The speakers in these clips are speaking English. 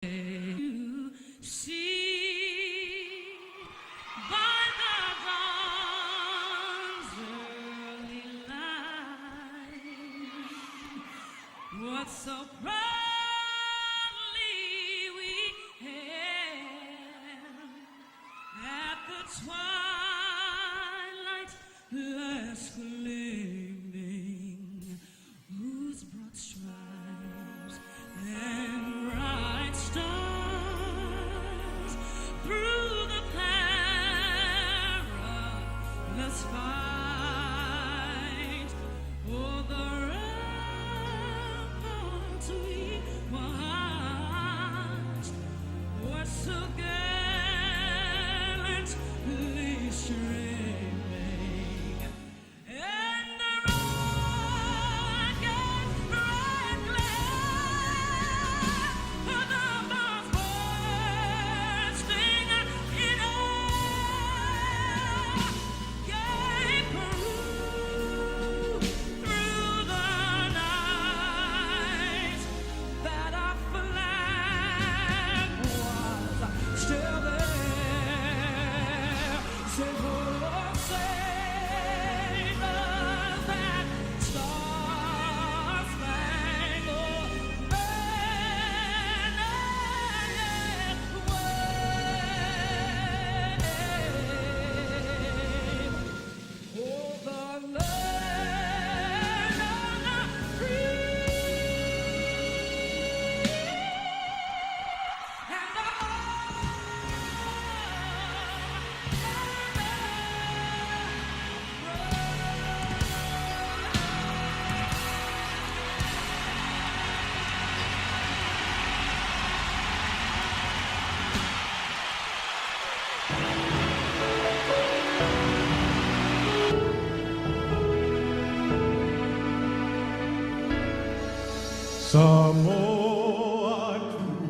You see by the dawn's early light what so proudly we hailed at the twilight's last gleaming, whose broad stripes and bright stars through the perilous fight o'er the ramparts we watched were so gallantly streaming, and the rocket red glare of the bombs bursting in air gave proof through the night that our flag was still there. Sing, oh, sailors, that star-spangled banner yet wave o'er the land of the free and the Samoa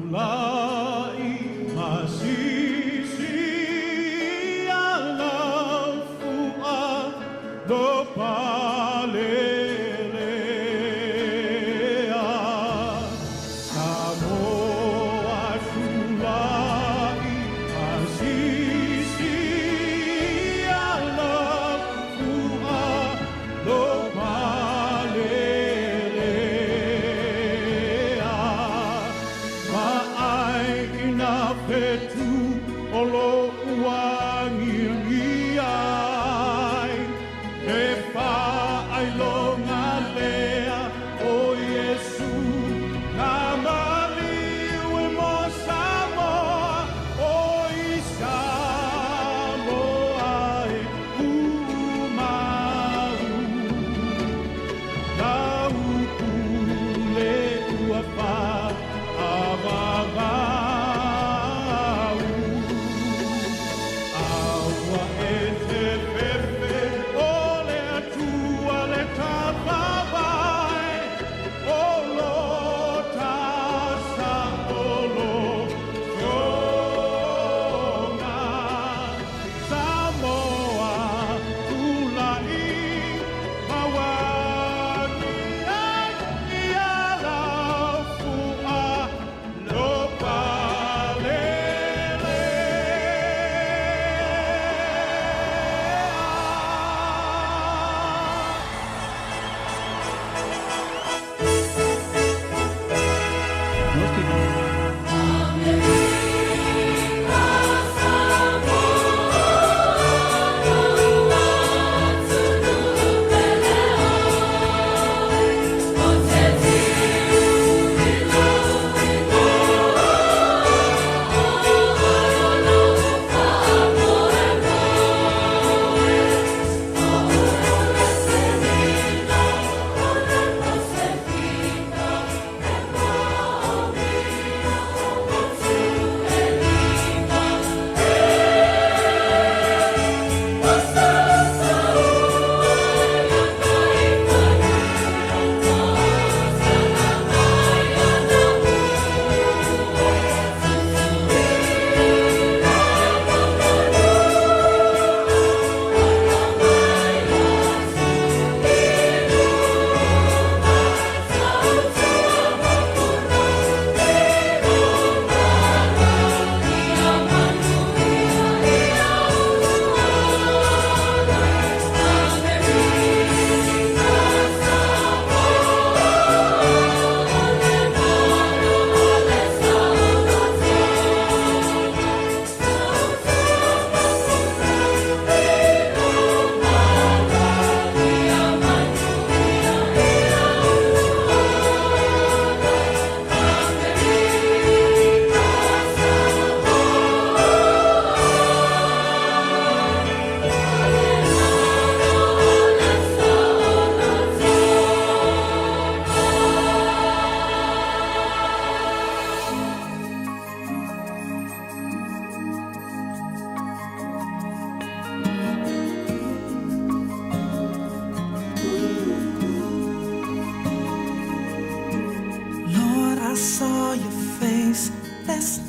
tulai masisi alafua do palelea. Samoa tulai masisi alafua do palelea. Maai ina petu olo uangiai e ai longa lea o Yesu na maliu e mo Samoa o i Samoa e umau na ukule uafa avavau awa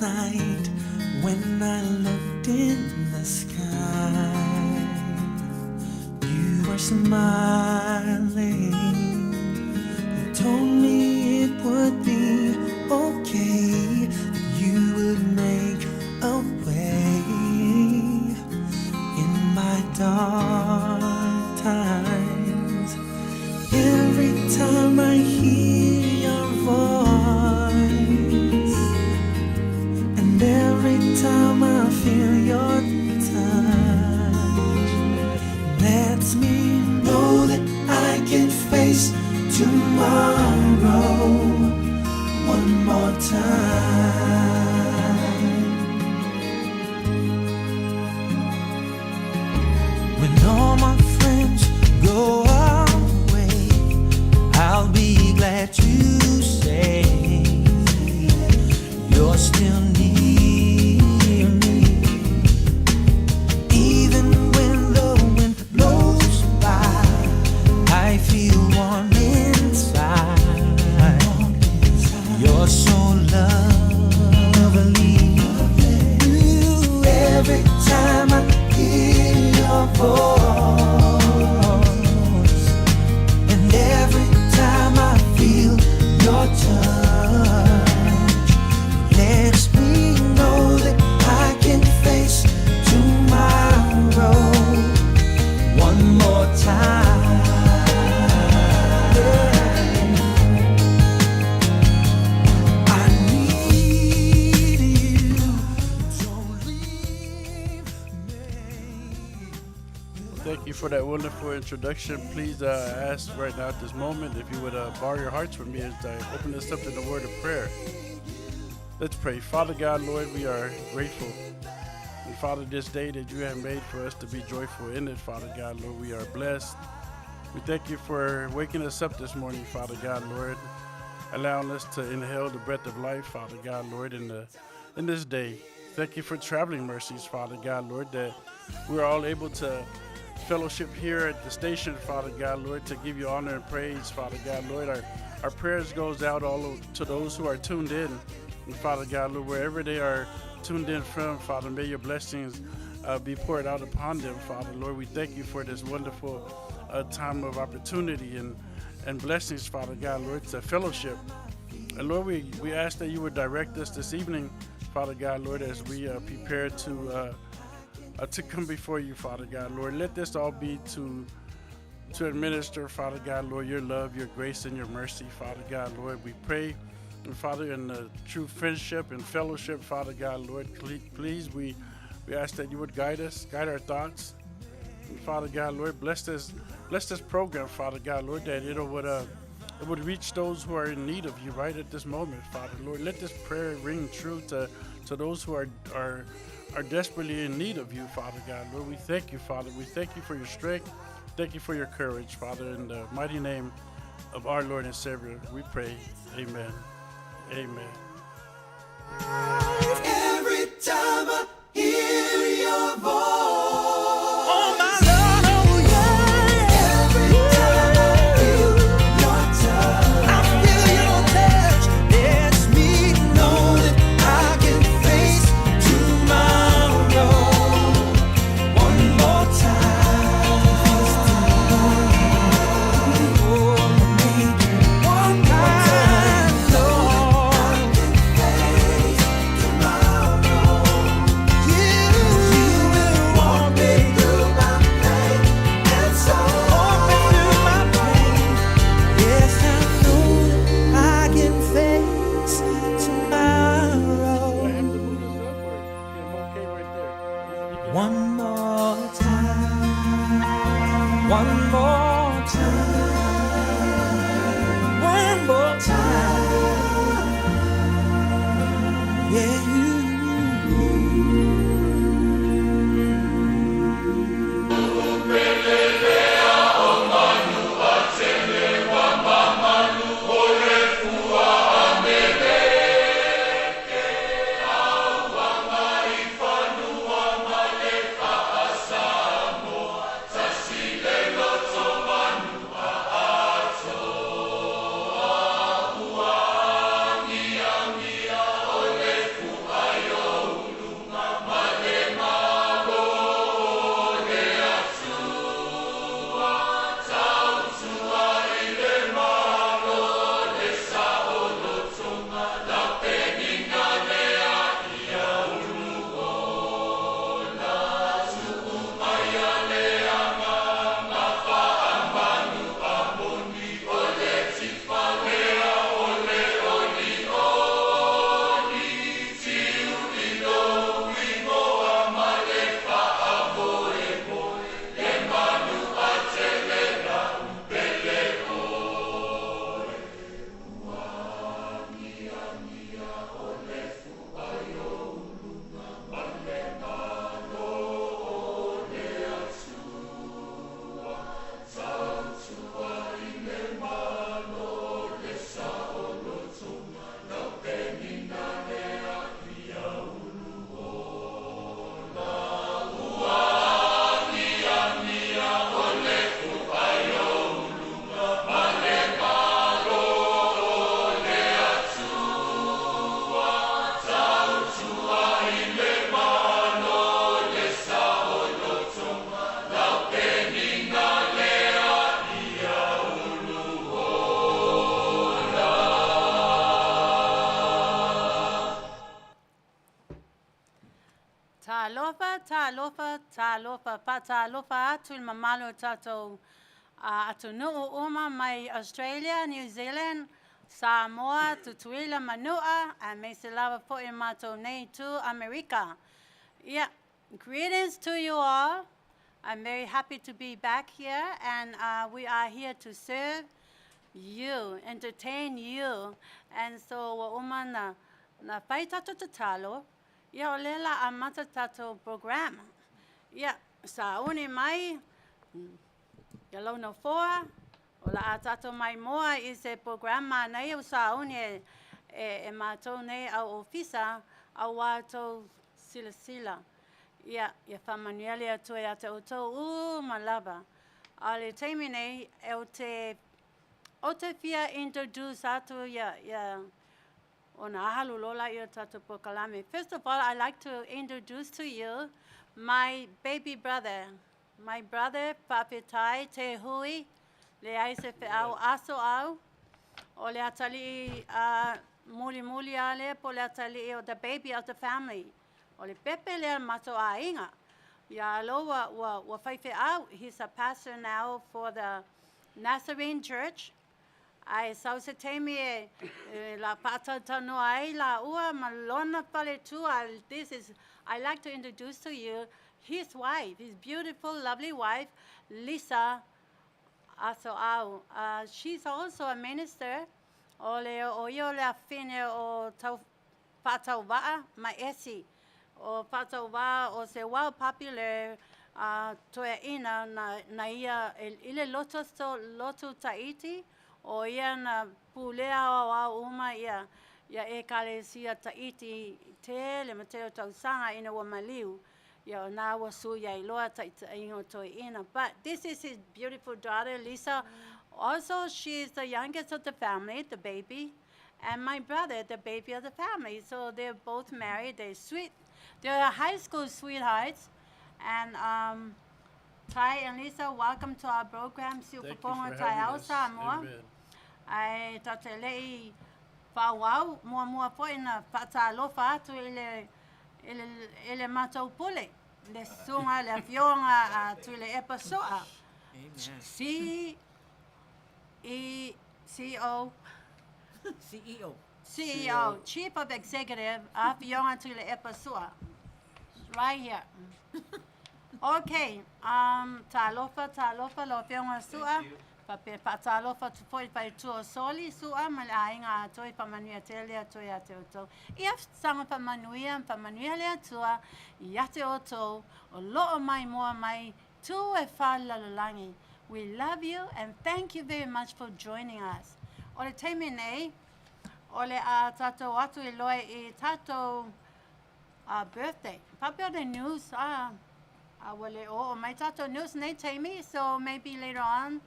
night when I looked in the sky, you were smiling. You told me it would be okay, that you would make a way in my dark times. Every time I hear your voice, and every time I feel your touch, lets me know that I can face tomorrow one more time. When all my friends go away, I'll be glad to say you're still near me. Even when the wind blows by, I feel warm inside. You're so lovely. You, every time I hear your voice, and every time I feel your touch, lets me know that I can face tomorrow one more time. I need you, don't leave me. Thank you for that wonderful introduction. Please ask right now at this moment if you would bow your hearts with me as I open this up in the word of prayer. Let's pray. Father God, Lord, we are grateful. And Father, this day that you have made for us to be joyful in it, Father God, Lord, we are blessed. We thank you for waking us up this morning, Father God, Lord, allowing us to inhale the breath of life, Father God, Lord, in this day. Thank you for traveling mercies, Father God, Lord, that we're all able to fellowship here at the station, Father God, Lord, to give you honor and praise, Father God, Lord. Our prayers goes out all to those who are tuned in. And Father God, Lord, wherever they are tuned in from, Father, may your blessings be poured out upon them, Father. Lord, we thank you for this wonderful time of opportunity and blessings, Father God, Lord, to fellowship. And Lord, we ask that you would direct us this evening, Father God, Lord, as we prepare to come before you, Father God, Lord. Let this all be to administer, Father God, Lord, your love, your grace, and your mercy, Father God, Lord. We pray, and Father, in true friendship and fellowship, Father God, Lord, please, we ask that you would guide us, guide our thoughts. And Father God, Lord, bless this program, Father God, Lord, that it would reach those who are in need of you right at this moment, Father, Lord. Let this prayer ring true to those who are desperately in need of you, Father God, Lord. We thank you, Father. We thank you for your strength. Thank you for your courage, Father. In the mighty name of our Lord and Savior, we pray. Amen. Amen. Every time I hear your voice, oh my Lord, oh yeah. Every time I feel your touch, lets me know that I can face tomorrow one more time. One more time, Lord. You will walk me through my pain, and so walk me through my pain. Yes, I know I can face tomorrow. One more time. One more time. One more time. Yeah, you. Talofa, talofa, talofa, patalofa, atu mamalo tato atu nuu uma mai Australia, New Zealand, Samoa, tutuila manua, and me se lava po e mato nei to America. Yeah, greetings to you all. I'm very happy to be back here, and we are here to serve you, entertain you. And so wa uma na pai tato tatalo, ia o lela a mata tato program. Ia, sa uni mai, ia lau no foa, o la a tato mai moa i se programa nei o sa uni e matou nei au ofisa au watou sila. Ia whamanuele atu e ate o tau malaba. Ale teimi nei e o te fia introduce atu ia ona ahalu lola ia tatu pokalame. First of all, I'd like to introduce to you my baby brother. My brother, Papitai Te Hui, le aise fe au aso au, o le atali muli ale po le atali o the baby of the family. O le pepe le mato a inga. Ya alo wa whaife au. He's a pastor now for the Nazarene Church. Ai sau se temi la pata tano ai la ua malona pale tu. I'd like to introduce to you his wife, his beautiful, lovely wife, Lisa Aso Au. She's also a minister. Ole o yo le afine o tau patau waa ma esi. O patau waa o se wau popular toe ina na ia ile lotu Tahiti. O ia na pulea o uma ia e kalesia Tahiti te le mateo tausanga ina wa maliu. Ia na wa su ia iloa ingo toe ina. But this is his beautiful daughter, Lisa. Also, she's the youngest of the family, the baby, and my brother, the baby of the family. So they're both married. They're sweet. They're high school sweethearts. And Tai and Lisa, welcome to our program. Thank you for having us. Amen. Ai tatele whawau mua po ina whatalofa atu ele matou pule. Le sunga, le fionga tu le epasoa. CEO, Chief of Executive of Fionga tu le epasoa. Right here. Okay, talofa lo fionga sua. Pape patalofa tu foi pai tu soli sua malainga toi pamanuia tele toi ate oto. If sanga pamanuia le tua yate oto o lo mai mo mai tu e fala langi. We love you and thank you very much for joining us. Ole temi nei ole a tato atu I loe I tato birthday. Pape the news wale o mai tato news nei temi, so maybe later on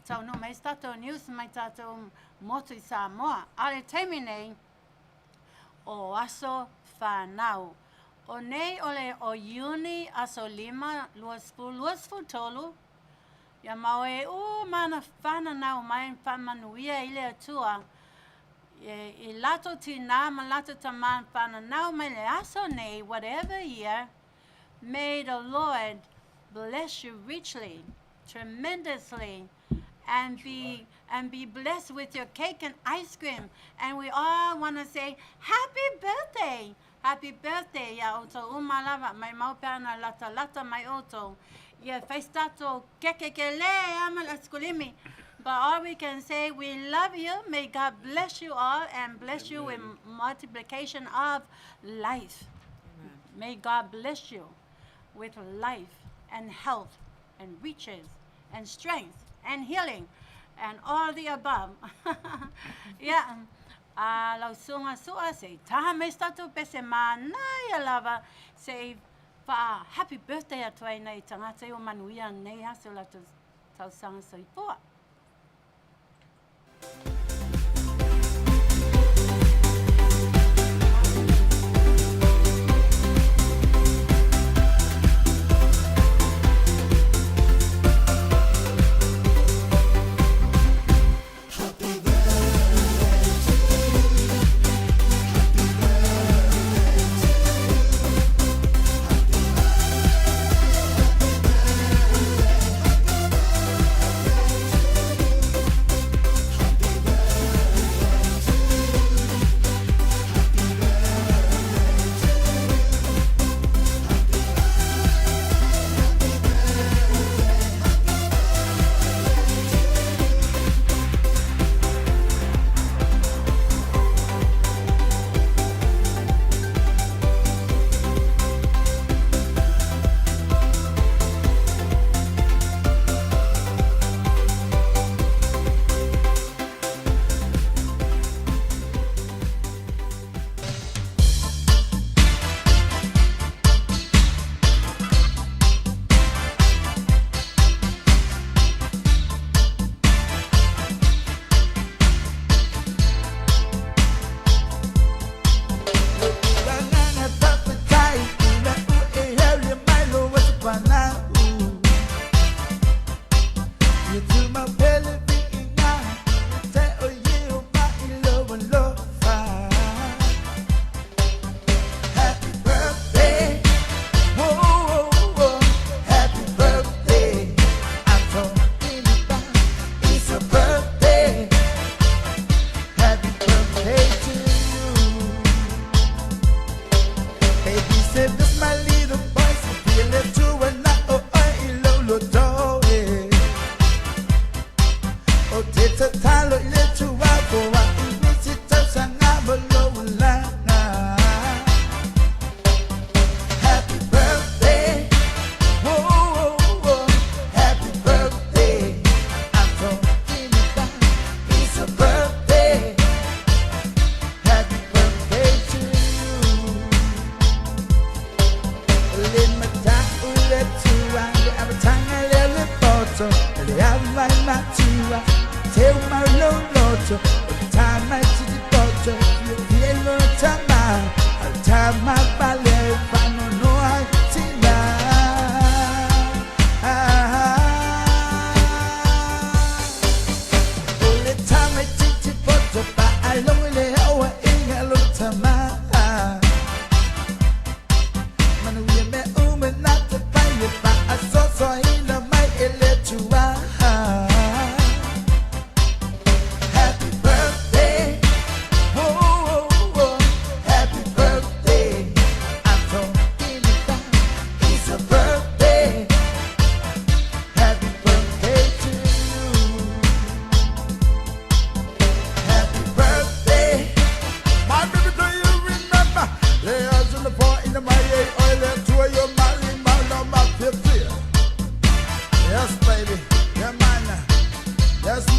so no mai tato news mai tato motu I Samoa. Ale temi nei o aso whanau. O nei ole o Iuni aso lima luas fu tolu. Ya maue mana whana nau mai whamanuia I le atua. I lato tina ma lato taman whana nau mai le aso nei whatever year. May the Lord bless you richly, tremendously, and be blessed with your cake and ice cream. And we all want to say happy birthday. Happy birthday, ya oto umalava mai maupana lata mai oto. Ya festato kekekele amal askulimi. But all we can say, we love you. May God bless you all and bless you with multiplication of life. Amen. May God bless you with life and health and riches and strength and healing and all the above. Yeah. Lau sunga sua say taha me statu pese mana ya lava say fa happy birthday atuai nei tangata o manuia nei haso la tau sanga soipoa. Happy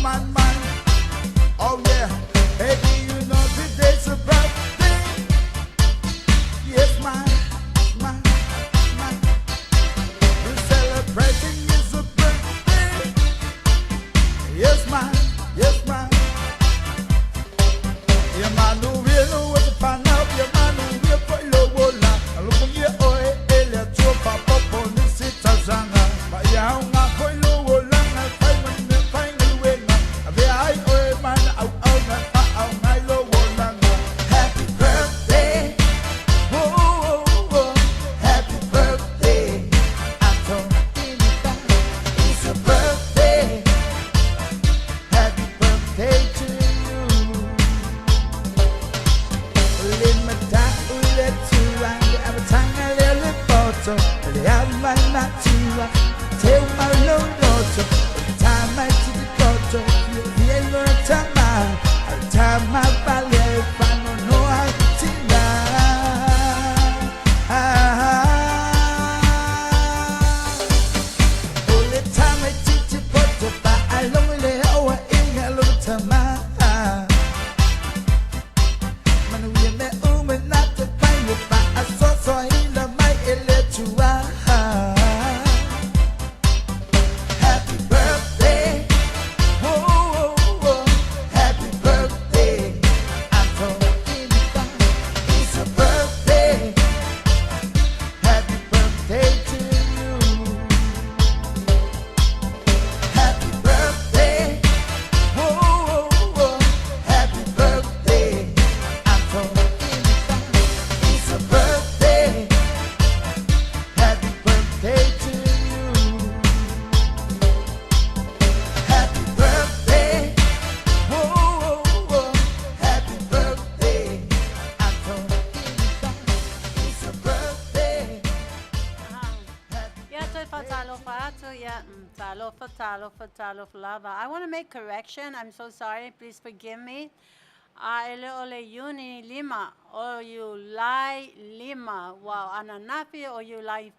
man, man. Oh yeah, baby, you know today's a birthday. Yes, man, man, man. We're celebrating is a birthday. Yes, man, yes, man. Your man who will know what to find out. Your man who will put low wola. I look on your oil, earlier to a papa on the sita zanga. But yeah, I'm not going low wola. I find when the final way. I be I oil man out my low wola. Happy birthday. Whoa, whoa, whoa. Happy birthday. I told Inita it's a birthday. Happy birthday to you. Limita uletua, amatanga lele photo. Le ama na tua, tell my low daughter. Time I to the photo, you ever time I ballet, I no I only time I teach you photo, but I lonely over in a little time. Happy birthday, whoa, whoa, whoa. Happy birthday, Antonita. It's a birthday. Happy birthday to you. Happy birthday, whoa, whoa, whoa. Happy birthday, Antonita. It's a birthday. Happy birthday to you. Happy birthday. Whoa, whoa, whoa. Happy birthday. Antonita. It's a birthday. Yeah, talofa lava. I want to make correction. I'm so sorry. Please forgive me. Ele ole uni lima or you lie lima. Wow, ananafi or you lie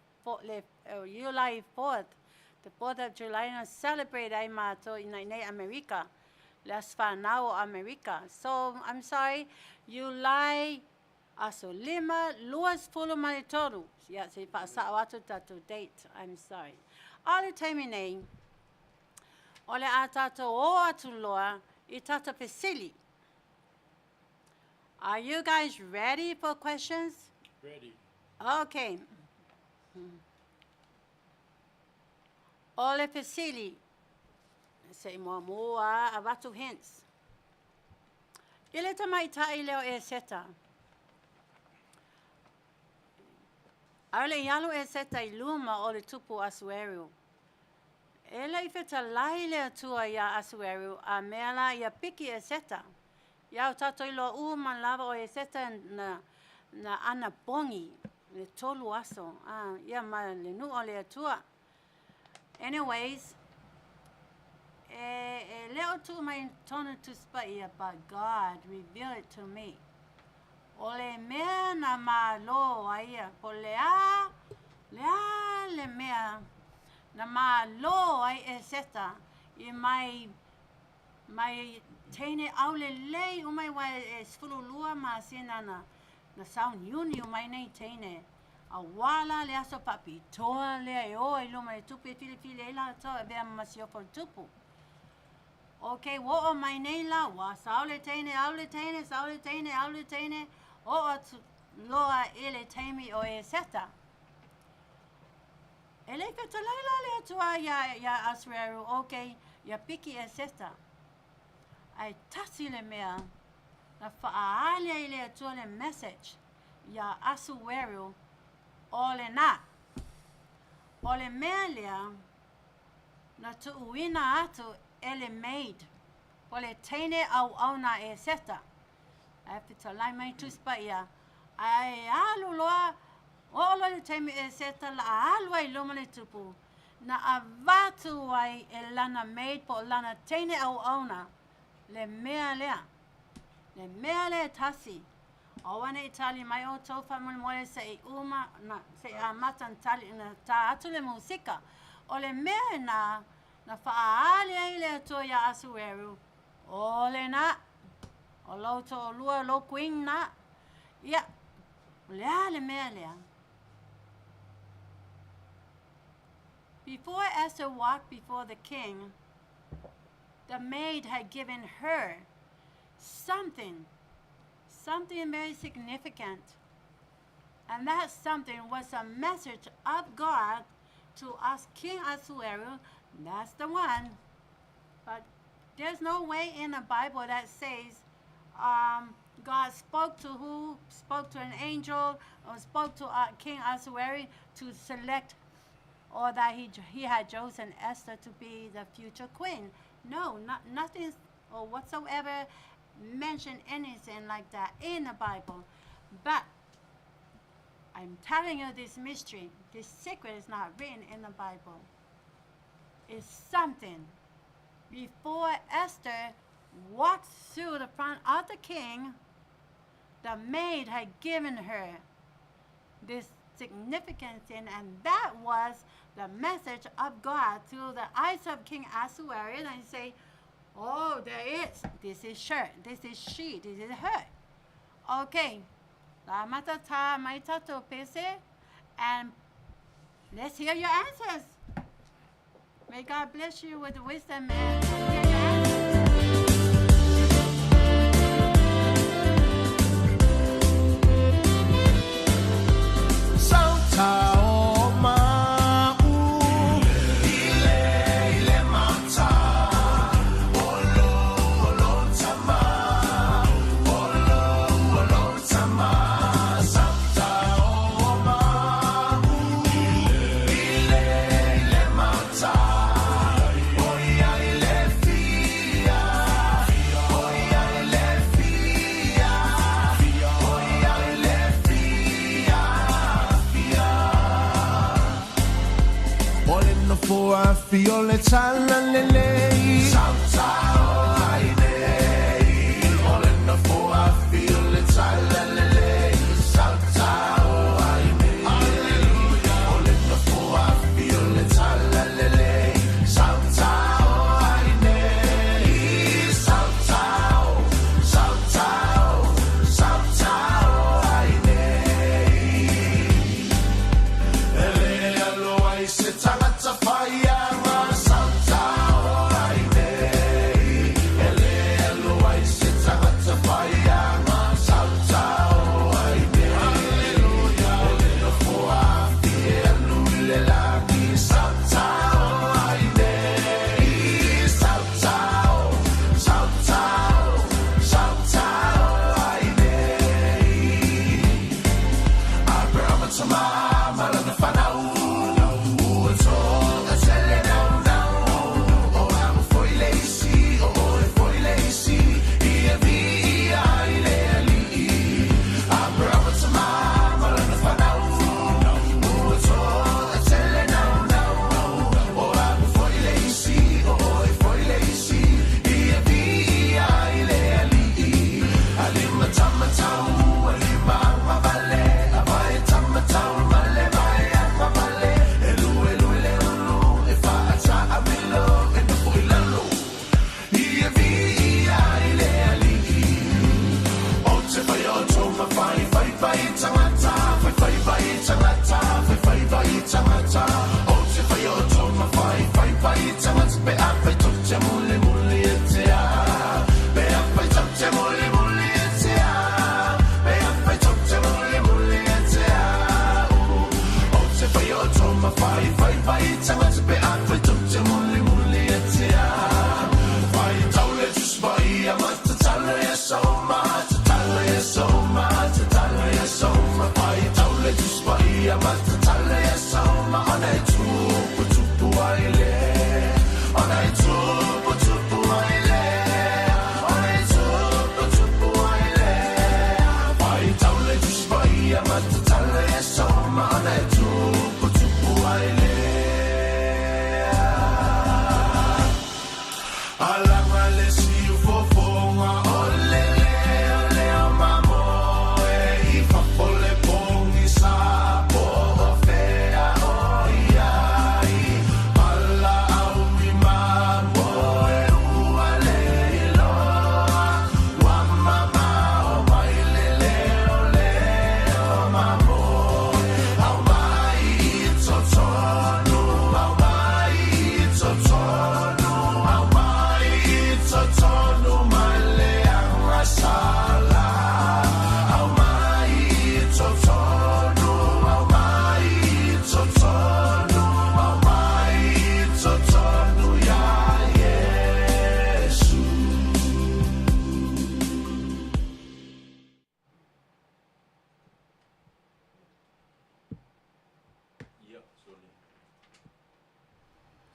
fourth. The 4th of July na celebrate ay mato in America. Las fanao America. So I'm sorry. You lie aso lima luas fulo manitoru. Yeah, si pasa watu tatu date. I'm sorry. All the time in ole atato o atuloa itata pesili. Are you guys ready for questions? Ready. Okay. Ole pesili. Say moa abatu hints. Ile tamaita ileo e seta. Arle yalo e seta iluma ole tupu asueru. Ele ifeta laile atua ya asueru a mela ya piki e seta. Ya tato ilo man lava o e seta na ana bongi. Le tolu aso. Ya ma le nu ole atua. Anyways, leo tu mai tonu tu spaia, but God revealed it to me. Ole mea na malo aia, po lea le mea na malo ai e seta I mai teine aule lei umai wa e sfululua ma sina na sound uni umai nei teine. A wala le aso papi toa le e o luma e tupu e fili e la toa e bea masio for tupu. Okay, wo o mai nei la wa saule teine aule teine o atu loa ele teimi o e seta. Ele feta laila le atua ya asreru, okay, ya piki e seta. Ai tasi le mea na faaale ile atua le message ya asuweru ole na. Ole mea lea na tu uina atu ele made. Ole teine au na e seta. Ai feta lai mai tuspa ia. Ai alu loa olo le teime e seta la alu ai loma le tupu. Na avatu ai e lana made po lana teine au na. Le mea lea. Le mea lea tasi. Owane itali mai o tofa mole se na se amatan tali na ta atu le musika. O le mea na na whaali ai le atua ia Asueru. Ole na, o lauto o lua lo kuing na, ia, lea le mea lea. Before Esther walked before the king, the maid had given her something very significant. And that something was a message of God to us, King Asueru. That's the one. But there's no way in the Bible that says God spoke to who, spoke to an angel, or spoke to King Asueru to select, or that he had chosen Esther to be the future queen. No, nothing or whatsoever mentioned anything like that in the Bible. But I'm telling you this mystery, this secret is not written in the Bible. It's something. Before Esther walked through the front of the king, the maid had given her this significant thing, and that was the message of God through the eyes of King Asueru. And you say, oh, there is. This is her. This is she. This is her. Okay. And let's hear your answers. May God bless you with wisdom and hear your answers. Fiole tala lele Salta aine Olena foa fiole tala lele Salta aine Hallelujah Olena foa fiole tala lele Salta aine Salta aine Ele alo ai se tangata fire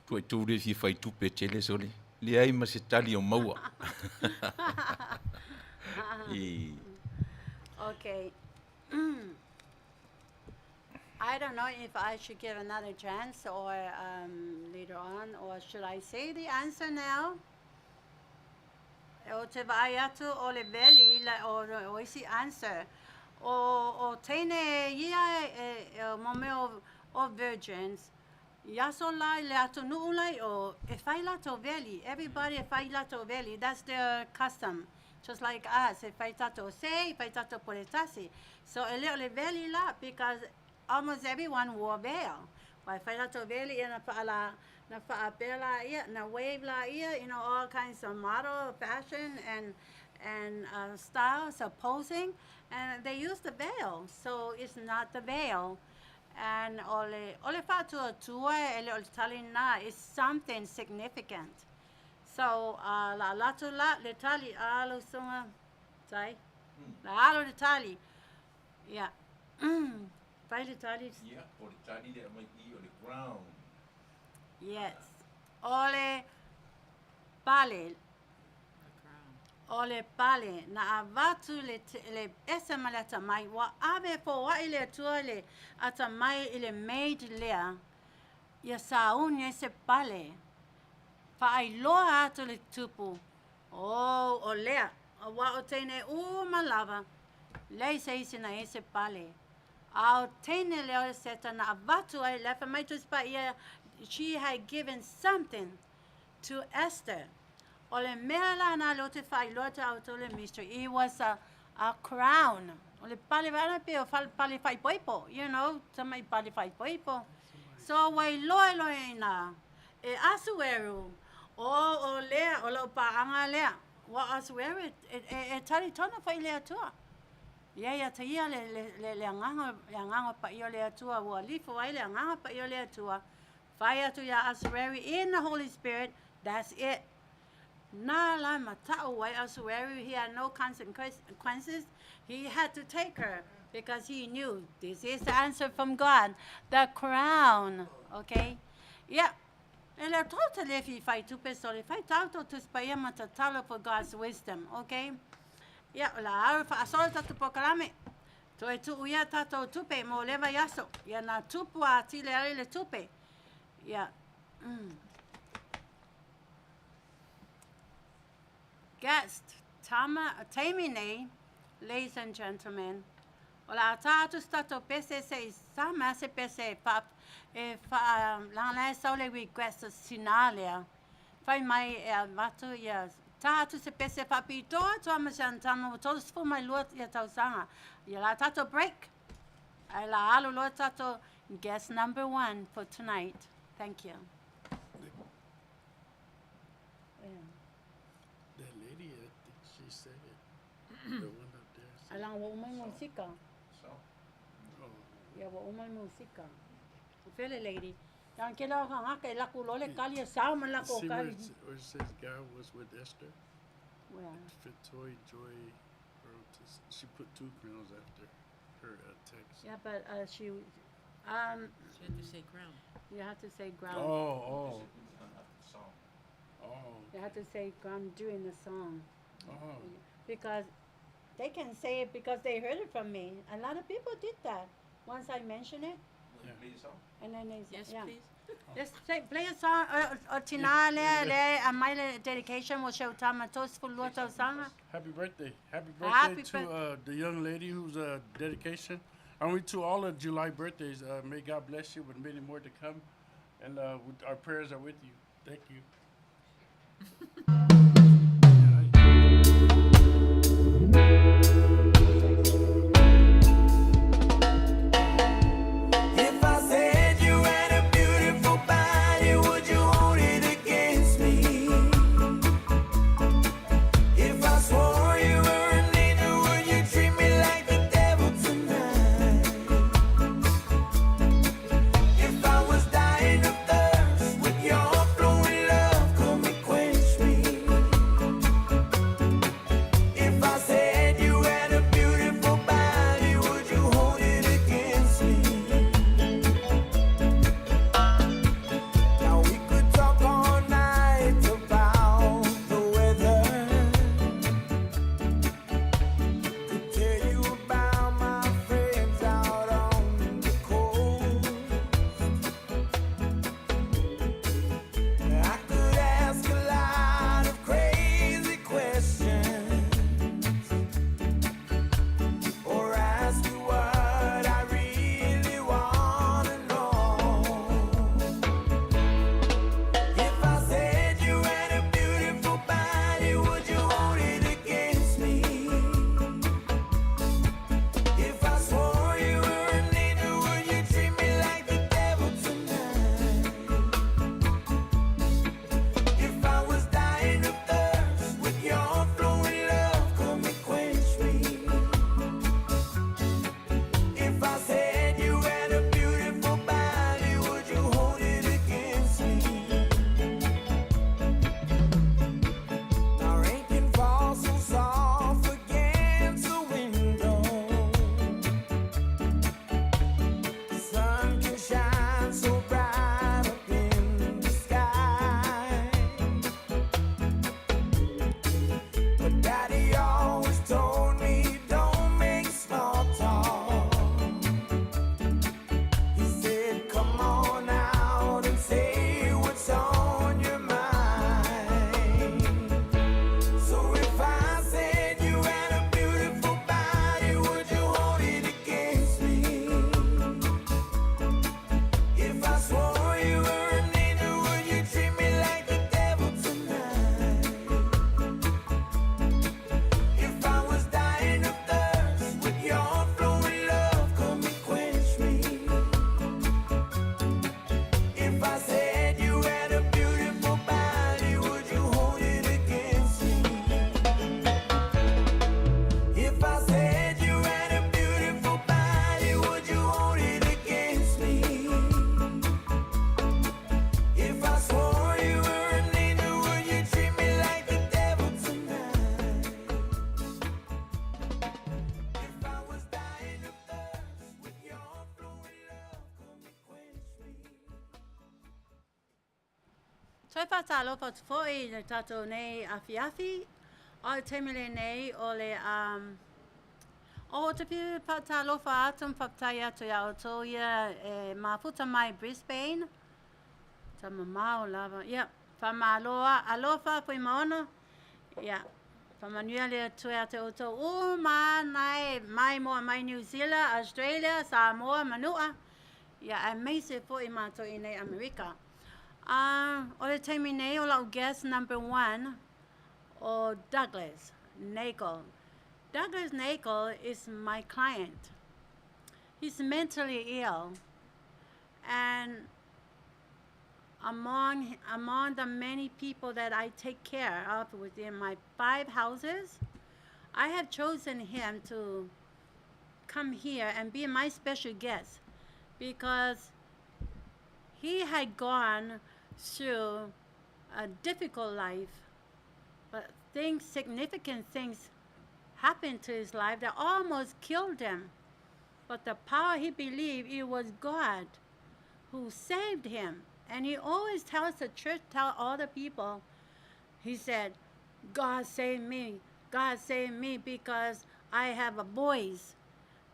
Toi tu le fi fai tupe tele sole. Le ai ma se tali o maua. I Okay. I don't know if I should give another chance or later on, or should I say the answer now? O te vai atu o le veli o isi answer. O tene ia mome o virgins. Yaso lai le atu nuu lai o e fai lato veli. Everybody e fai lato veli. That's their custom. Just like us, e fai tato se, e fai tato poretasi. So e leo le veli la because almost everyone wore veil. Wai fai lato veli e na faala na faapela ia na wave la ia, you know, all kinds of model fashion and styles of posing, and they use the veil, so it's not the veil. And ole fatu tua ele ole tali na is something significant. So la latu la le tali alo sunga tai la alo le tali, yeah. Fai le tali. Yeah, o le tali le mai I o le ground. Yes. Ole pale. Ole pale na avatu le ese malata mai wa ave fo wa ile tuale ata mai ile maid lea ya saun ese pale fa ai loa atu le tupu o lea wa o tene malava lei se isina ese pale au tene leo seta na avatu ai lefa mai tu spa ia. She had given something to Esther. Ole mela na lote fai lote autole mystery. It was a crown. Ole pale vana pe o pale fai poipo. You know, tamai pale fai poipo. So wai loe na e asueru o lea o lo paanga lea. Wa asueru e tari tona fai lea tua. Ya te ia le nganga pa ia lea tua wa lifu ai le nganga pa ia lea tua. Fire to ya asueri in the Holy Spirit. That's it. Na la matao wai asueri. He had no consequences. He had to take her because he knew this is the answer from God. The crown. Okay? Yeah. And I totally if I tu pesole, if I tauto to spayama tatalo for God's wisdom. Okay? Yeah, la alfa asolta tu proclame. To e tu uia tato tupe mo leva yaso. Ya na tupu a tile le tupe. Yeah. Guest, Tamine, ladies and gentlemen. Ola tatu stato pese se sama se pese pap e fa la sole request sinalia. Fai mai matu yes. Tatu se pese papito to amasantamo todos for my lord ya tausanga. Ya la tato break. La alu lord tato guest number 1 for tonight. Thank you. That lady, I think she said it. The one up there. Alang wa umay musika. Oh, Ya wa umay musika. Fele lady. Yang kila ka nga kay lako lole kali sa man lako see where kali. where it says God was with Esther? Well, Fitoy Joy wrote this. She put 2 crowns after her text. yeah, but she She had to say crown. you have to say ground. Oh. You have to say ground during the song. Oh. Because they can say it because they heard it from me. A lot of people did that. Once I mentioned it, and then they Yes, yeah. please. Let's play a song. Tinale le my dedication will show tamatos for loto song. Happy birthday. Happy Happy birthday to the young lady whose dedication. And to all of July birthdays, may God bless you with many more to come. And our prayers are with you. Thank you. If I said you had a beautiful body, would you hold it against me? If I swore you were an angel, would you treat me like the devil tonight? If I was dying of thirst, would your flowing love come and quench me? Toi whatalofa tu fo'i le tatou nei afiafi. O te mele nei o le o te piu whatalofa atum whaptai atu ia o tō ia e mafuta mai Brisbane. Ta mamao lava. Ia, whamaloa alofa pui maono. Ia, whamanuia le tue a te oto. Mai moa mai New Zealand, Australia, Samoa, Manua. Ia, e meise po I mātou I nei Amerika. O le teimi nei o lau guest number 1 o Douglas Nagel. Douglas Nagel is my client. He's mentally ill. And among the many people that I take care of within my 5 houses, I have chosen him to come here and be my special guest because he had gone through a difficult life, but significant things happened to his life that almost killed him. But the power he believed it was God who saved him. And he always tells the church, tell all the people, he said, God saved me because I have a voice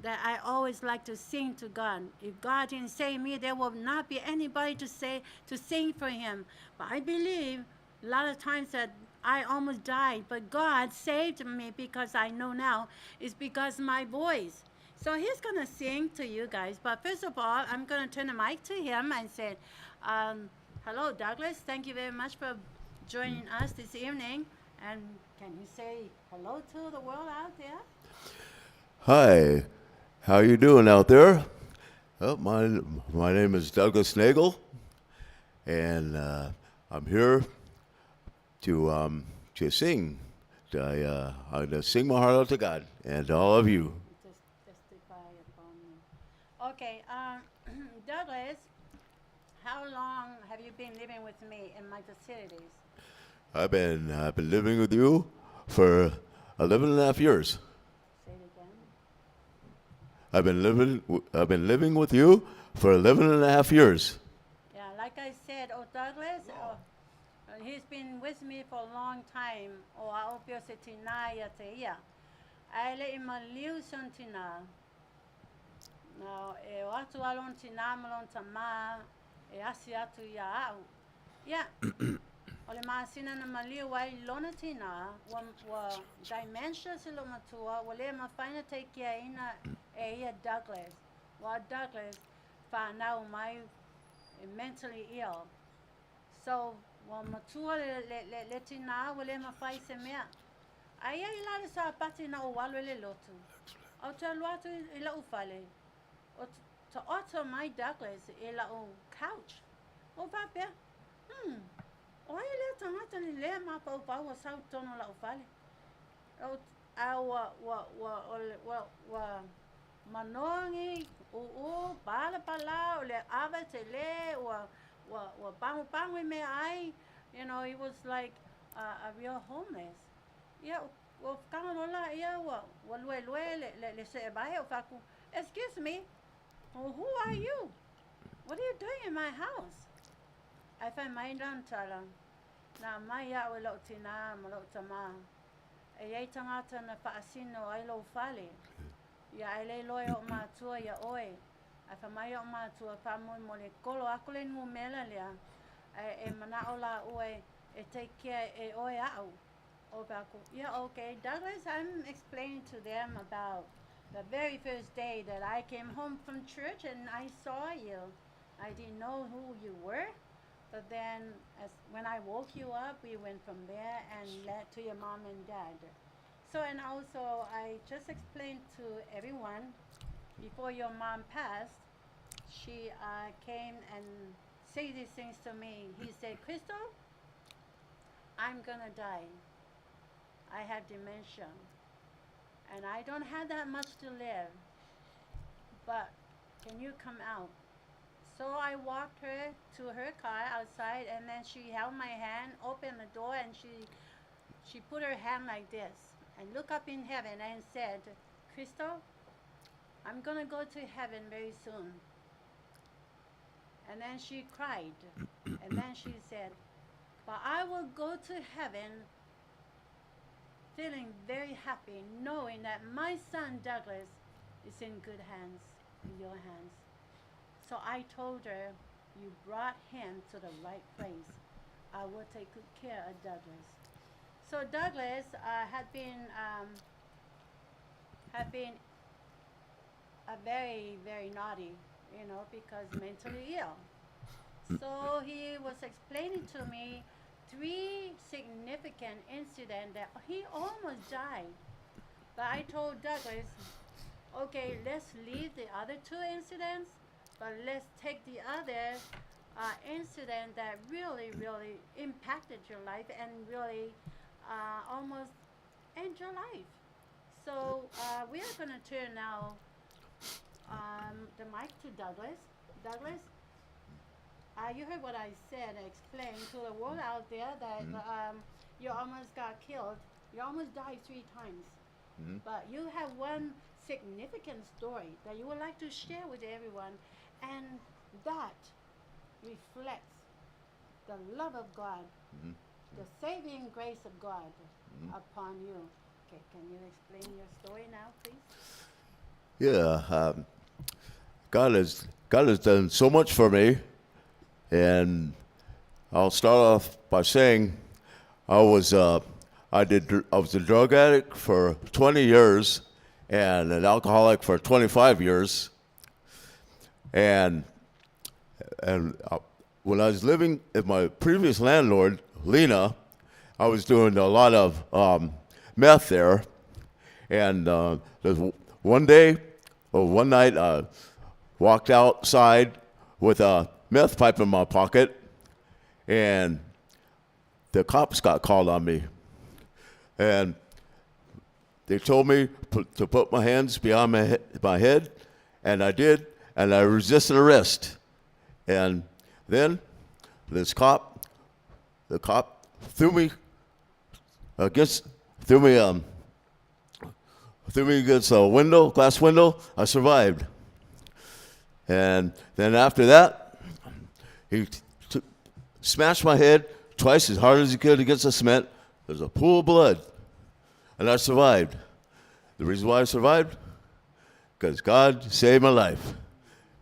that I always like to sing to God. If God didn't save me, there will not be anybody to sing for him. But I believe a lot of times that I almost died, but God saved me because I know now it's because of my voice. So he's going to sing to you guys. But first of all, I'm going to turn the mic to him and say, hello, Douglas. Thank you very much for joining us this evening. And can you say hello to the world out there? Hi, how you doing out there? Well, my name is Douglas Nagel, and I'm here to sing. I'm gonna sing my heart out to God and to all of you. Testify upon me. Okay, Douglas, how long have you been living with me in my facilities? I've been living with you for 11 and a half years. Say it again. I've been living with you for 11 and a half years. Yeah, like I said, Douglas, he's been with me for a long time. Opio se tina ia te ia. Aile I maliu son tina. No, o atu alon tina malon tama, asi atu ia au. Yeah. O le maasina na maliu wai lona tina, wa dementia se lo matua, wa le mawhaina te kia ina ia Douglas. Wa Douglas, whanau mai mentally ill. So, wa matua le tina, wa le mawhai se mea. Aia I lale sa pati na o walo le lotu. O te aluatu I la ufale. O te oto mai Douglas I la o couch. O papea, o ai le tangata ni lea mapa upau wa sau tono la ufale. O wa manongi bala pala o le ava te le wa bangu me ai. You know, he was like a real homeless. Yeah, wa kanganola ia wa lue le se bae o faku. Excuse me. Well, who are you? What are you doing in my house? I find my tala. Na mai ya o lo tina ma lo tama. E ai tangata na paasino ai lo fale. Ya ai le loe o matua ya oe. I find my o matua pa mo le kolo akole ngu mela lea. E mana o la oe e take care e oe au. Yeah, okay. Douglas, I'm explaining to them about the very first day that I came home from church and I saw you. I didn't know who you were, but then when I woke you up, we went from there and led to your mom and dad. So, and also I just explained to everyone, before your mom passed, she came and said these things to me. He said, Crystal, I'm gonna die. I have dementia, and I don't have that much to live, but can you come out? So I walked her to her car outside, and then she held my hand, opened the door, and she put her hand like this, and looked up in heaven and said, Crystal, I'm gonna go to heaven very soon. And then she cried, and then she said, But I will go to heaven feeling very happy, knowing that my son Douglas is in good hands, in your hands. So I told her, you brought him to the right place. I will take good care of Douglas. So Douglas had been very, very naughty, because mentally ill. So he was explaining to me 3 significant incidents that he almost died. But I told Douglas, okay, let's leave the other 2 incidents, but let's take the other incident that really, really impacted your life and really almost end your life. So we are going to turn now the mic to Douglas. Douglas, you heard what I said. I explained to the world out there that you almost got killed. You almost died 3 times. But you have one significant story that you would like to share with everyone, and that reflects the love of God, the saving grace of God upon you. Okay, can you explain your story now, please? Yeah, God has done so much for me, and I'll start off by saying I was a drug addict for 20 years and an alcoholic for 25 years, and when I was living with my previous landlord, Lena, I was doing a lot of meth there, and there's one night I walked outside with a meth pipe in my pocket, and the cops got called on me, and they told me to put my hands behind my head, and I did, and I resisted arrest. And then the cop threw me against a glass window. I survived. And then after that, he smashed my head twice as hard as he could against the cement. There's a pool of blood, and I survived. The reason why I survived? Because God saved my life.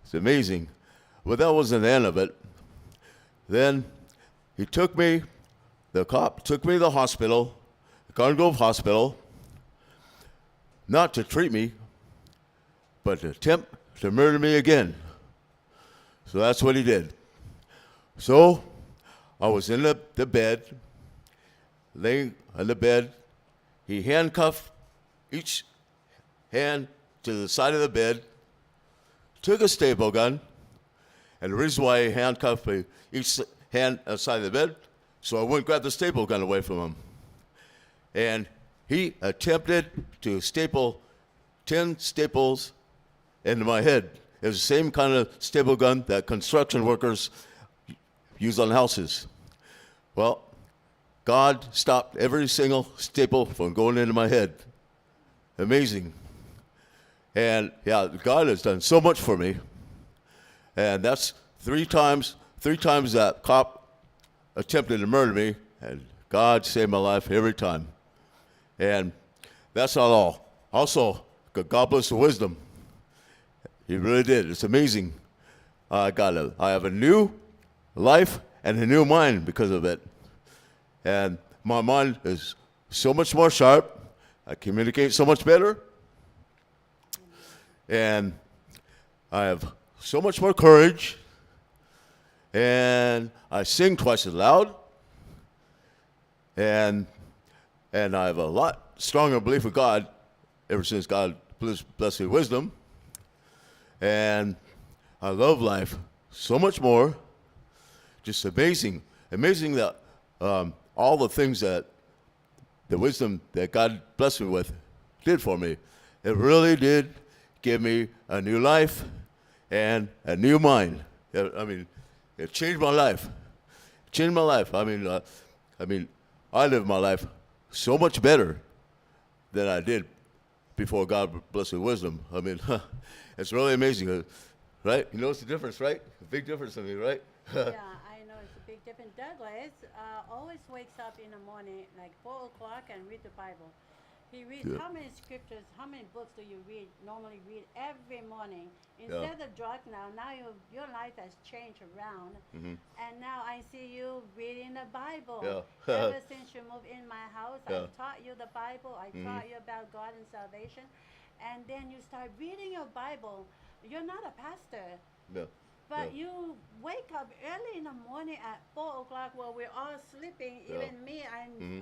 It's amazing. But that wasn't the end of it. Then the cop took me to the hospital, Garden Grove Hospital, not to treat me, but to attempt to murder me again. So that's what he did. So I was in the bed, laying on the bed. He handcuffed each hand to the side of the bed, took a staple gun, and the reason why he handcuffed me each hand outside of the bed, so I wouldn't grab the staple gun away from him. And he attempted to staple 10 staples into my head. It was the same kind of staple gun that construction workers use on houses. Well, God stopped every single staple from going into my head. Amazing. And yeah, God has done so much for me. And that's 3 times that cop attempted to murder me, and God saved my life every time. And that's not all. Also, God bless the wisdom. He really did. It's amazing. I have a new life and a new mind because of it. And my mind is so much more sharp. I communicate so much better. And I have so much more courage, and I sing twice as loud, and I have a lot stronger belief in God ever since God blessed me with wisdom, and I love life so much more. Just amazing that all the things that the wisdom that God blessed me with did for me. It really did give me a new life and a new mind. I mean, it changed my life. I live my life so much better than I did before God blessed me with wisdom. I mean, it's really amazing, right? You notice the difference, right? A big difference in me, right? Yeah, I know it's a big like different Douglas always wakes up in the morning like 4 o'clock and read the Bible. He reads Yeah. how many scriptures, how many books do you normally read every morning? Instead of drug now your life has changed around. And now I see you reading the Bible. Yeah. Ever since you moved in my house, I Yeah. taught you the Bible. I taught you about God and salvation. And then you start reading your Bible. You're not a pastor. Yeah. But Yeah. you wake up early in the morning at 4 o'clock while we're all sleeping. Yeah. Even me,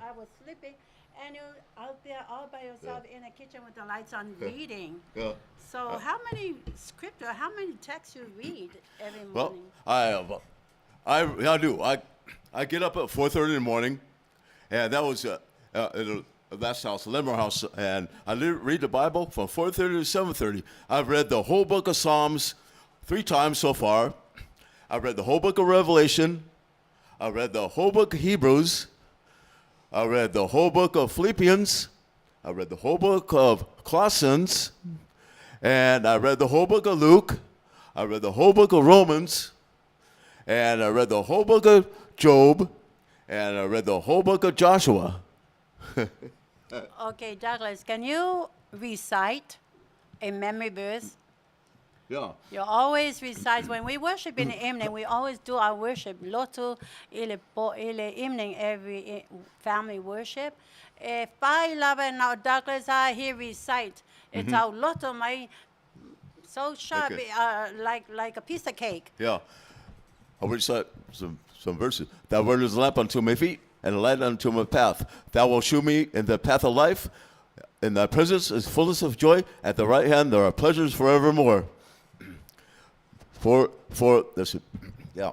I was sleeping. And you're out there all by yourself in the kitchen with the lights on reading. Yeah. So how many scripture, how many texts you read every Well, morning? I do. I get up at 4:30 in the morning, and that was in that's house, Lemmer House, and I read the Bible from 4:30 to 7:30. I've read the whole book of Psalms 3 times so far. I've read the whole book of Revelation. I read the whole book of Hebrews. I read the whole book of Philippians. I read the whole book of Colossians. And I read the whole book of Luke. I read the whole book of Romans. And I read the whole book of Job. And I read the whole book of Joshua. Okay, Douglas, can you recite a memory verse? Yeah. You always recite, when we worship in the evening, we always do our worship. Loto ile evening, every family worship. If I love it now, Douglas, he recite. It's our loto, my so sharp, Okay. like a piece of cake. Yeah. I will recite some verses. Thy word is a lamp unto my feet and a light unto my path. Thou wilt shew me in the path of life. In thy presence is fullness of joy. At the right hand there are pleasures forevermore. For this, yeah.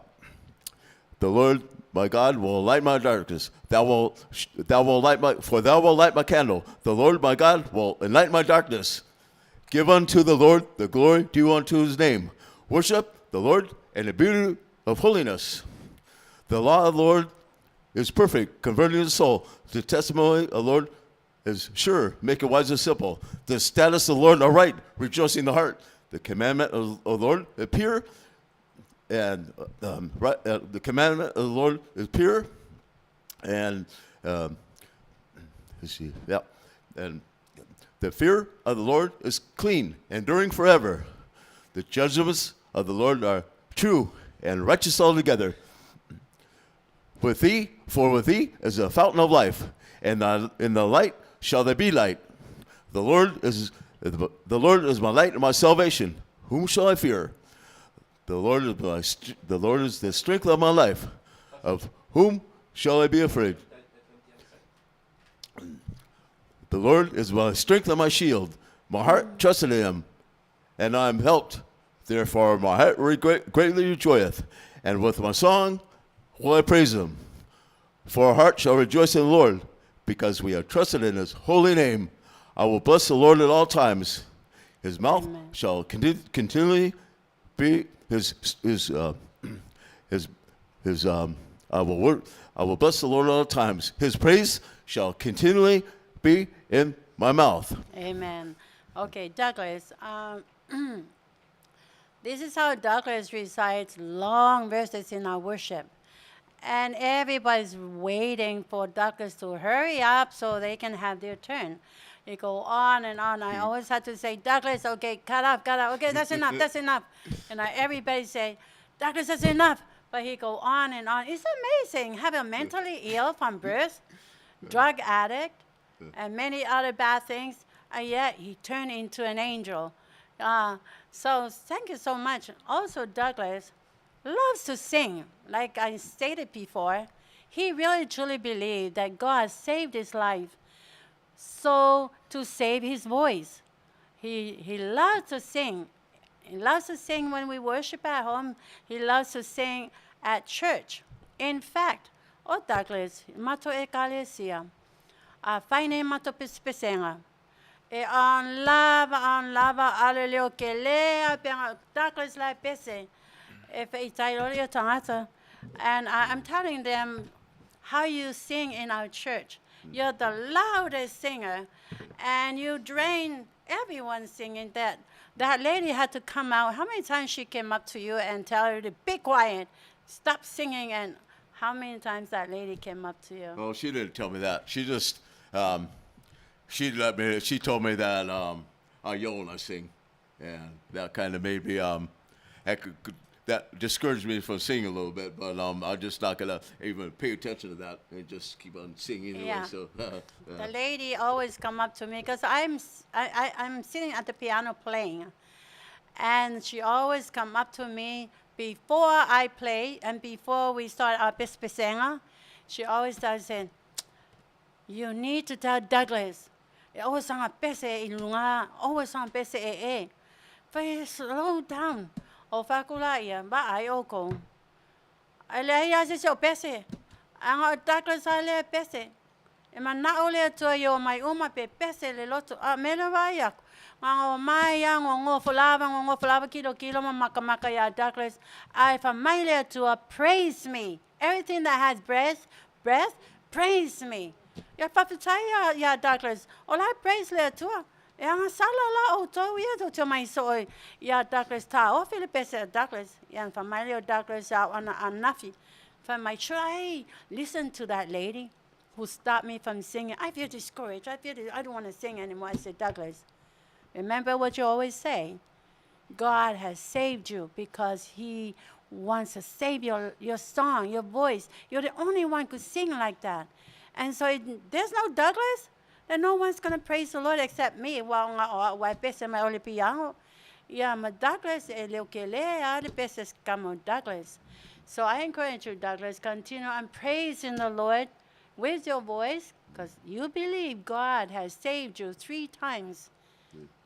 The Lord my God will light my darkness. Thou wilt light my candle. The Lord my God will enlighten my darkness. Give unto the Lord the glory due unto his name. Worship the Lord in the beauty of holiness. The law of the Lord is perfect, converting the soul. The testimony of the Lord is sure, making wise and simple. The status of the Lord are right, rejoicing the heart. The commandment of the Lord is pure, and the commandment of the Lord is pure, and let's see, yeah, and the fear of the Lord is clean, enduring forever. The judgments of the Lord are true and righteous altogether. With thee is a fountain of life, and in the light shall there be light. The Lord is my light and my salvation. Whom shall I fear? The Lord is the strength of my life. Of whom shall I be afraid? The Lord is my strength and my shield. My heart trusted in him, and I am helped. Therefore my heart greatly rejoiceth, and with my song will I praise him. For our heart shall rejoice in the Lord, because we have trusted in his holy name. I will bless the Lord at all times. His mouth Amen. shall continually be I will bless the Lord at all times. His praise shall continually be in my mouth. Amen. Okay, Douglas. This is how Douglas recites long verses in our worship. And everybody's waiting for Douglas to hurry up so they can have their turn. They go on and on. I always have to say, Douglas, okay, cut off. Okay, that's enough. And everybody say, Douglas, that's enough. But he go on and on. It's amazing. Have a mentally ill from birth, drug addict, and many other bad things, and yet he turned into an angel. So thank you so much. Also, Douglas loves to sing. Like I stated before, he really truly believed that God saved his life so to save his voice. He loves to sing. He loves to sing when we worship at home. He loves to sing at church. In fact, Douglas, mato e kalesia, faine mato pispesenga. On lava, alelio kelea, Douglas la pese. If itailoria tangata. And I'm telling them how you sing in our church. You're the loudest singer, and you drain everyone singing that. That lady had to come out. How many times she came up to you and tell her to be quiet, stop singing, and How many times that lady came up to you? Oh, she didn't tell me that. She just, she told me that I yell when I sing. And that kind of made me, that discouraged me from singing a little bit. But I'm just not going to even pay attention to that and just keep on singing anyway. Yeah. So, The lady always come up to me because I'm sitting at the piano playing, and she always come up to me before I play and before we start our bispesenga. She always starts saying, "You need to tell Douglas. Always on a pese ilunga. Always on pese e. But slow down. O fakula ia ba ai oko. Ale ia se pese. Ang Douglas ale pese. E mana ole to yo mai uma pe pese le loto a mena vai ak. Ngo mai ya ngo fulava kilo maka ya Douglas. I fa mai le to praise me. Everything that has breath, praise me. Ya papitaya ya Douglas. Ola praise le to. Yang salala o to ya to mai so ya Douglas ta o Philippese Douglas. Yang fa mai le Douglas out on nafi. For my try, listen to that lady who stopped me from singing. I feel discouraged. I don't want to sing anymore. I said, Douglas, remember what you always say. God has saved you because he wants to save your song, your voice. You're the only one who could sing like that. And so there's no Douglas. Then no one's going to praise the Lord except me. Well, I pese my ole piano. Yeah, my Douglas, Douglas. So I encourage you, Douglas, continue and praise in the Lord with your voice because you believe God has saved you 3 times.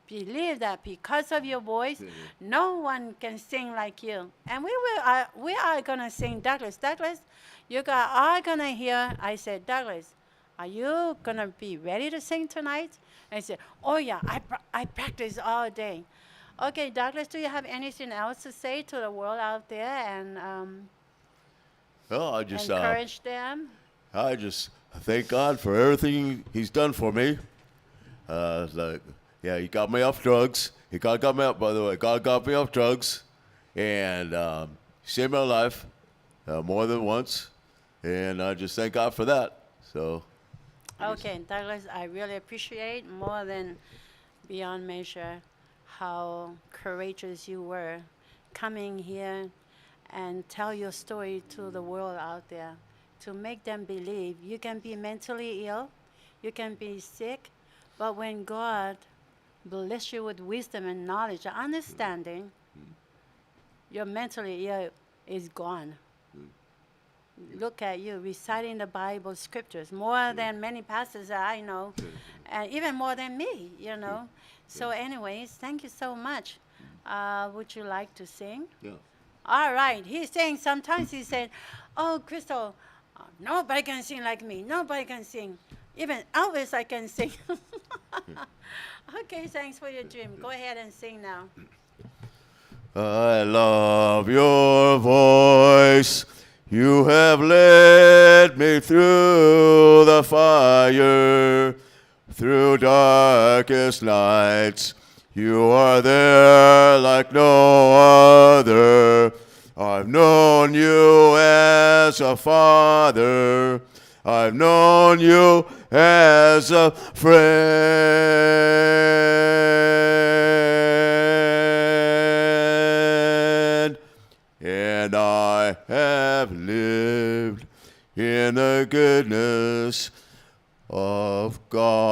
Believe that because of your voice, no one can sing like you. And we are going to sing, Douglas. Douglas, you are going to hear. I said, Douglas, are you going to be ready to sing tonight? And he said, oh, yeah, I practice all day. Okay, Douglas, do you have anything else to say to the world out there and well, I just encourage them? I just thank God for everything he's done for me. He got me off drugs. God got me up, by the way. God got me off drugs and saved my life more than once. And I just thank God for that. So. Okay, Douglas, I really appreciate more than beyond measure how courageous you were coming here and tell your story to the world out there to make them believe you can be mentally ill, you can be sick, but when God bless you with wisdom and knowledge and understanding, your mentally ill is gone. Look at you reciting the Bible scriptures more than many pastors that I know, and even more than me, you know. So anyways, thank you so much. Would you like to sing? Yeah. All right. He's saying sometimes he said, oh, Crystal, nobody can sing like me. Nobody can sing. Even Elvis I can sing. Okay, thanks for your dream. Go ahead and sing now. I love your voice. You have led me through the fire, through darkest nights. You are there like no other. I've known you as a father. I've known you as a friend. And I have lived in the goodness of God.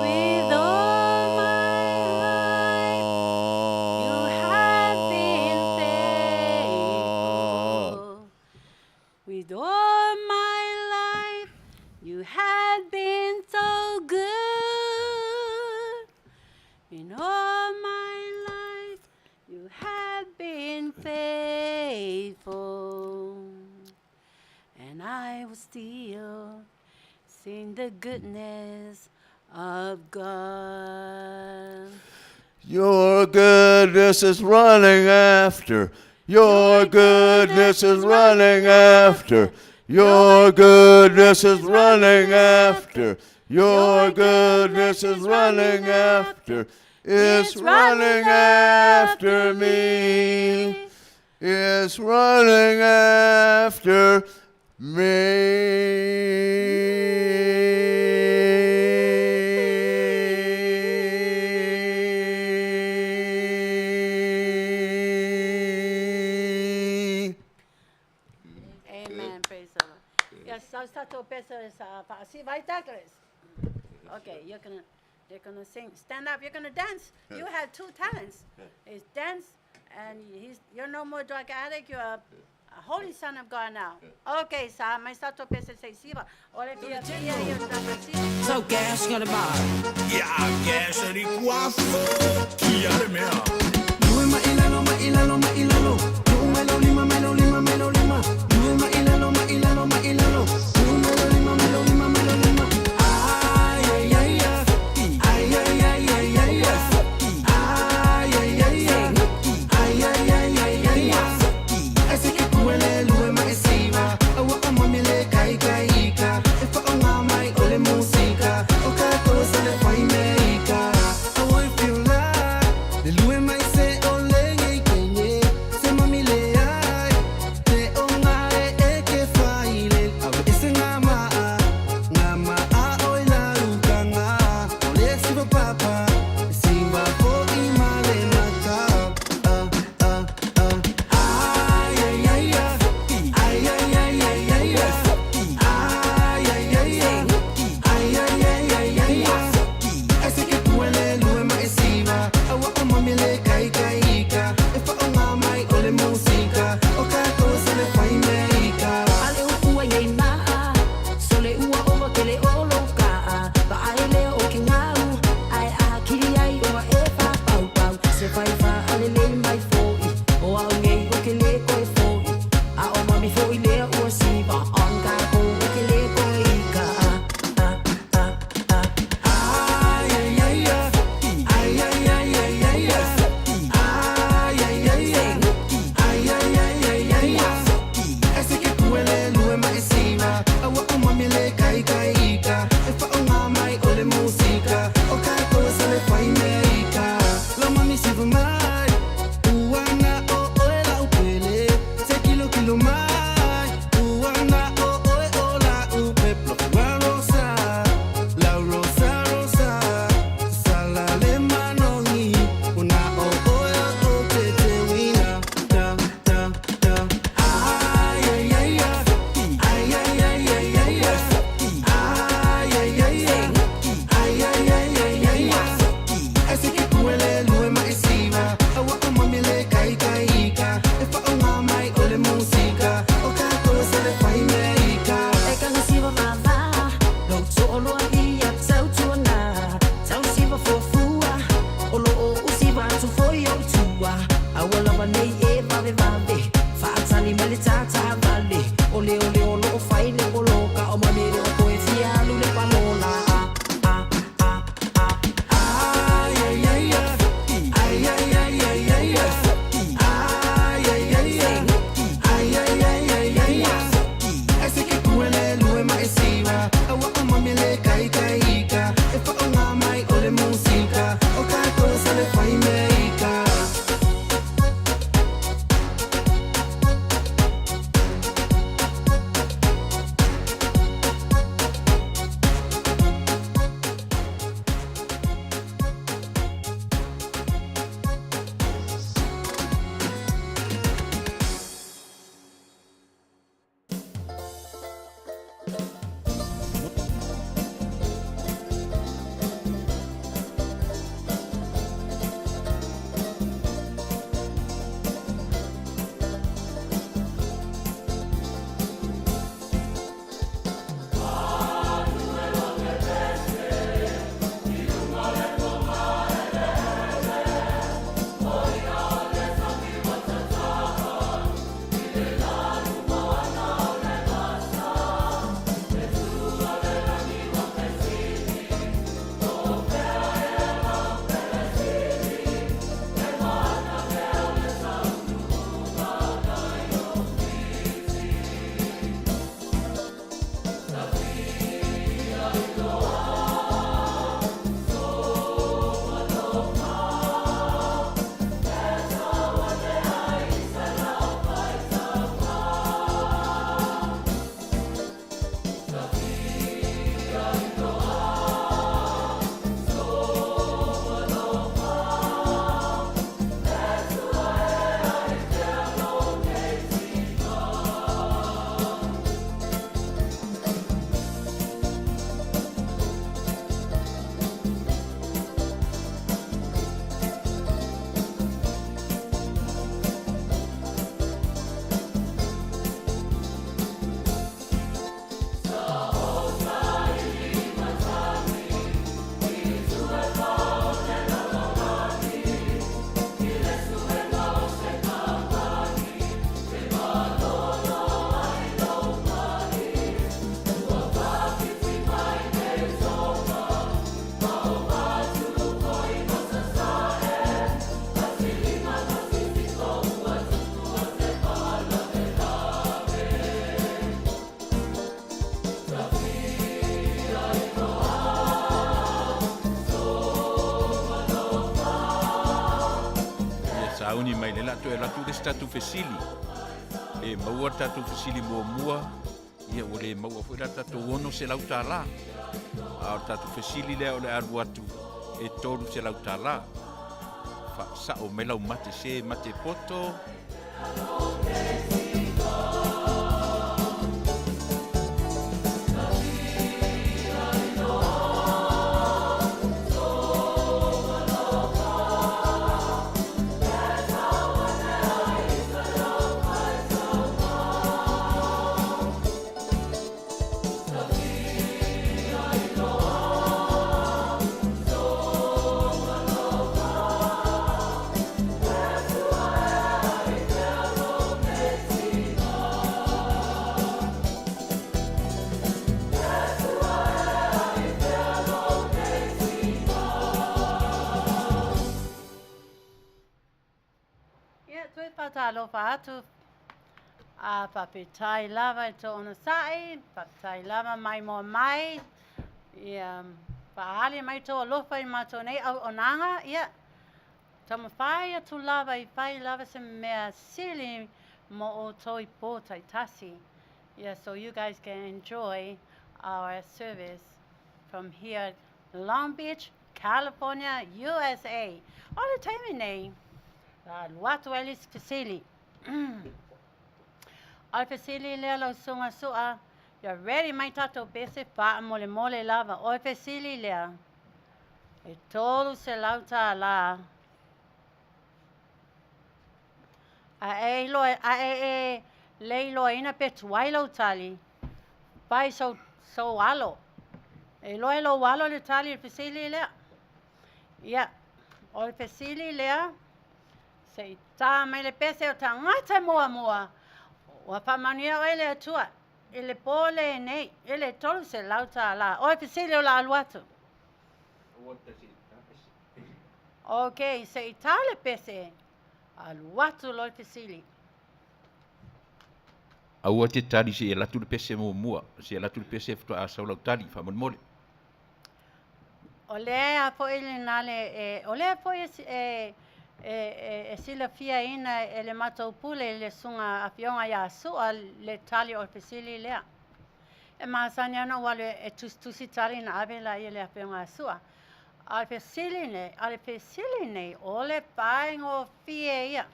With all my life, you have been faithful. With all my life, you have been so good. In all my life, you have been faithful. And I will still sing the goodness of God. Your goodness is running after. Your goodness is running after. Your goodness is running after. Your goodness is running after. It's running after me. It's running after me. Amen. Praise the Lord. Yes, so tato pesa sa paasi vai Douglas. Okay, they're gonna sing. Stand up. You're gonna dance. You have two talents. It's dance, and you're no more drug addict. You're a holy son of God now. Okay, sa may tato pesa sa isiba. Ora kia kia you're not So gas gonna buy. Lue mailalo, mailalo, mailalo. Lue melo lima, melo lima, melo lima. Lue mailalo, mailalo, mailalo. Lue melo lima, melo lima, melo lima. Ay, ay, ay, ay. Ay, ay, ay, ay, ay, ay. Ay, ay, ay, ay. Ay, ay, ay, ay, ay, ay. Ese que puele lue maesiva. Awa amamile kai kai ka. Efa ongamai ole musika. Oka cosa le fai meika. I want feel like the lue mai se ole ngai kenye. auni mai le latu e latu le statu fesili. E maua tatu fesili mua ia o le maua foi la tatu ono se lauta la. A tatu fesili le o le alu atu e tolu se lauta la. Fa sa o mela o mate se mate poto. Alofa atu a papetai lava e tōna sai, papetai lava mai mo mai, ia paali mai tō alofa i mātou nei au onanga, ia tama whai atu lava I whai lava se mea sili mo o toi pōtai tasi. Yeah, so you guys can enjoy our service from here, Long Beach, California, USA. All the time nei. Luatu Ellis Facility. Al Facility lea lau sunga sua. You're ready mai tato bese pa mole mole lava. Al Facility lea. E tolu se lauta la. Leilo ina pe tuailo tali. Pai so walo. E lo walo le tali Al Facility lea. Yeah. Al Facility lea. Se tā mai le pese o tā ngata mua. Wa pamania o ele atua. Ele pole nei. Ele tolu se lauta la. O Facility o la aluatu. Ok, se tā le pese. Aluatu lo Facility. Aua te tali se e latu le pese mua. Se e latu le pese fto a saulau tali fa mole. O lea po ele nale. O lea po e sila fia ina ele matou pule le sunga afionga ya sua le tali o Facility lea. E masanya no wale e tusi tali na avela ele afionga sua. Al Facility nei ole paingo fia ia.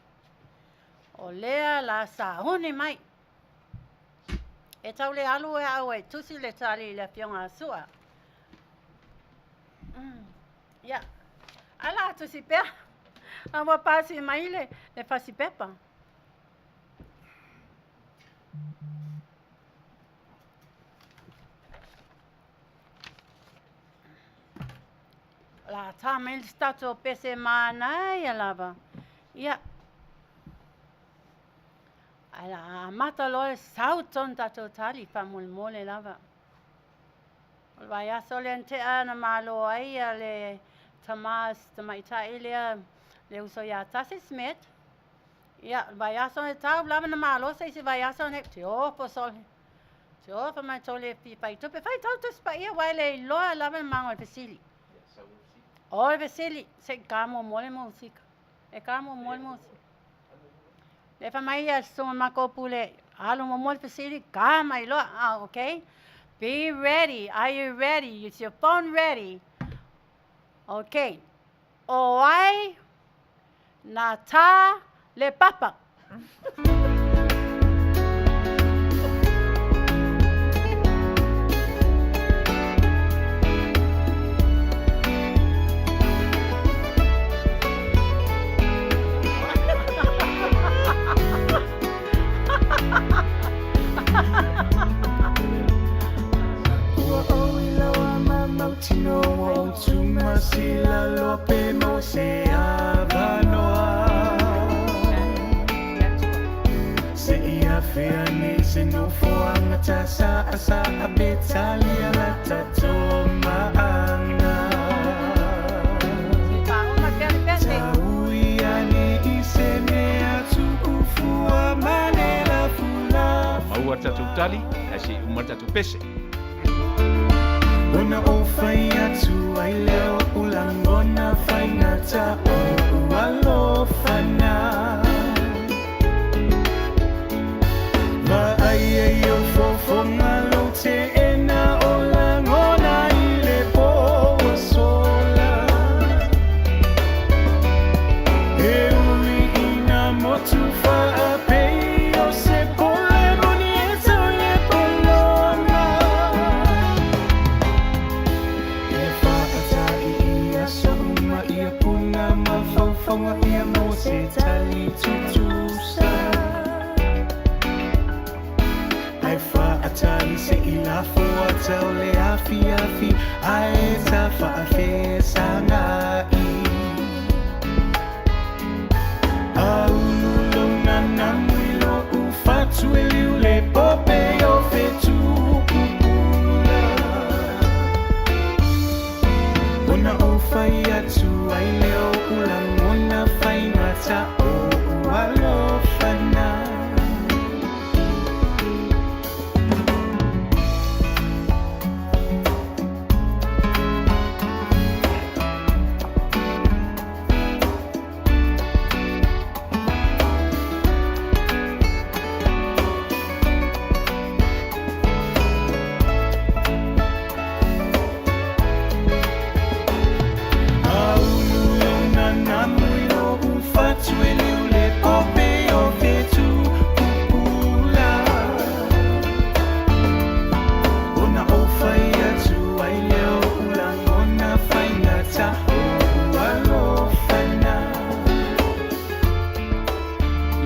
O lea la sahuni mai. E tau le alu e au e tusi le tali le afionga sua. Ya. Ala tusi pea. Awa pasi mai le pasi pepa. La tā mai stato pese mana ia lava. Ia. Ala mata loe sauton tato tali pa mole lava. Vai asole ante ana malo ai le tamas tamaita ilia le uso ya tasi Smith. Ja, vai aso e tau lava na malo se vai aso ne te opo sol. Te opo mai tole pai tupe fai tau tus pa ia vai le loa lava na mango Al Facility. Al Facility se kamo mole musika. E kamo mole musika. Le fa mai al so mako pule alo mo mole Facility kama ilo. Ah, okay. Be ready. Are you ready? Is your phone ready? Okay. Oai na tā le papa. Sa abitalia la tatoma anga. Taui ani isene atu ufua manela fula. Maua tatu tali, asi umata tu pese. Una ofai atu ai leo ulangona faina ta o alofana. fonga ia mo se tali tutusa ai fa atali se ila fo atau le afi afi ai ta fa afe sanga i aulu na na mwilo ufatu eliule pope o fetu pupula una o fai atu ai leo ulang ona fai ngata o walo fana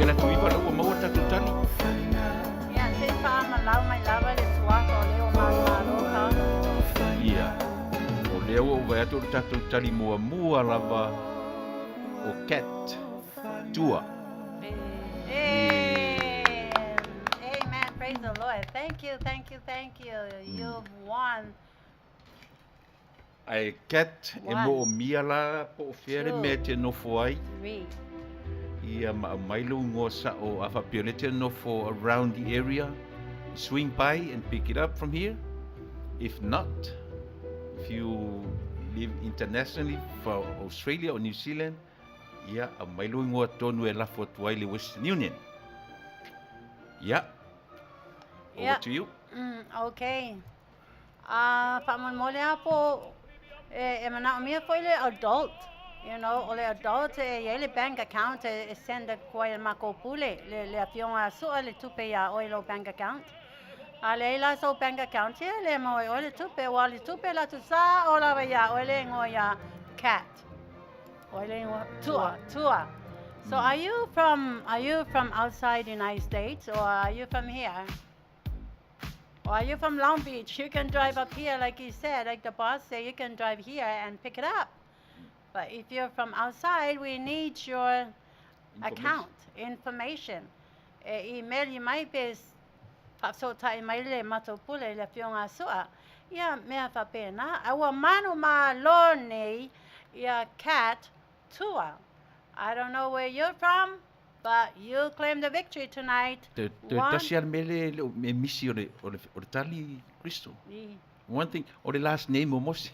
Ia tu iwa lau maua tatu tali. Ia, se wha malau mai lava le tuaka o leo māloha. Ia. O leo o vai atu o tatu tali mua mua lava o cat tua. Amen. Praise the Lord. Thank you, thank you, thank you. You've won. Ai cat e mo o mia la po o fere me te nofo ai. 3. Ia mailu ngō sa o awha pionete nofo around the area. Swing by and pick it up from here. If not, if you live internationally for Australia or New Zealand, ia mailu ngō tonu e lafo tuai le Western Union. Yeah. Over Yeah. to you. Okay. Whamon mole apo e mana o mia foi le adult. You know, o le adult e le bank account e send a koe mako pule le apionga sua le tupe ya oilo bank account. A le la so bank account ye le mo o le tupe wa le tupe la tu sa o la ya o le ngo ya cat. O le ngo tua. So are you from outside the United States or are you from here? Or are you from Long Beach? You can drive up here like you said, like the boss said, you can drive here and pick it up. But if you're from outside, we need your account information. Email you might be so tai mai le matopule le pionga sua. Ia mea fa pena. Awa manu ma lo nei ia cat tua. I don't know where you're from, but you claim the victory tonight. Te One- tasi al mele me misi o le tali Cristo. One thing, o le last name o mose.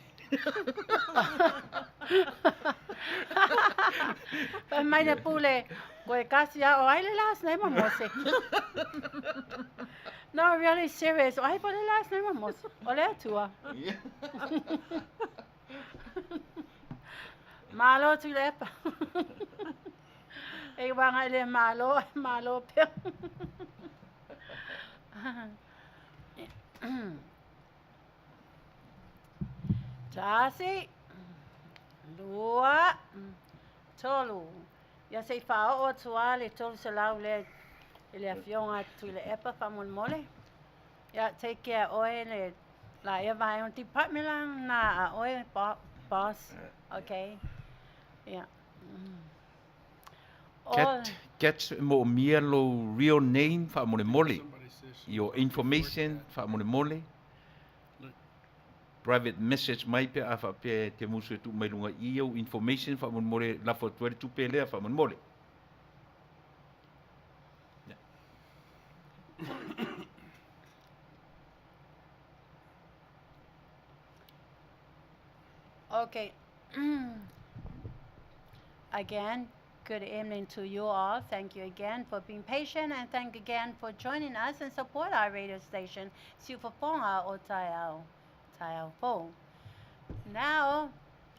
Pa mai na pule, koe kasi a o ai le last name o mose. No, really serious. O ai po le last name o mose. O le atua. Malo tu le pa. E wanga le malo pe. Tasi. Lua. Tolu. Ia sei whao o tua le tolu se lau le afionga tu le epa whamon mole. Ia take care oe le la e vai un department lang na a oe boss. Okay. Yeah. Cat mo mia lo real name fa mole mole. Your information fa mole mole. Private message mai pe afa pe te musu tu mai lunga iyo information fa mole mole la fo tu tu pe le fa mole mole. Okay. Again, good evening to you all. Thank you again for being patient and thank again for joining us and support our radio station, Siufafonga o Taiao Fo. Now,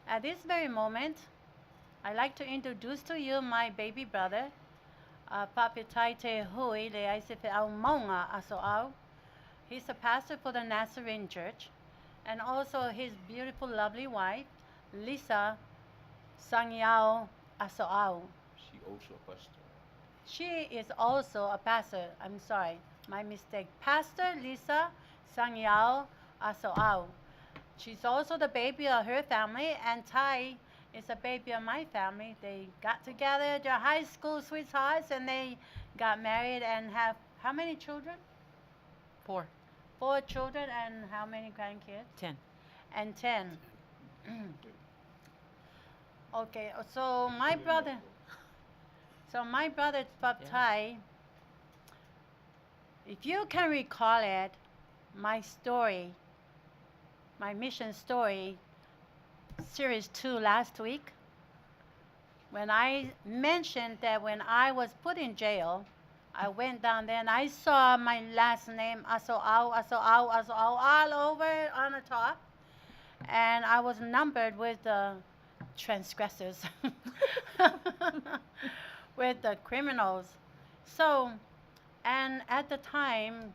at this very moment, I'd like to introduce to you my baby brother, Papi Taite Hui le Aisefe Au Maunga Aso Au. He's a pastor for the Nazarene Church, and also his beautiful, lovely wife, Lisa Sangyao Asoau. She also a pastor. She is also a pastor. I'm sorry, my mistake. Pastor Lisa Sangyao Asoau. She's also the baby of her family, and Tai is a baby of my family. They got together, they're high school sweethearts, and they got married and have how many children? 4. 4 children and how many grandkids? 10. And 10. Okay, so my brother, Bob Yeah. Tai, if you can recall it, my story, my mission story, series 2 last week, when I mentioned that when I was put in jail, I went down there and I saw my last name, Asoau, Asoau, Asoau, all over on the top. And I was numbered with the transgressors, with the criminals. So, and at the time,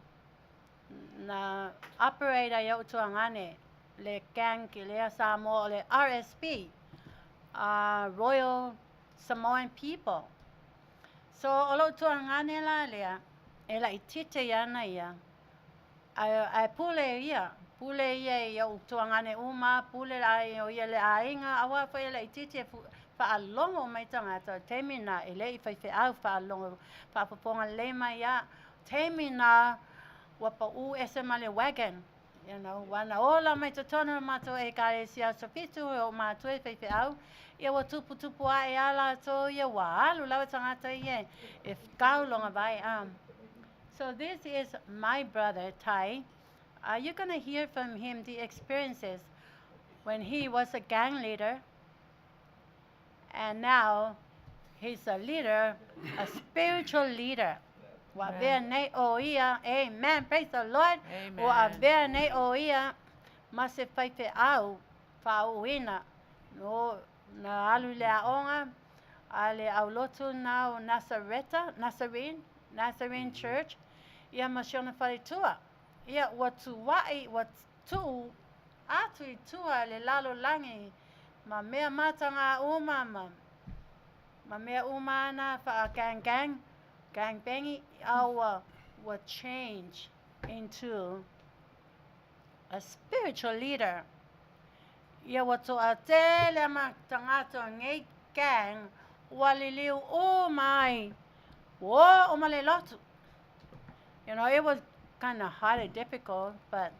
na operator yo tuangane le gang kilea Samoa le RSP, Royal Samoan People. So olo tuangane la lea, ela itite ya na ya, ai pule ia yo tuangane uma, pule la yo ia le ainga, awa fa ela itite fa alongo mai tangata, temina ele I fai au fa alongo, fa poponga lema ya, temina wapa u esemale wagon. You know, wana ola mai tatona mato e kare sia sofitu o mato e fai au, ia wa tupu a e ala to ia wa alu lawa tangata ie, if kau longa vai am. So this is my brother, Tai. You're going to hear from him the experiences when he was a gang leader, and now he's a leader, a spiritual leader. Wa vea nei o ia, amen, praise the Lord. Wa Amen. vea nei o ia, mase whaipe au, whauina, no na alu le aonga, ale au lotu nau Nazarene Church, ia masiona whare ia watu wai, watu atu I tua le lalo langi, ma mea matanga uma, ma mea uma ana wha gang bangi, awa will change into a spiritual leader. Ia watu a tele ma tangato ngei gang, waliliu o mai, o male lotu. You know, it was kind of hard and difficult, but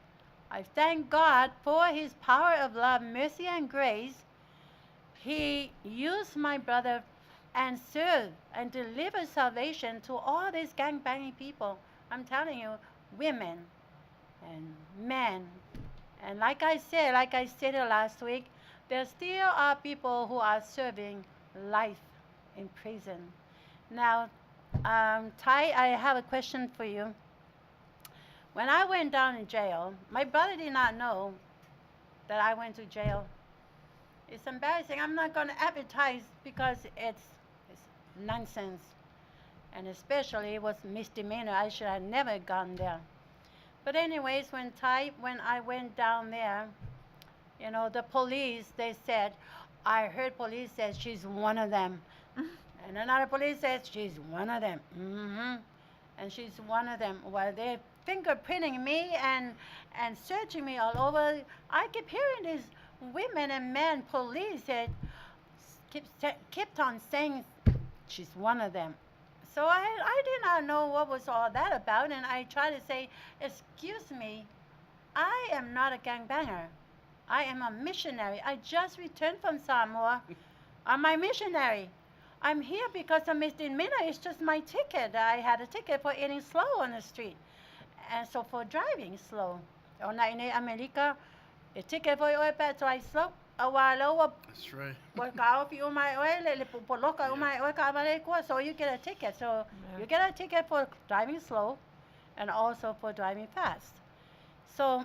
I thank God for his power of love, mercy, and grace. He used my brother and served and delivered salvation to all these gangbanging people. I'm telling you, women and men. And like I stated last week, there still are people who are serving life in prison. Now, Tai, I have a question for you. When I went down in jail, my brother did not know that I went to jail. It's embarrassing. I'm not going to advertise because it's nonsense. And especially it was misdemeanor. I should have never gone there. But anyways, when I went down there, you know, the police, they said, I heard police said she's one of them. And another police said she's one of them. And she's one of them. While they're fingerprinting me and searching me all over, I keep hearing these women and men police that kept on saying she's one of them. So I did not know what was all that about, and I tried to say, excuse me, I am not a gangbanger. I am a missionary. I just returned from Samoa. I'm a missionary. I'm here because a misdemeanor is just my ticket. I had a ticket for eating slow on the street, and so for driving slow. Ona ine America, a ticket for oil bad drive slow. Awalo That's right. so you get a ticket. So you get a ticket for driving slow and also for driving fast. So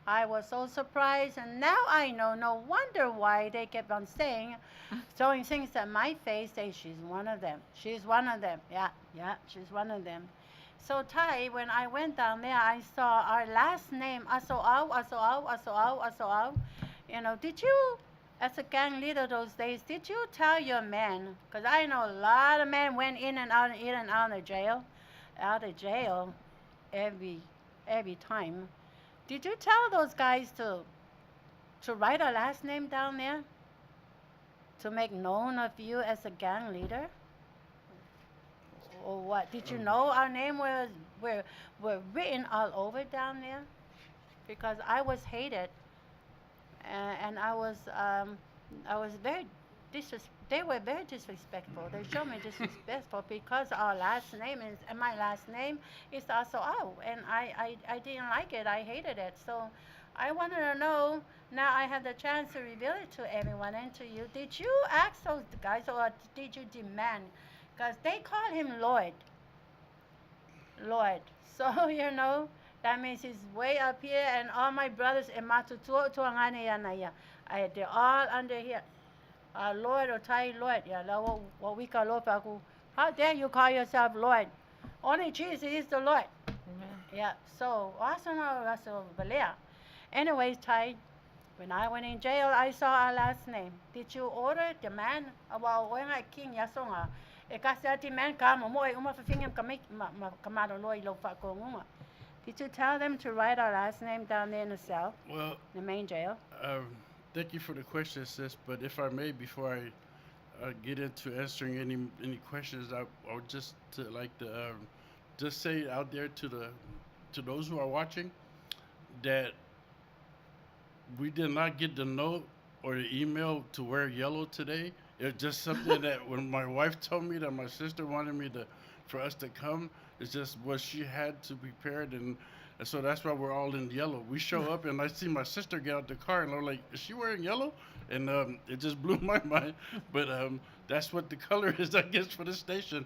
I was so surprised, and now I know. No wonder why they kept on saying, throwing things at my face, say she's one of them. She's one of them. Yeah, she's one of them. So Tai, when I went down there, I saw our last name, Asoau. You know, did you as a gang leader those days, did you tell your men? Because I know a lot of men went in and out of jail every time. Did you tell those guys to write a last name down there to make known of you as a gang leader? Or what? Did you know our name were written all over down there? Because I was hated, and I was very they were very disrespectful. They showed me disrespectful because our last name is, and my last name is also out, and I didn't like it. I hated it. So I wanted to know. Now I have the chance to reveal it to everyone and to you. Did you ask those guys, or did you demand? Because they call him Lord. Lord. So, you know, that means he's way up here, and all my brothers, they're all under here. Lord or Thai Lord. Yeah, what we call Lord. How dare you call yourself Lord? Only Jesus is the Lord. Yeah, so, anyways, Thai, when I went in jail, I saw our last name. Did you order, demand, about when I king yasonga? Did you tell them to write our last name down there in the cell, Well, the main jail? thank you for the question, sis. But if I may, before I get into answering any questions, I would just to like to just say out there to those who are watching that we did not get the note or the email to wear yellow today. It's just something that when my wife told me that my sister wanted me for us to come, it's just what she had to prepare, and so that's why we're all in yellow. We show up and I see my sister get out the car and I'm like, is she wearing yellow? And it just blew my mind. But that's what the color is, I guess, for the station.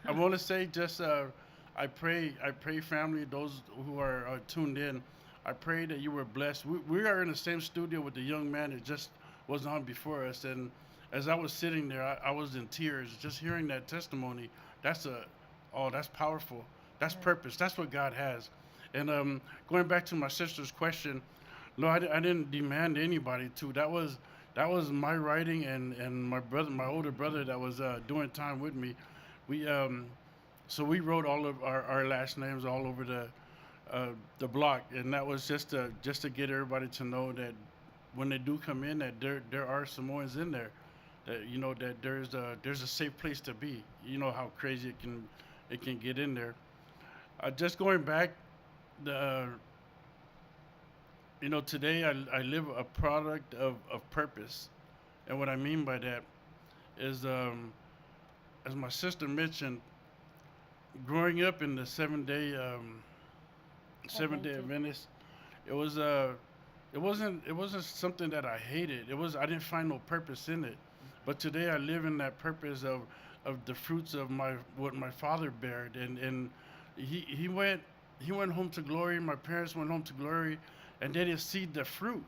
I want to say just I pray family, those who are tuned in, I pray that you were blessed. We are in the same studio with the young man that just was on before us, and as I was sitting there, I was in tears just hearing that testimony. That's powerful. That's purpose. That's what God has. And going back to my sister's question, no, I didn't demand anybody to. That was my writing, and my older brother that was doing time with me. So we wrote all of our last names all over the block, and that was just to get everybody to know that when they do come in, that there are Samoans in there, that you know that there's a safe place to be. You know how crazy it can get in there. Just going back, today I live a product of purpose, and what I mean by that is, as my sister mentioned, growing up in the Seventh-day Adventist, it wasn't something that I hated. I didn't find no purpose in it. But today I live in that purpose of the fruits of what my father bared, and he went home to glory. My parents went home to glory, and they didn't see the fruit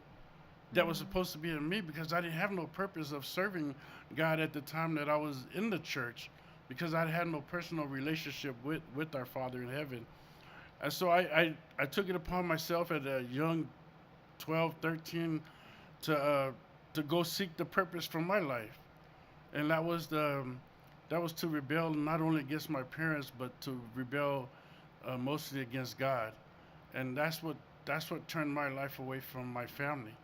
that was supposed to be in me, because I didn't have no purpose of serving God at the time that I was in the church, because I had no personal relationship with our Father in heaven. And so I took it upon myself at a young 12, 13 to go seek the purpose for my life. And that was to rebel not only against my parents, but to rebel mostly against God. And that's what turned my life away from my family.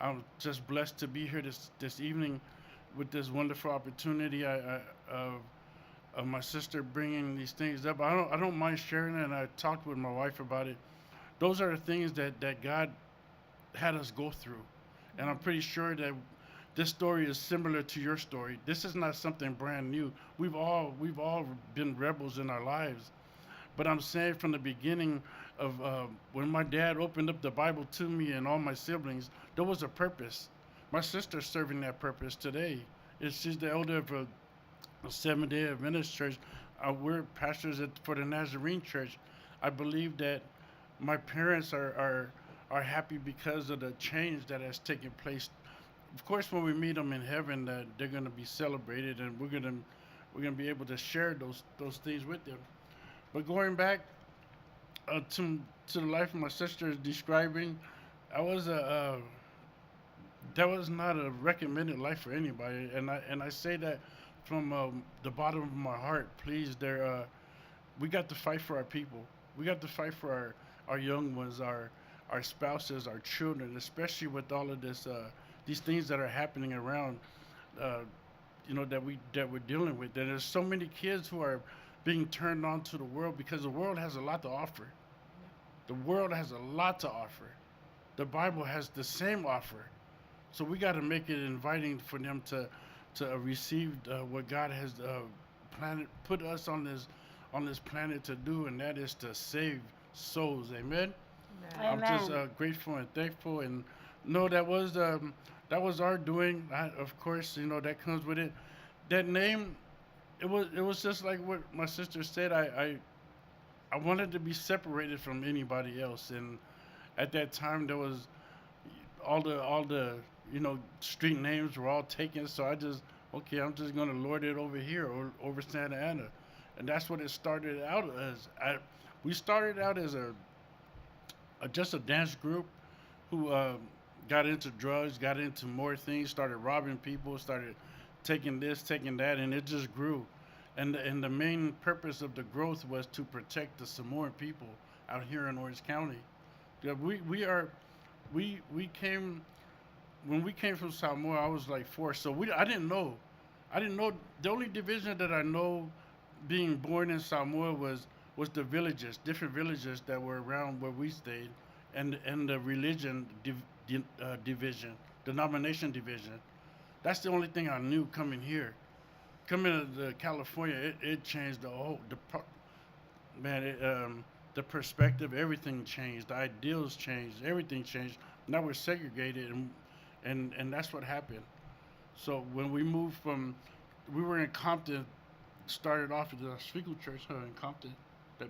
I'm just blessed to be here this evening with this wonderful opportunity of my sister bringing these things up. I don't mind sharing it, and I talked with my wife about it. Those are the things that God had us go through, and I'm pretty sure that this story is similar to your story. This is not something brand new. We've all been rebels in our lives, but I'm saying from the beginning of when my dad opened up the Bible to me and all my siblings, there was a purpose. My sister's serving that purpose today. She's the elder of a Seventh-day Adventist church. We're pastors for the Nazarene Church. I believe that my parents are happy because of the change that has taken place. Of course, when we meet them in heaven, that they're going to be celebrated, and we're going to be able to share those things with them. But going back to the life my sister is describing, I was that was not a recommended life for anybody, and I say that from the bottom of my heart. Please, we got to fight for our people. We got to fight for our young ones, our spouses, our children, especially with all of this these things that are happening around. Uh, that we're dealing with. And there's so many kids who are being turned on to the world because the world has a lot to offer. The world has a lot to offer. The Bible has the same offer. So we got to make it inviting for them to receive what God has put us on this planet to do, and that is to save souls. Amen. I'm just Amen. grateful and thankful, and no, that was our doing. Of course, that comes with it. That name, it was just like what my sister said. I wanted to be separated from anybody else, and at that time there was all the street names were all taken. So I just okay, I'm just gonna lord it over here or over Santa Ana, and that's what it started out as. We started out as just a dance group who got into drugs, got into more things, started robbing people, started taking this, taking that, and it just grew. And the main purpose of the growth was to protect the Samoan people out here in Orange County. Yeah, we came when we came from Samoa. I was like 4, so I didn't know. The only division that I know being born in Samoa was the villages, different villages that were around where we stayed, and the religion division, denomination division. That's the only thing I knew coming here. Coming to California, it changed the perspective. Everything changed. The ideals changed. Everything changed. Now we're segregated, and that's what happened. So when we moved we were in Compton. Started off at the Spiegel Church in Compton, the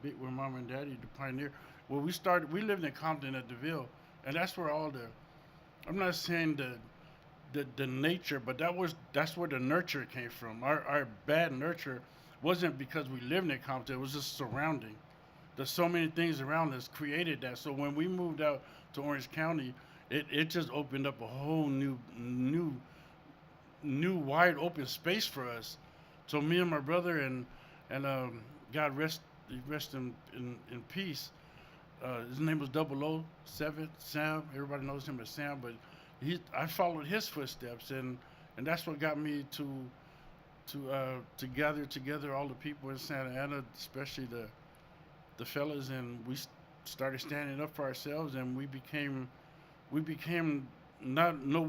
bit where Mom and Daddy, the pioneer. Well, we lived in Compton at DeVille, and that's where I'm not saying the nature, but that's where the nurture came from. Our bad nurture wasn't because we lived in Compton, it was just surrounding. There's so many things around us created that. So when we moved out to Orange County, it just opened up a whole new wide open space for us. So me and my brother and God rest in peace. His name was 007 Sam. Everybody knows him as Sam, but I followed his footsteps, and that's what got me to gather together all the people in Santa Ana, especially the fellas, and we started standing up for ourselves, and we became we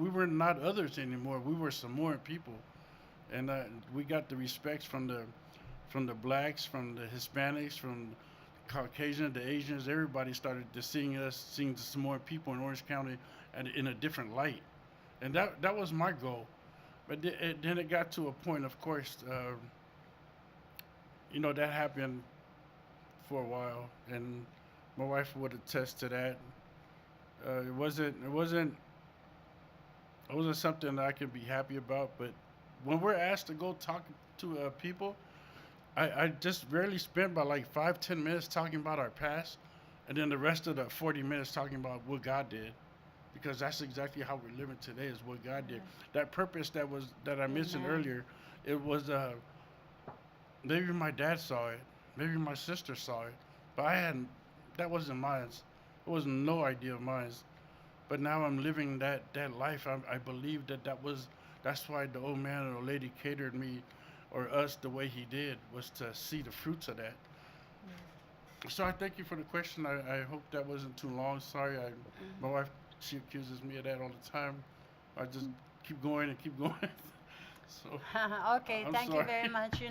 were not others anymore. We were Samoan people, and we got the respects from the blacks, from the Hispanics, from the Caucasian, the Asians. Everybody started to seeing the Samoan people in Orange County in a different light, and that was my goal. But then it got to a point, of course, that happened for a while, and my wife would attest to that. It wasn't something that I could be happy about. But when we're asked to go talk to people, I just rarely spend about like 5-10 minutes talking about our past, and then the rest of the 40 minutes talking about what God did, because that's exactly how we're living today, is what God did. That purpose that I mentioned earlier, it was maybe my dad saw it, maybe my sister saw it, but that wasn't mine. It was no idea of mine. But now I'm living that life. I believe that's why the old man or the lady catered me or us the way he did, was to see the fruits of that. So I thank you for the question. I hope that wasn't too long. Sorry, my wife, she accuses me of that all the time. I just keep going and keep going. So Okay, I'm thank you sorry. very much.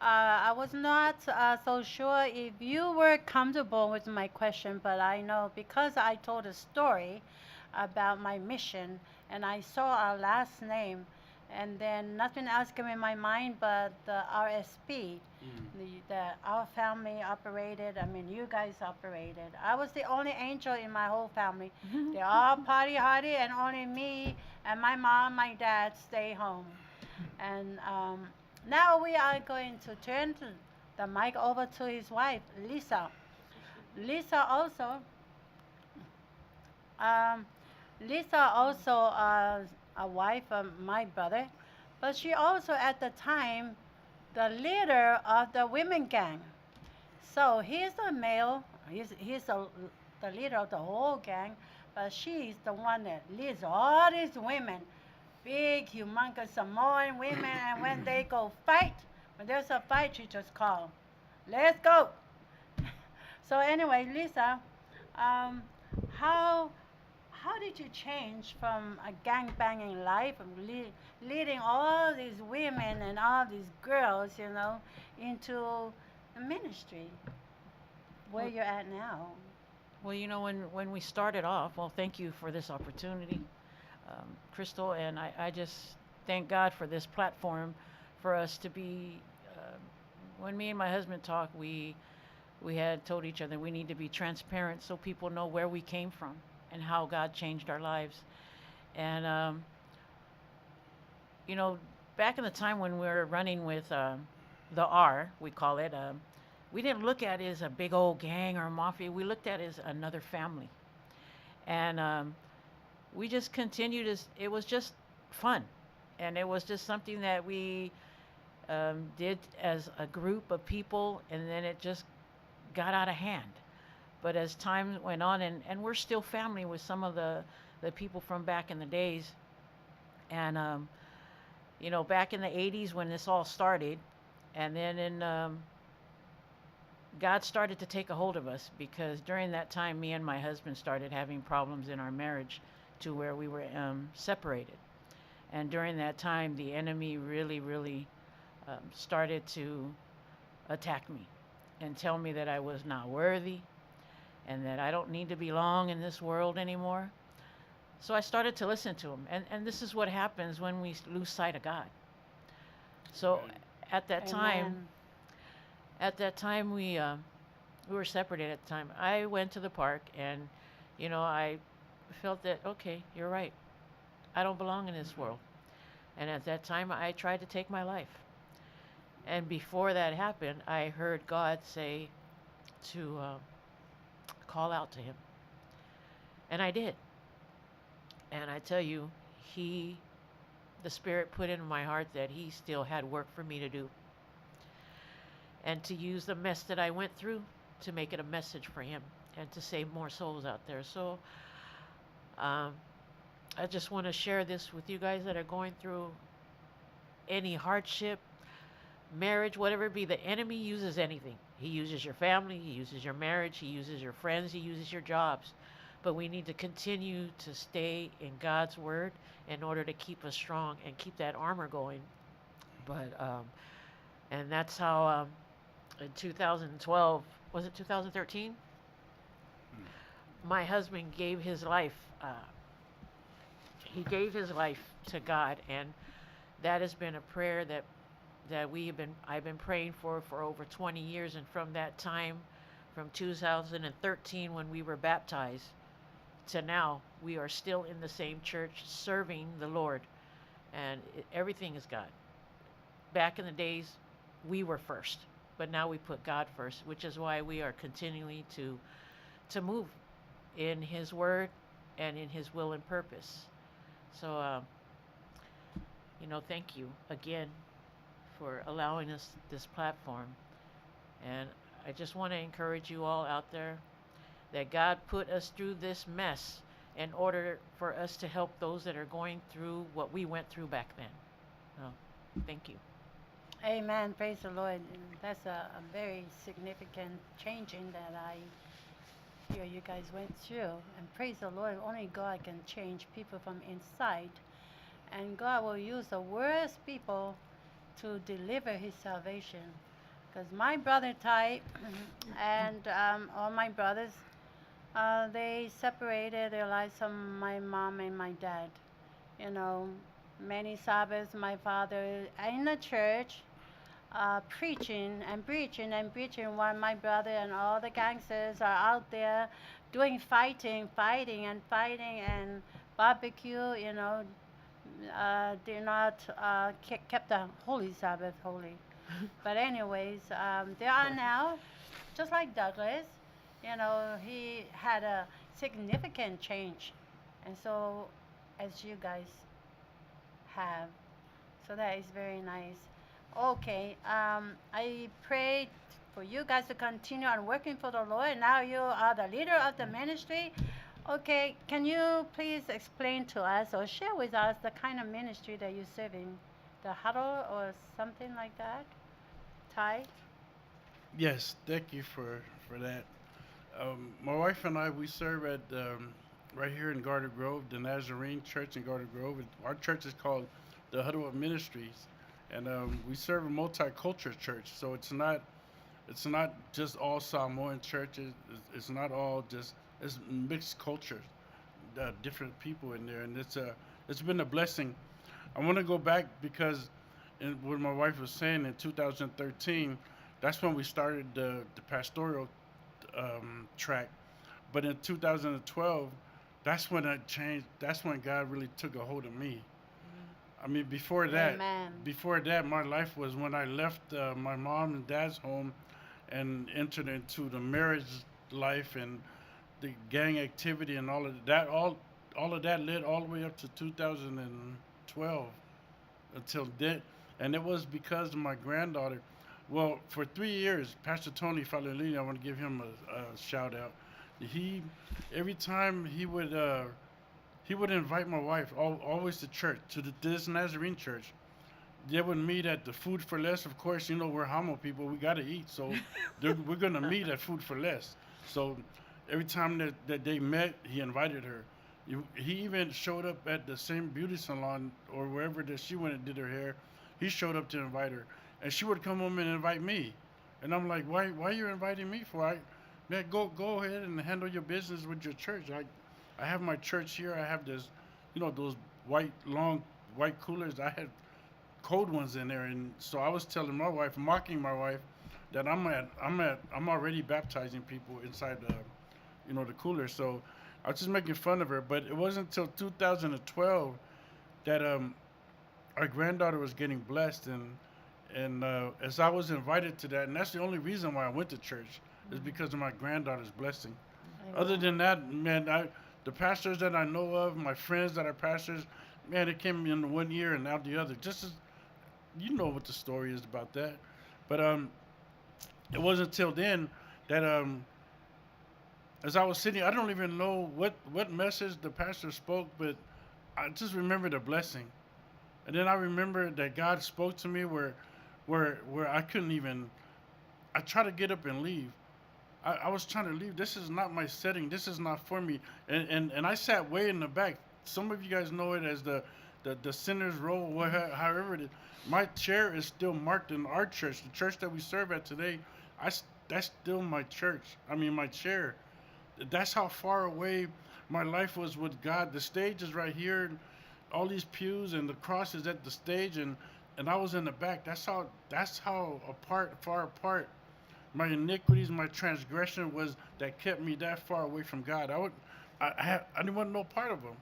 I was not so sure if you were comfortable with my question, but I know because I told a story about my mission and I saw our last name, and then nothing else came in my mind but the RSP, our family operated. I mean, you guys operated. I was the only angel in my whole family. They all party hardy, and only me and my mom, my dad stay home. And now we are going to turn the mic over to his wife, Lisa. Lisa also, um, Lisa also a wife of my brother, but she also at the time the leader of the women gang. So he's a male. The leader of the whole gang, but she's the one that leads all these women, big, humongous Samoan women. And when they go fight, when there's a fight, she just call, "Let's go." So anyway, Lisa, um, how how did you change from a gang banging life of leading all these women and all these girls, into the ministry where Well, you're at now? well, when we started off, well, thank you for this opportunity, Crystal, and I just thank God for this platform for us to be. When me and my husband talked, we had told each other we need to be transparent so people know where we came from and how God changed our lives. And you know, back in the time when we were running with the R, we call it, we didn't look at it as a big old gang or mafia. We looked at it as another family. And we just continued as it was just fun. And it was just something that we did as a group of people, and then it just got out of hand. But as time went on, and we're still family with some of the people from back in the days. And, back in the 80s when this all started, and then God started to take a hold of us because during that time, me and my husband started having problems in our marriage to where we were separated. And during that time, the enemy really, really started to attack me and tell me that I was not worthy and that I don't need to belong in this world anymore. So I started to listen to him. And this is what happens when we lose sight of God. So at that time, Amen. We were separated at the time. I went to the park and, I felt that, okay, you're right. I don't belong in this world. And at that time, I tried to take my life. And before that happened, I heard God say to call out to him. And I did. And I tell you, the Spirit put in my heart that he still had work for me to do. And to use the mess that I went through to make it a message for him and to save more souls out there. So I just want to share this with you guys that are going through any hardship, marriage, whatever it be. The enemy uses anything. He uses your family, he uses your marriage, he uses your friends, he uses your jobs. But we need to continue to stay in God's word in order to keep us strong and keep that armor going. But and that's how in 2012, was it 2013? My husband gave his life. He gave his life to God, and that has been a prayer that I've been praying for over 20 years. And from that time, from 2013 when we were baptized to now, we are still in the same church serving the Lord, and everything is God. Back in the days, we were first, but now we put God first, which is why we are continually to move in his word and in his will and purpose. So thank you again for allowing us this platform. And I just want to encourage you all out there that God put us through this mess in order for us to help those that are going through what we went through back then. So, thank you. Amen. Praise the Lord. That's a very significant changing that I hear you guys went through. And praise the Lord, only God can change people from inside. And God will use the worst people to deliver his salvation. Because my brother Ty and all my brothers, they separated their lives from my mom and my dad. Many Sabbaths, my father in the church, preaching and preaching and preaching, while my brother and all the gangsters are out there doing fighting and barbecue, did not kept the holy Sabbath holy. But anyways, they are now, just like Douglas, he had a significant change. And so, as you guys have, so that is very nice. Okay, I pray for you guys to continue on working for the Lord. Now you are the leader of the ministry. Okay, can you please explain to us or share with us the kind of ministry that you're serving? The huddle or something like that? Ty? Yes, thank you for that. My wife and I, we serve at right here in Garter Grove, the Nazarene Church in Garter Grove. Our church is called the Huddle of Ministries, and we serve a multicultural church. So it's not just all Samoan churches. It's not all just, it's mixed cultures, different people in there, and it's been a blessing. I want to go back because what my wife was saying in 2013, that's when we started the pastoral track. But in 2012, that's when I changed. That's when God really took a hold of me. I mean, before that, my life was when I left my mom and dad's home and entered into the marriage life and the gang activity and all of that. All of that led all the way up to 2012 until then. And it was because of my granddaughter. Well, for 3 years, Pastor Tony Falalini, I want to give him a shout out. Every time he would invite my wife always to church, to this Nazarene church. They would meet at the Food for Less. Of course, you know, we're Hamo people. We got to eat. So we're going to meet at Food for Less. So every time that they met, he invited her. He even showed up at the same beauty salon or wherever that she went and did her hair. He showed up to invite her. And she would come home and invite me. And I'm like, why are you inviting me for? Man, go ahead and handle your business with your church. I have my church here. I have this, you know, those long white coolers. I had cold ones in there, and so I was telling my wife, mocking my wife, that I'm already baptizing people inside the cooler. So I was just making fun of her. But it wasn't until 2012 that our granddaughter was getting blessed, and as I was invited to that, and that's the only reason why I went to church, is because of my granddaughter's blessing. Other than that, man, the pastors that I know of, my friends that are pastors, man, it came in one year and out the other. Just as, you know what the story is about that. But it wasn't until then that as I was sitting, I don't even know what message the pastor spoke, but I just remember the blessing. And then I remember that God spoke to me where I couldn't even, I tried to get up and leave. I was trying to leave. This is not my setting. This is not for me. And I sat way in the back. Some of you guys know it as the sinner's row, however it is. My chair is still marked in our church, the church that we serve at today. That's still my church. I mean, my chair. That's how far away my life was with God. The stage is right here, all these pews, and the cross is at the stage, and I was in the back. That's how far apart my iniquities, my transgression was that kept me that far away from God. I didn't want no part of him.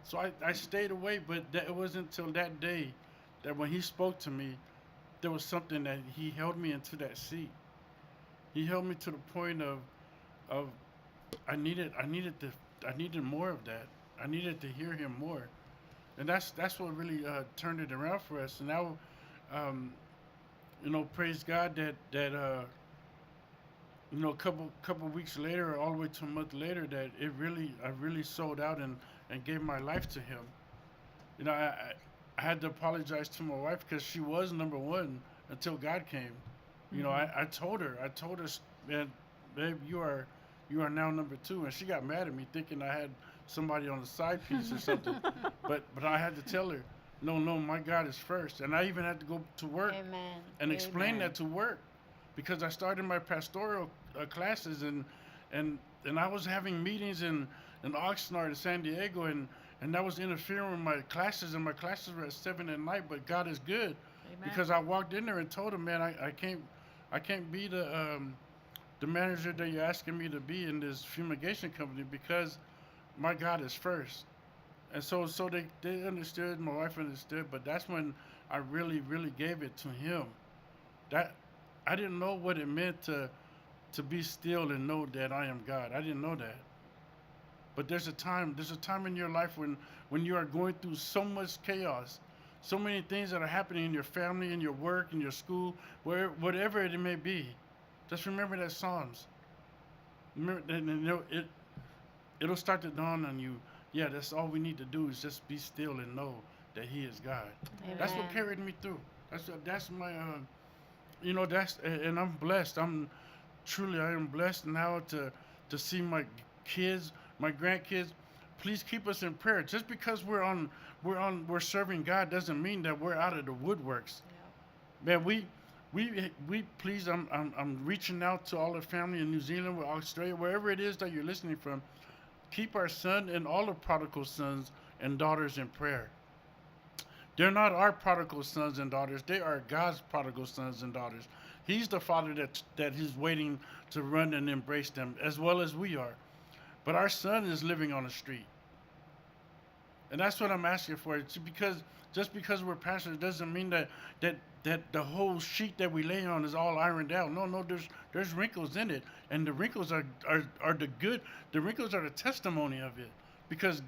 So I stayed away, but it wasn't until that day that when he spoke to me, there was something that he held me into that seat. He held me to the point of I needed more of that. I needed to hear him more. And that's what really turned it around for us. And now, praise God that a couple weeks later, all the way to a month later, that I really sold out and gave my life to him. You know, I had to apologize to my wife because she was number one until God came. You know, I told her, man, babe, you are now number two, and she got mad at me thinking I had somebody on the side piece or something. But I had to tell her, no, my God is first. And I even had to go to work and explain that to work, because I started my pastoral classes and I was having meetings in Oxnard and San Diego, and that was interfering with my classes, and my classes were at 7 at night. But God is good. Amen. Because I walked in there and told him, man, I can't be the manager that you're asking me to be in this fumigation company, because my God is first. And so they understood, my wife understood, but that's when I really, really gave it to him. That I didn't know what it meant to be still and know that I am God. I didn't know that. But there's a time in your life when you are going through so much chaos, so many things that are happening in your family, in your work, in your school, whatever it may be. Just remember that Psalms. Remember, it'll start to dawn on you. Yeah, that's all we need to do is just be still and know that He is God. That's what Amen. carried me through. That's my, and I'm blessed. I am blessed now to see my kids, my grandkids. Please keep us in prayer. Just because we're serving God doesn't mean that we're out of the woodworks. Man, we please. I'm reaching out to all the family in New Zealand, or Australia, wherever it is that you're listening from. Keep our son and all the prodigal sons and daughters in prayer. They're not our prodigal sons and daughters. They are God's prodigal sons and daughters. He's the Father that He's waiting to run and embrace them, as well as we are. But our son is living on the street. And that's what I'm asking for. It's because just because we're pastors doesn't mean that the whole sheet that we lay on is all ironed out. No, there's wrinkles in it. And the wrinkles are the good. The wrinkles are the testimony of it. Because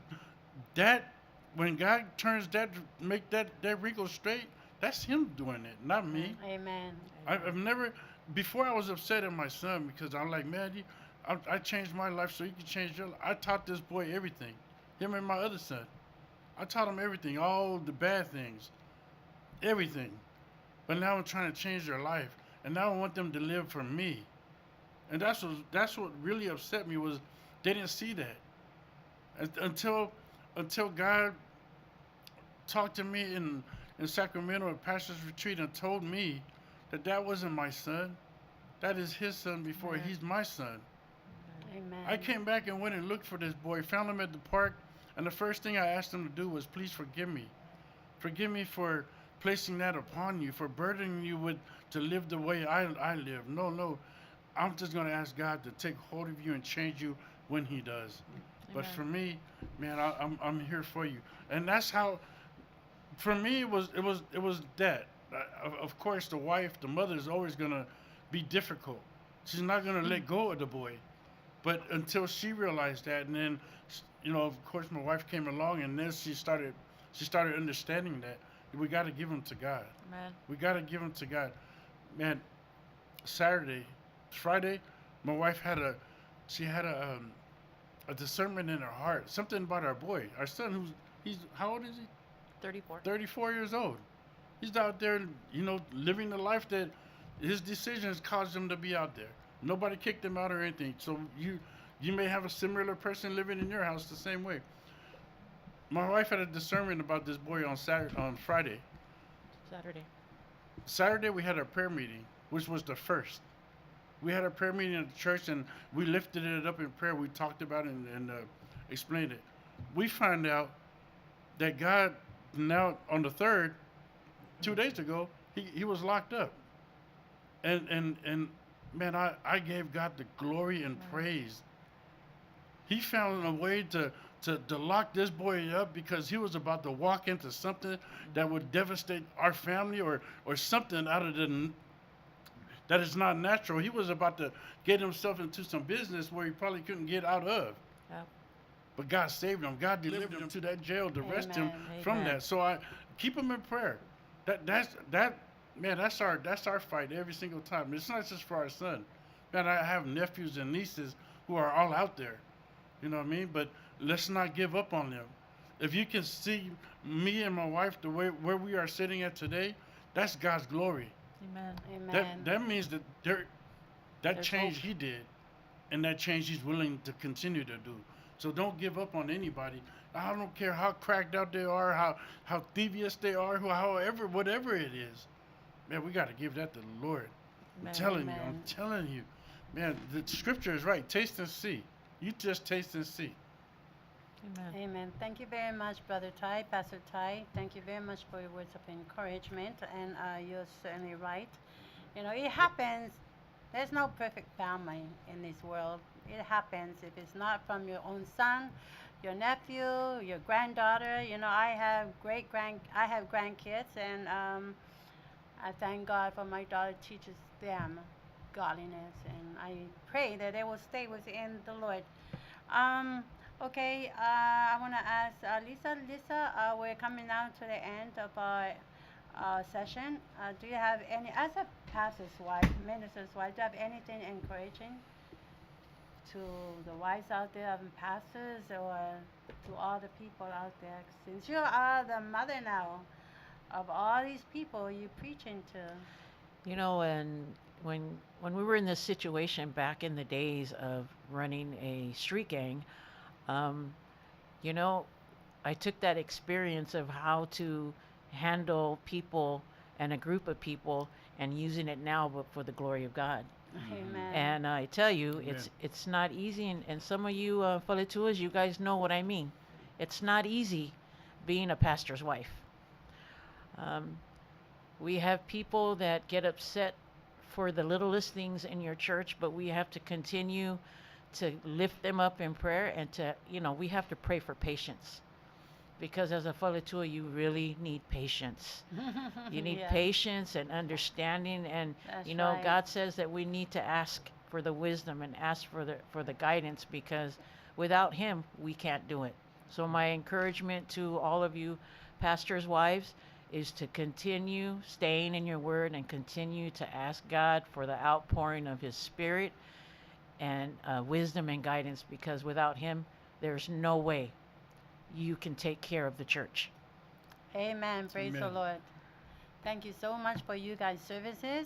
that when God turns make that wrinkle straight, that's Him doing it, not me. Amen. I've never, before I was upset at my son because I'm like, man, I changed my life so you can change your life. I taught this boy everything, him and my other son. I taught him everything, all the bad things, everything. But now I'm trying to change their life, and now I want them to live for me. And that's what really upset me was they didn't see that until God talked to me in Sacramento at Pastor's Retreat and told me that wasn't my son. That is his son before he's my son. Amen. I came back and went and looked for this boy, found him at the park, and the first thing I asked him to do was, please forgive me. Forgive me for placing that upon you, for burdening you to live the way I live. No. I'm just going to ask God to take hold of you and change you when He does. But for me, man, I'm here for you. And that's how, for me, it was that. Of course, the wife, the mother is always going to be difficult. She's not going to let go of the boy. But until she realized that, and then, of course, my wife came along, and then she started understanding that we got to give him to God. Amen. We got to give him to God. Man, Friday, my wife had a discernment in her heart. Something about our boy, our son, how old is he? 34. 34 years old. He's out there, living the life that his decisions caused him to be out there. Nobody kicked him out or anything. So you may have a similar person living in your house the same way. My wife had a discernment about this boy on Friday. Saturday we had our prayer meeting, which was the first. We had a prayer meeting at the church, and we lifted it up in prayer. We talked about it and explained it. We found out that God, now on the 3rd, 2 days ago, he was locked up. And man, I gave God the glory and praise. He found a way to lock this boy up because he was about to walk into something that would devastate our family or something out of that is not natural. He was about to get himself into some business where he probably couldn't get out of. Yep. But God saved him. God delivered him to that jail to arrest him from that. So I keep him in prayer. That's our fight every single time. It's not just for our son. Man, I have nephews and nieces who are all out there. You know what I mean? But let's not give up on them. If you can see me and my wife the way where we are sitting at today, that's God's glory. Amen. That means that There's change hope. He did, and that change He's willing to continue to do. So don't give up on anybody. I don't care how cracked out they are, how thievious they are, whatever it is. Man, we got to give that to the Lord. I'm telling you, man, the scripture is right. Taste and see. You just taste and see. Amen. Thank you very much, Brother Ty, Pastor Ty. Thank you very much for your words of encouragement, and you're certainly right. It happens. There's no perfect family in this world. It happens. If it's not from your own son, your nephew, your granddaughter. I have grandkids, and I thank God for my daughter teaches them godliness, and I pray that they will stay within the Lord. Okay, I want to ask Lisa. Lisa, we're coming now to the end of our session. Do you have any, as a pastor's wife, minister's wife, do you have anything encouraging to the wives out there, pastors, or to all the people out there? Since you are the mother now of all these people you're preaching to. You know, and when we were in this situation back in the days of running a street gang, um, you know, I took that experience of how to handle people and a group of people and using it now, but for the glory of God. Amen. And I tell you, it's not easy. And some of you Faletuas, you guys know what I mean. It's not easy being a pastor's wife. We have people that get upset for the littlest things in your church, but we have to continue to lift them up in prayer and to, you know, we have to pray for patience. Because as a Faletua, you really need patience. You need Yeah. patience and understanding. And, That's you know, right. God says that we need to ask for the wisdom and ask for the guidance, because without Him, we can't do it. So my encouragement to all of you pastors' wives is to continue staying in your word and continue to ask God for the outpouring of His Spirit and wisdom and guidance, because without Him, there's no way you can take care of the church. Amen. Praise the Amen. Lord. Thank you so much for you guys' services.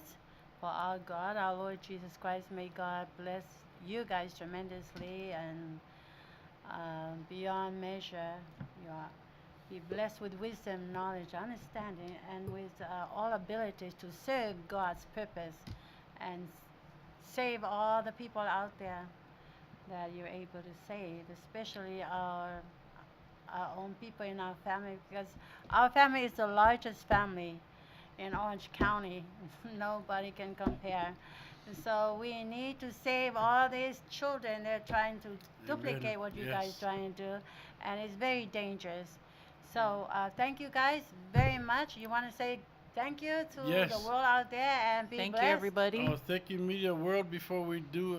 For our God, our Lord Jesus Christ, may God bless you guys tremendously and beyond measure. You are be blessed with wisdom, knowledge, understanding, and with all abilities to serve God's purpose and save all the people out there that you're able to save, especially our own people in our family, because our family is the largest family in Orange County. Nobody can compare. And so we need to save all these children. They're trying to duplicate what you guys Yes. trying to do, and it's very dangerous. So thank you guys very much. You want to say thank you to Yes. the world out there and be Thank blessed? you, everybody. Oh, thank you, Media World. Before we do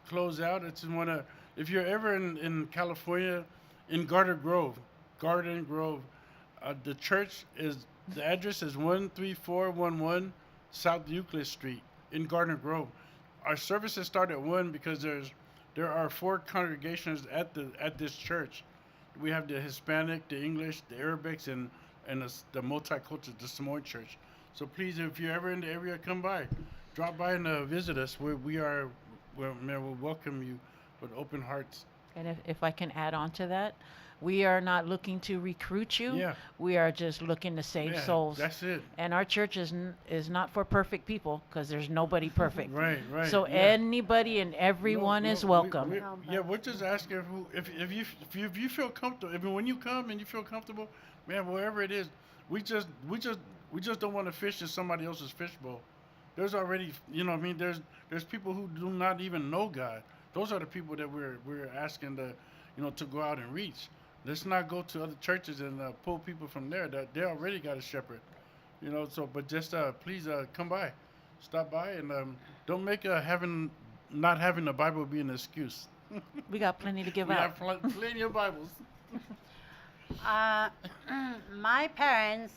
close out, I just want to, if you're ever in California, in Garden Grove, the church is, the address is 13411 South Euclid Street in Garden Grove. Our services start at 1 because there are 4 congregations at this church. We have the Hispanic, the English, the Arabics, and the multicultural, the Samoan church. So please, if you're ever in the area, come by, drop by and visit us. We'll welcome you with open hearts. And if I can add on to that, we are not looking to recruit you. Yeah. We are just looking to save Yeah, souls. that's it. And our church is not for perfect people, because there's nobody perfect. Right. So yeah. anybody and everyone No, is we- welcome. we're just asking if you feel comfortable. I mean, when you come and you feel comfortable, man, wherever it is, we just don't want to fish in somebody else's fishbowl. There's already, you know what I mean, there's people who do not even know God. Those are the people that we're asking to go out and reach. Let's not go to other churches and pull people from there that they already got a shepherd. So but just please come by, stop by, and don't make not having the Bible be an excuse. We got plenty to give We out. have plenty of Bibles. My parents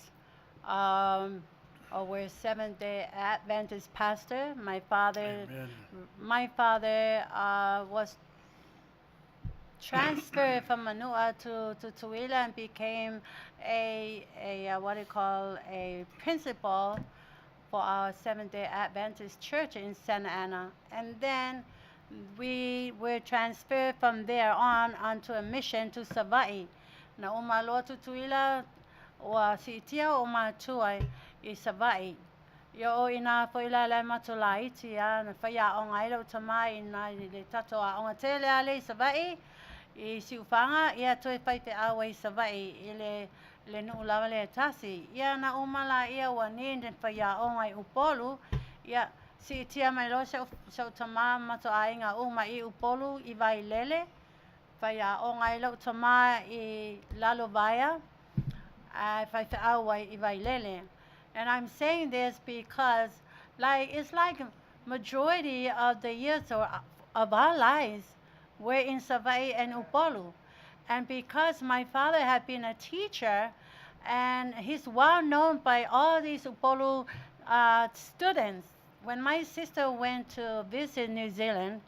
were Seventh-day Adventist pastor. My father Amen. Was transferred from Manua to Tooele and became a principal for our Seventh-day Adventist church in Santa Ana. And then we were transferred from there on onto a mission to Savai'i. Na umalo to Tooele wa sitia o matua I Savai'i. Yo ina fo ila la matulai tia na faya o ngai lo tamai na le tato a o tele ale Savai'i. I siufanga ia toi whaipe awa I Savai'i I le nuulawa le tasi. Ia na umala ia wa ninde whaia o ngai upolu. Ia si tia mai lo sau tama mato ainga uma I upolu I vai lele. Whaia o ngai lo tama I lalo vaya. Whaipe awa I vai lele. And I'm saying this because it's like majority of the years of our lives we're in Savai'i and Upolu. And because my father had been a teacher, and he's well known by all these Upolu students. When my sister went to visit New Zealand,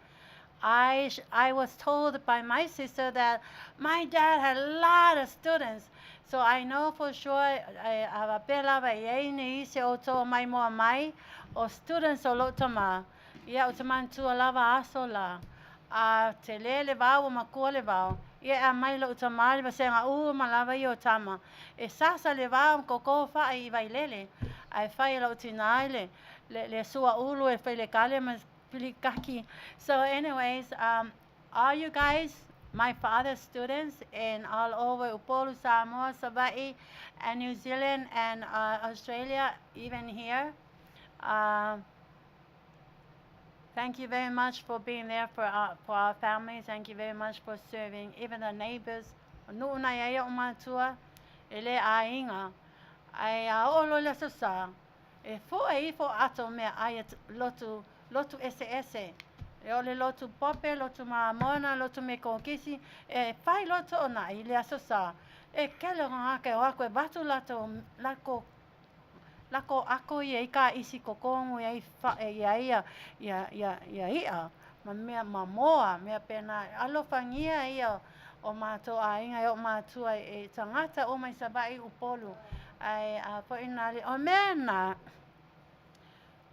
I was told by my sister that my dad had a lot of students. So I know for sure I pela ba ye ni se o to mai mo mai o students o lotama. Ia o te mantu lava aso la. A te lele vau ma ko le vau. Ia a mai lo tama le se nga u ma lava i o tama. E sasa le vau ko ko fa I vai lele. Ai fai lo tinaile le sua ulu e fai le kale ma pilikaki. So anyways, all you guys, my father's students in all over Upolu, Samoa, Savaii, and New Zealand and Australia, even here. Thank you very much for being there for our family. Thank you very much for serving even the neighbors. Nu'una ia o matua, ele ainga, ai olo le sasa. E fo e fo ato me ai lotu ese. E ole lotu pope, lotu maamona, lotu me kokisi, e fai lotu ona I le asosa. E kele ngake o ako e batu lako ako I ka isi kokongu ia ma mea mamoa, mea pena alofangia ia o mātou ainga o mātua e tangata o mai Savaii Upolu. Ai po inari o mena.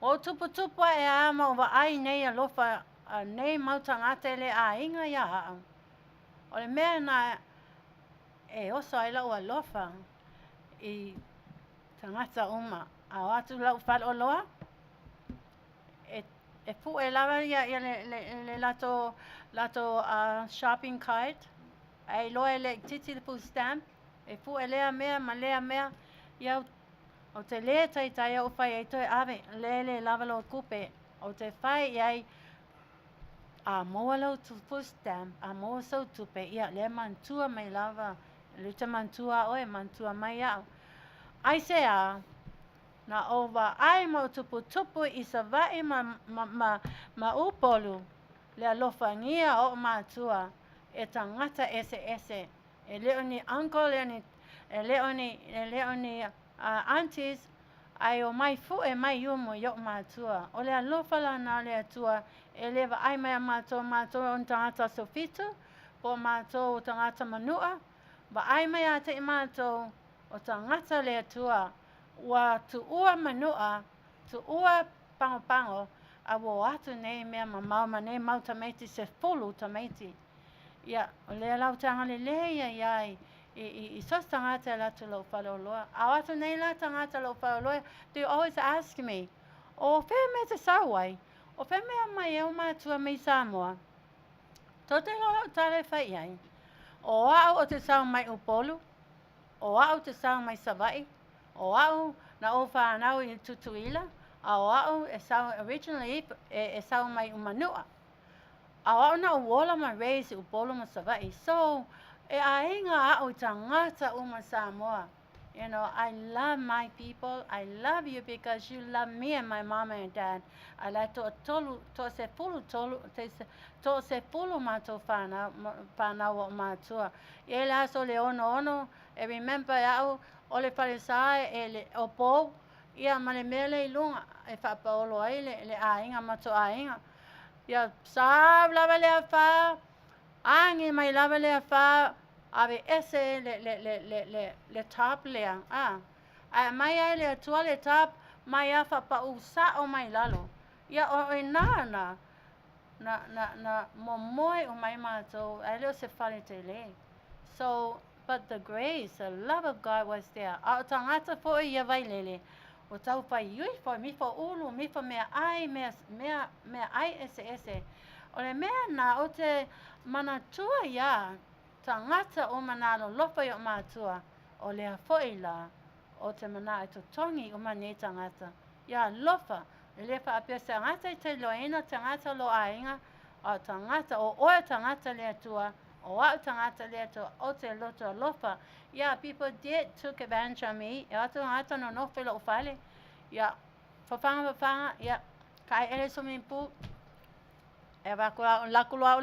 O tupu e ama o ai nei alofa nei mau tangata le ainga ia hao. O le mea na e oso ai lau alofa I tangata uma. A watu lau whalo loa. E pu e lawa ia le lato shopping cart. Ai loa le titi le food stamp. E pu e lea mea ma lea mea. Ia o te lea tai o whai e toi ave. Le lava lo kupe. O te whai iai a moa lau tu food stamp. A moa sau tupe. Ia le mantua mai lava. Le te mantua oe mantua mai au. Ai se a na ova ai mo tupu I Savaii ma Upolu le alofangia o mātua e tangata ese e leo ni uncle e leo ni aunties ai o mai fu e mai umo yo mātua o le alofa la na le atua e lewa ai mai mātua on tangata sofitu po mātua o tangata manua ba ai mai ate I mātua o tangata le atua wa tu ua manua, tu ua pango, a wo atu nei mea ma nei mau tamaiti se fulu tamaiti. Ia, o lea lau tanga le leia iai, I sos tangata la tu lau whaloloa. A atu nei la tangata lau whaloloa, they always ask me, o whea me te sauai, o whea mea mai eo mātua mei Samoa. Tote lau tale whai ai. O au o te sau mai Upolu, o au te sau mai Savaii, o au na o whanau I Tutuila, a o au e sau originally e sau mai Umanua. A o au na uola ma raise Upolu ma Savaii. So, e a inga au tangata uma Samoa. You know, I love my people. I love you because you love me and my mama and dad. I like to se pulu mātou whanau o mātua. E la so le ono, e remember au, o le palisai e le opo ia ma le mele I lunga e whapaolo ai le ainga mato ainga ia sa lava le awha angi mai lava le awha ave ese le top lea a mai ai le atua le top mai a whapau sa o mai lalo ia o e na momoe o mai mato ai leo se whare te le so but the grace, the love of God was there. A tangata fo ia vai lele. O tau pai yui fo mi fo ulu, mi fo mea ai ese. O le mea na o te manatua ia, tangata o manalo lopa i o mātua. O lea fo la, o te mana e to tongi o mane tangata. Ia lofa, le lepa apia se ngata I te loina, tangata lo ainga, o tangata, o oe tangata lea tua, o au tangata lea to o te loto lofa. Yeah, people took advantage of me. E atu ngata no whelo o whale. Yeah, whawhanga, yeah. Kai ele swimming pool. E wakula lakulua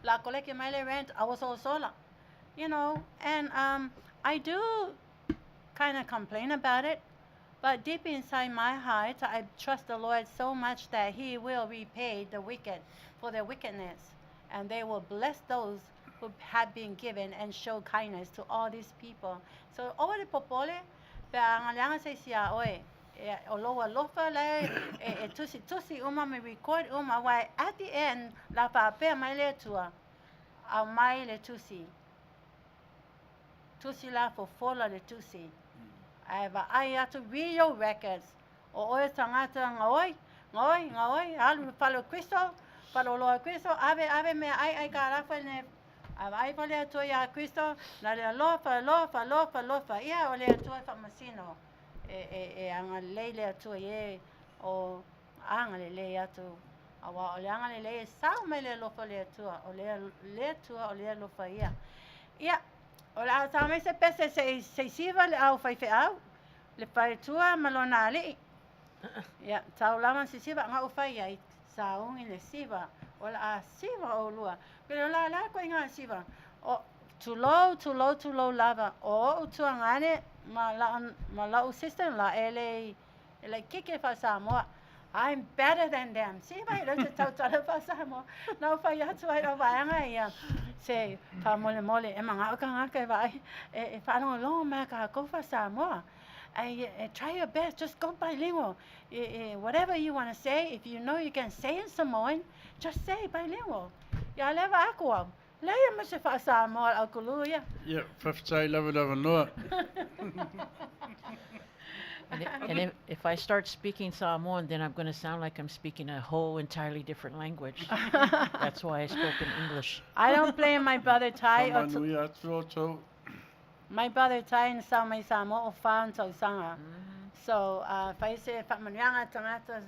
la koleke mai le rent, I was all sola. and I do kind of complain about it, but deep inside my heart, I trust the Lord so much that He will repay the wicked for their wickedness, and they will bless those who have been given and show kindness to all these people. So over the popole, pe angalianga say sia oi, o loa lofa le, tusi uma me record uma why at the end la pa pe mai le tua, au mai le tusi la for fola le tusi. Ai atu video records o oe tangata ngoi alu palo Cristo palo loa Cristo ave me ai karafa ne ai pale atu ya Cristo la le lofa ia ole atu fa masino anga leile atu ye o anga le atu awa ole anga le sa me le lofa le atu ole lofa ia ola tama se pese se siva le au fai au le pai tua malona ali ya tau lama se siva nga u fai ai saung le siva ola a siva o lua pero la ko nga siva o too low lava o tu ngane ma la system la ele kike fa Samoa. I'm better than them. See, vai lo te tau tala fa Samoa. No fa ya tu ai va nga ia. Se fa mole e manga ka nga vai e fa no lo ma ka ko fa Samoa. Try your best, just go bilingual. Whatever you want to say, if you know you can say in Samoan, just say bilingual. Ya leva aqua. Leia me se fa Samoa al kuluya. Yeah, faftai lava no. And if I start speaking Samoan, then I'm going to sound like I'm speaking a whole entirely different language. That's why I spoke in English. I don't blame my brother Tai. My brother Tai and Samai Samoa o fan so sanga. So fa se fa manyanga tangata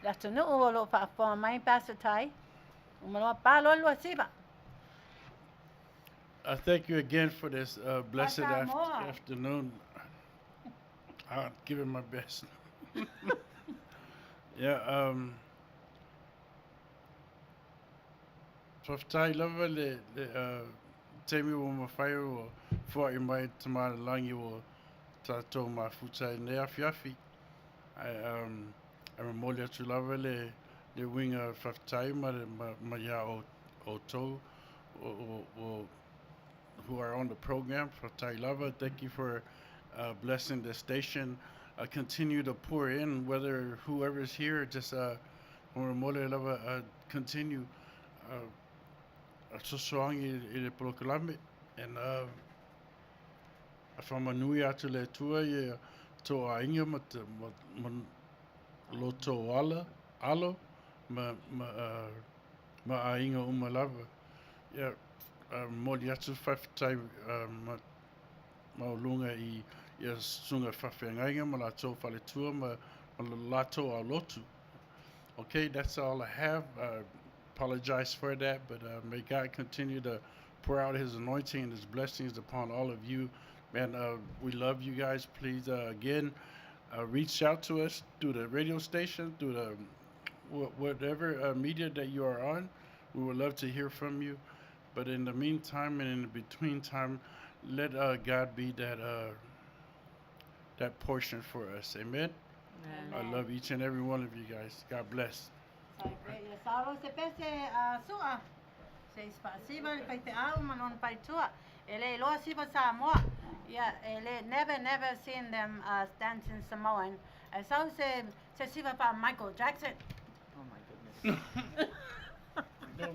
la tunu o lo fa for my pastor Tai. Umalo pa lo lo siba. I thank you again for this blessed afternoon. I'll give it my best. Yeah, Faftai lava le temi o mawhai o fua I mai tamara langi o tatou mafutai ne afiafi. I remoli atu lava le winga Faftai ma ya o tau o who are on the program. Faftai lava, thank you for blessing the station. Continue to pour in, whether whoever's here, just continue sosoangi I le proclame and whamanui atu le tua I tō ainga ma loto alo ma ainga umalava. Yeah, moli atu whawhitai maulunga I sunga whawhiangainga ma la tō whale tua ma la tō a lotu. Okay, that's all I have. Apologize for that, but may God continue to pour out His anointing and His blessings upon all of you. Man, we love you guys. Please, again, reach out to us through the radio station, through the whatever media that you are on. We would love to hear from you. But in the meantime and in the between time, let God be that portion for us. Amen? I love each and every one of you guys. God bless. Salo se pese sua. Se spasiba le paite au manon paitua. Ele lo siba Samoa. Yeah, ele never seen them dance in Samoan. So se siba pa Michael Jackson. Oh my goodness. No.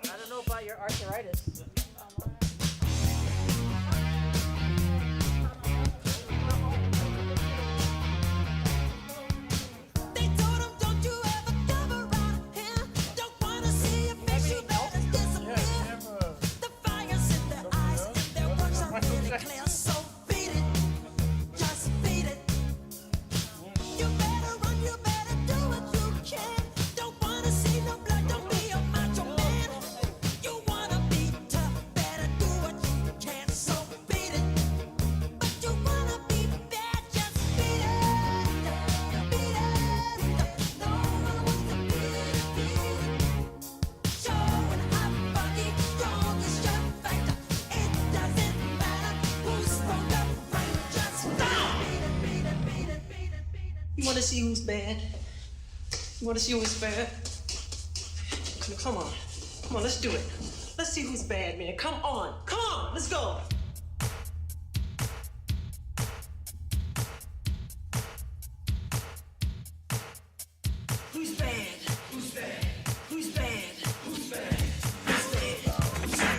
I don't know about your arthritis. They told him, don't you ever come around here. Don't wanna see your face, you better disappear. The fire's in their eyes and their words are really clear. So beat it, just beat it. You better run, you better do what you can. Don't wanna see no blood, don't be a macho man. You wanna be You want to see who's bad? You want to see who's bad? Come on. Come on, let's do it. Let's see who's bad, man. Come on. Come on, let's go. Who's bad? Who's bad? Who's bad? Who's bad? Who's bad?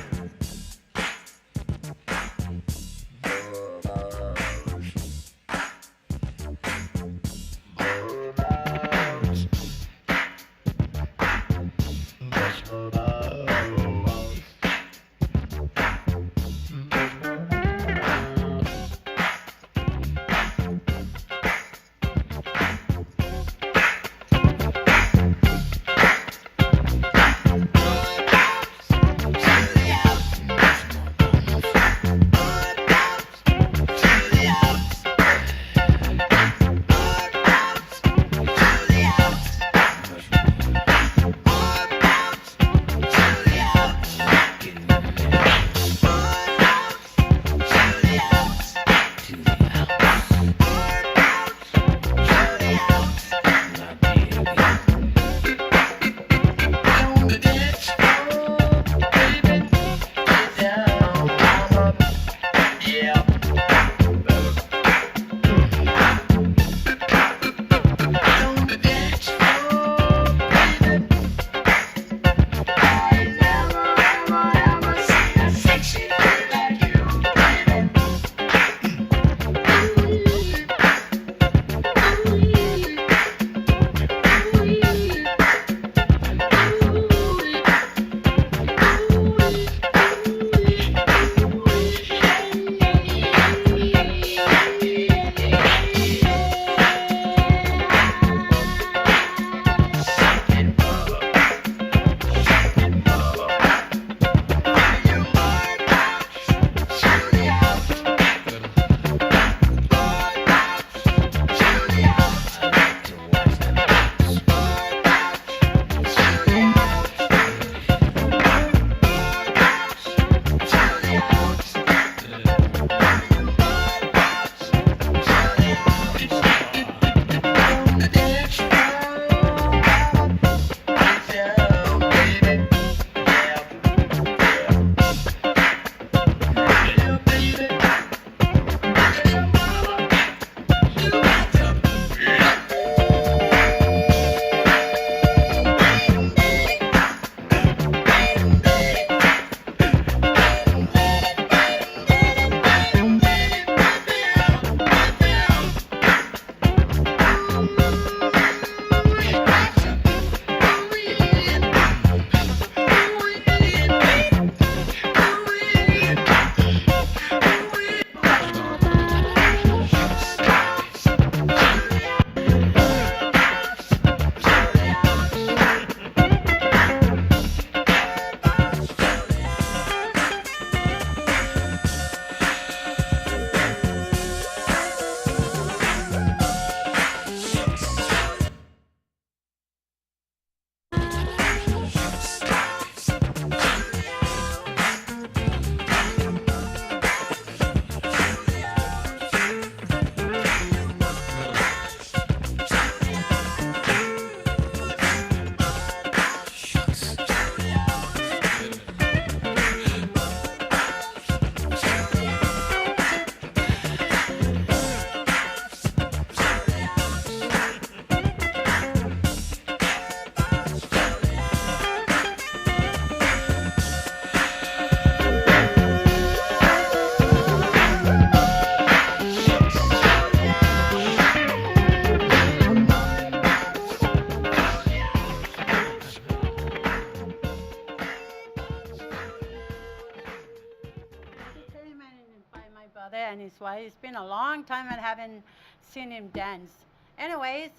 And his wife. It's been a long time I haven't seen him dance. Anyways,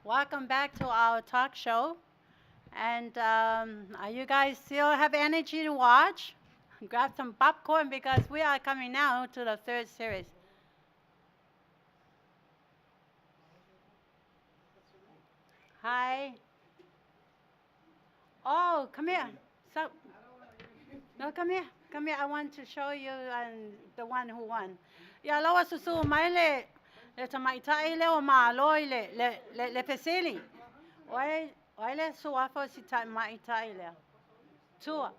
welcome back to our talk show. And are you guys still have energy to watch? Grab some popcorn because we are coming now to the third series. Hi. Oh, come here. So, no, come here. Come here. I want to show you the one who won. Ya lawa susu maile Le tamaitai le o maloi le pesili. Oi le suafo si tamaitai le. Tour.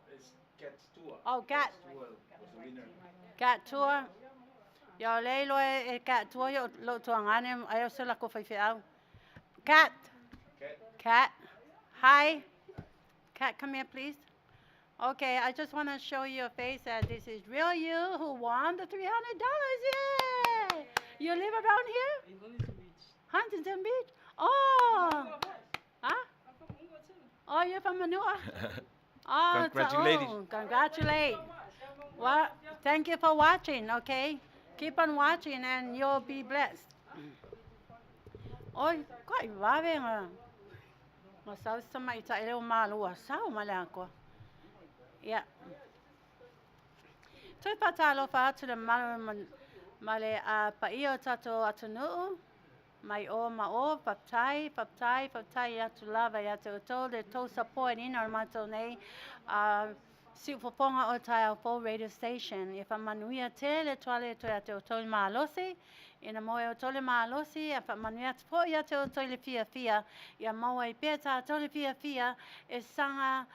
Oh, cat. Cat tour. Yo le lo e cat tour yo lo tuangane ayo se la ko fai au. Cat. Cat. Hi. Cat, come here, please. Okay, I just want to show you a face that this is real you who won the $300. Yay! You live around here? Huntington Beach. Oh. Huh? Oh, you're from Manua? Oh, Congratulations. Congratulate. Well, thank you for watching, okay? Keep on watching and you'll be blessed. Oh, quite loving. Masau sama ita ele o malua sau malako. Yeah. Toi patalo fa atu le male a paio tato atunu. Mai o ma o paptai atu lava atu to le to support in our mato nei si foponga o tai full radio station. If a manuia te le toale to atu to malosi. Ina moe o tole maalosi, a pa manuia po ia te o tole fia, ia moe I peta tole fia, e sanga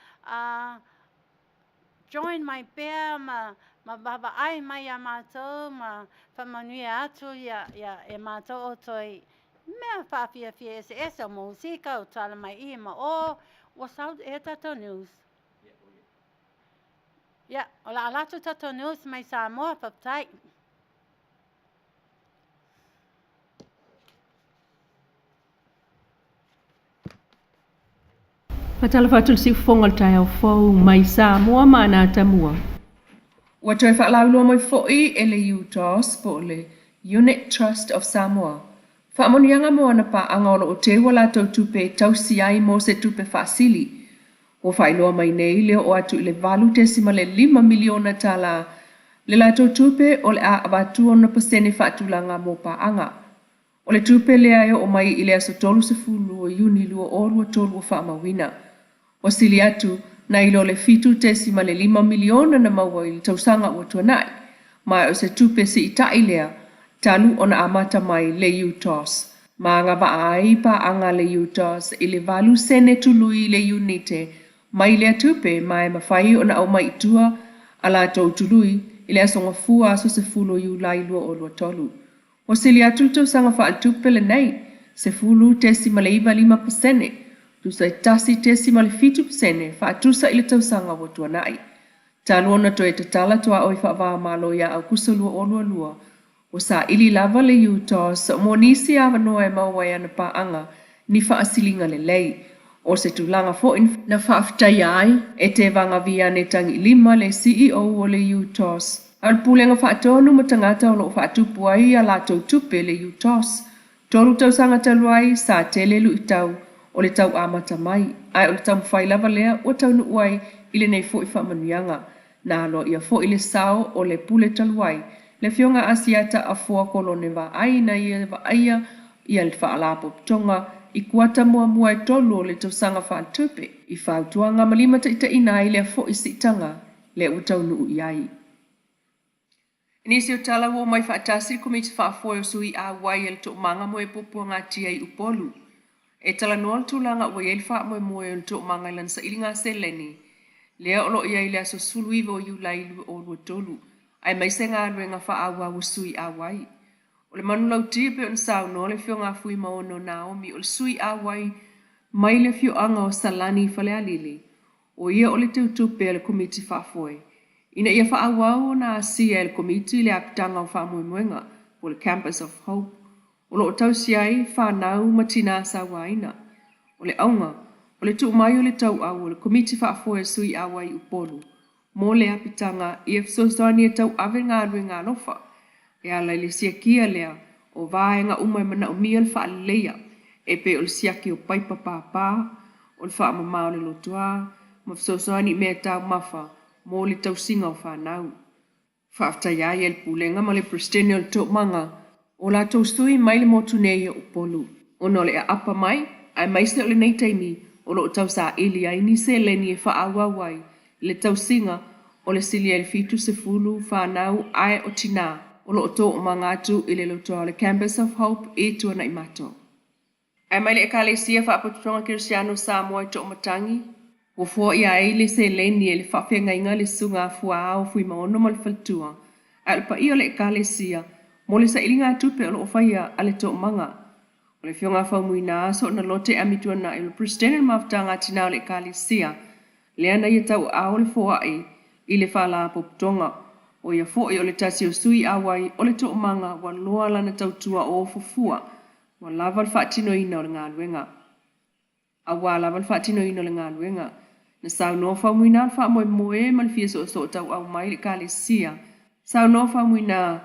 join my bear, ma baba ai mai a mātou, ma pa manuia atu ia e mātou o toi, mea wha fia e se esa musika o tala mai I ma o, what's out e tato news? Yeah, o la alatu tato news mai sa moa paptai. Patala fatul si fongal tai au fo mai Samoa mana tamua. Ua toi whaalauloa mai fo'i e le UTOS po le Unit Trust of Samoa. Whaamonianga mo ana pa angolo o te wala tau tupe tausi ai mo se tupe whaasili. O whailoa mai nei leo o atu le valu tesima le 5 miliona tala. Le la tau tupe o le a abatua na pasene whaatulanga mo pa anga. O le tupe lea eo o mai I le aso tolu se fulu o Iuni lua o lua tolu o whaamawina. O sili atu, na ilo le fitu tesima le 5 miliona na maua I le tausanga ua tuanai. Mai o se tupe se itai lea, talu o na amata mai le UTOS. Ma nga ai pa anga le UTOS I le valu sene tului le unite. Mai le tupe mai mawhai o na au mai tua ala tau tului I le aso ngafua aso se fulu yu lai lua o lua tolu. O sili atu tausanga wha al tupe le nei, se fulu tesima le 5%. Tusa tasi tesima le 5% fa tusa I le tausanga wa tuanai. Talu ona toi te tala toa oi wha malo ia au kusalua o lua. O sa ili lava le UTOS, mo nisi awa noa e maua ana pa anga, ni wha asilinga le lei. O se tulanga fo na wha aftai ai, e te vanga via ne tangi 5 le CEO o le UTOS. Al pulenga wha atonu matangata o lo wha atupu ai a la tau tupe le UTOS. Toru tausanga taluai sa tele lu itau, o le tau amata mai, ai o le tau mwhai lava lea o tau nuuai I le nei fo I whamanianga, na alo ia fo I le sao o le pule taluai, le fionga asiata a fua kolone wa ai na ia wa aia ia le whaalapo tonga, I kuata mua e tolu o le tausanga wha tupe, I whautuanga malima ta ina I le fo I sitanga, le o tau nuu iai. Nisi o tala wo mai whaatasi komiti whaafoe o sui a wai el to manga mo e popo ngā tia I upolu. E tala noal tūlanga ua iei wha moe o to manga ilan sa ilinga se leni. Lea olo iei lea so sulu iwo yu lai lu o lua tolu. Ai mai se ngā rue ngā wha awa o sui a wai. O le manu lau tia pe on sao no le fio ngā fui maono Naomi o le sui a wai mai le fio anga o salani fale alili. O ia o le teutupe le komiti whaafoe. Ina ia wha awao na asia el komiti le apitanga o wha moenga o le Campus of Hope. O lo tausi ai whanau matina sa waina. O le aunga, o le tu mai o le tau au o le komiti whaafoe sui awai upolu. Mo le apitanga I efsosani e tau ave ngā rui ngā lofa. E ala le siakia lea o vaenga umai mana o mia le wha leia. E pe o le siaki o paipa pāpā, o le wha mamau le lotua, ma efsosani mea tau mafa. Mo le tausinga o whanau. Whaaftai ai el pulenga ma le prestene o le tō manga, o la tōstui mai le motu nei o polu. O no le a apa mai, ai maise o le nei taimi, o lo tau sa ili ai ni se leni e whaawawai, le tausinga o le sili e le fitu se fulu whanau ai o tina, o lo to mga atu i le lotoa le Campus of Hope e tua na i mato. Ai mai le ekalesia whaapotonga Kirisiano Samoa i to matangi, o fua ia e le se leni e le whawhenga inga le sunga fua au fui maono mal faltua, a le pa ia le ekalesia, mo le sa ilinga atupe o lo whaia a le to manga. O le fionga whaumuina so na lote amitua na ilo pristene maftanga tina o le ekalesia, le ana ia tau au le fua i le whala popotonga, o ia fo i o le tasi o sui awai o le to manga wa loa lana tautua o fufua, wa lava le whaatino ina o le ngā luenga. A wa lava le whaatino ina o le ngā luenga. Na sau no whamuina le wha moe moe ma le fia so tau au mai le kalesia. Sau no whamuina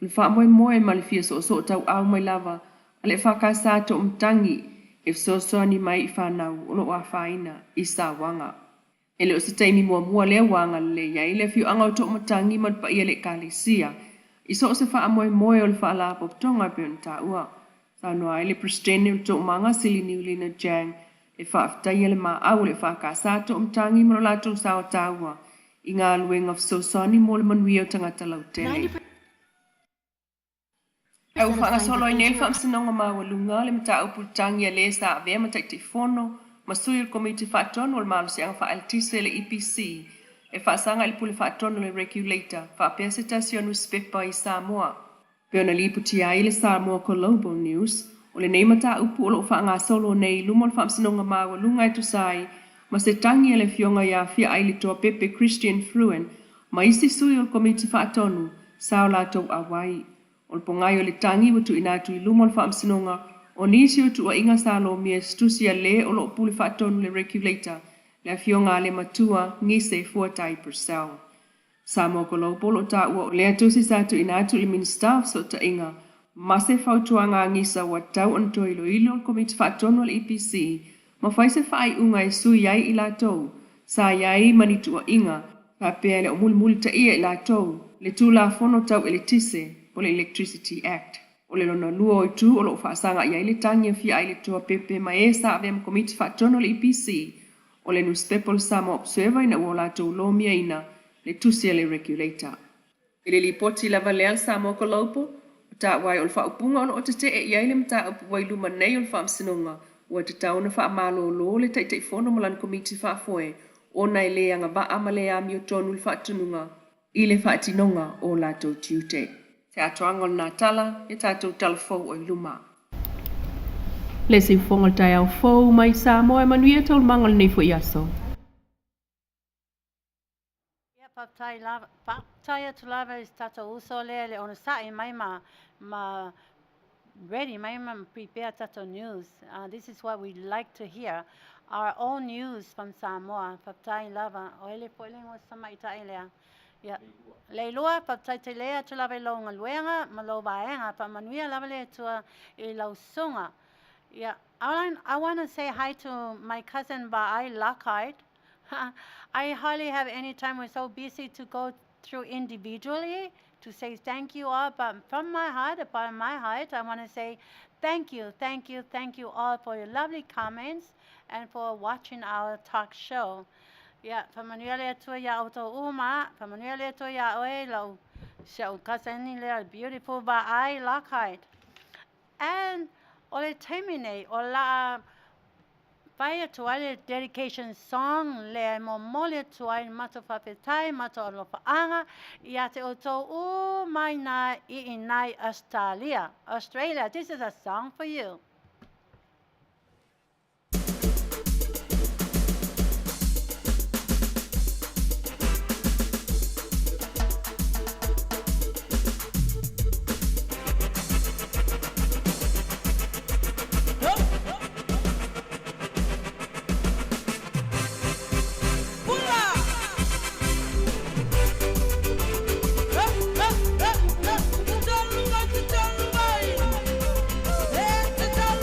le wha moe moe ma le fia so tau au mai lava a le whakasa to mtangi e so ni mai i whanau o lo a whaina i sa wanga. E le o se taimi mua le wanga le iai le fiu anga o to mtangi ma pa ia le kalesia. I so se wha moe moe o le wha la popotonga pe on ta ua. Sau no ai le pristene o to manga sili niulina jang e whaaftai le maa au le whakasa to mtangi mo la tau sao taua i ngā luenga fsosoni mo le manui o tangata lau tele. Au whaangasolo i nel whaamsinonga mawalunga le mta au pultangi a le sa avea matai te fono ma sui il komiti whaatono le malo si anga whaaltise le EPC e whaasanga il pule whaatono le regulator whaapea se tasio newspaper i Samoa. Peo na liputi ai le Samoa Global News o le nei mata upu o lo whaanga solo nei lumol whaamsinonga mawalunga e tusai ma se tangi e le fionga ia fia ai li toa Pepe Christian Fruen ma isi sui o le komiti whaatonu sao la tau awai. O le pongai o le tangi watu inatu i lumol whaamsinonga o nisi o tua inga salo mia stusia le o lo pule whaatonu le regulator le fionga le matua ngise fuatai per cell. Samoa Global o ta ua o le atusi satu inatu i minister so ta inga ma se fautuanga ngisa wa tau anto ilo komiti whaatono le EPC ma fai se whai unga e sui ai i la tau sa iai manitua inga ka pea le o mulmuli ta ia i la tau le tu la fono tau ele tise o le Electricity Act. O le lona lua o i tu o lo whaasanga iai le tangi a fia ai le toa Pepe ma e sa avea komiti whaatono le EPC o le newspaper Samoa Observer ina ua la tau lo mia ina le tusia le regulator. Ele li poti lava leal Samoa Global ta wai o le whaupunga o te te e iai le mta upu wai luma nei o le whaamsinonga ua te tauna whaamalo lo le taitei fono malan komiti whaafoe o nai le anga ba amale a mi o tonu le whaatununga i le whaatinonga o lato tiute. Te atoanga o nā tala e tātou talafou o luma. Le si fonga tai au fou mai Samoa e manuia tau mangal nei fo iaso. Papataya to lava is tato uso le ona sai mai ma ready mai prepare tato news. This is what we like to hear. Our own news from Samoa. Papataya lava oile poiling was sama ita ilea. Yeah. Leilua papataya te lea to lava lo ngaluenga malo baenga pa manuia lava le to I lau sunga. Yeah. I want to say hi to my cousin Baai Lockhart. I hardly have any time. We're so busy to go through individually to say thank you all. But from my heart, upon my heart, I want to say thank you all for your lovely comments and for watching our talk show. Yeah, pamanuele to ya auto uma, pamanuele to ya oelo. So cousin beautiful Baai Lockhart. And ole terminate ola Fire to our dedication song le momole to our mato fapetai mato lo anga ia te oto u mai na I nai Australia. This is a song for you. Hey,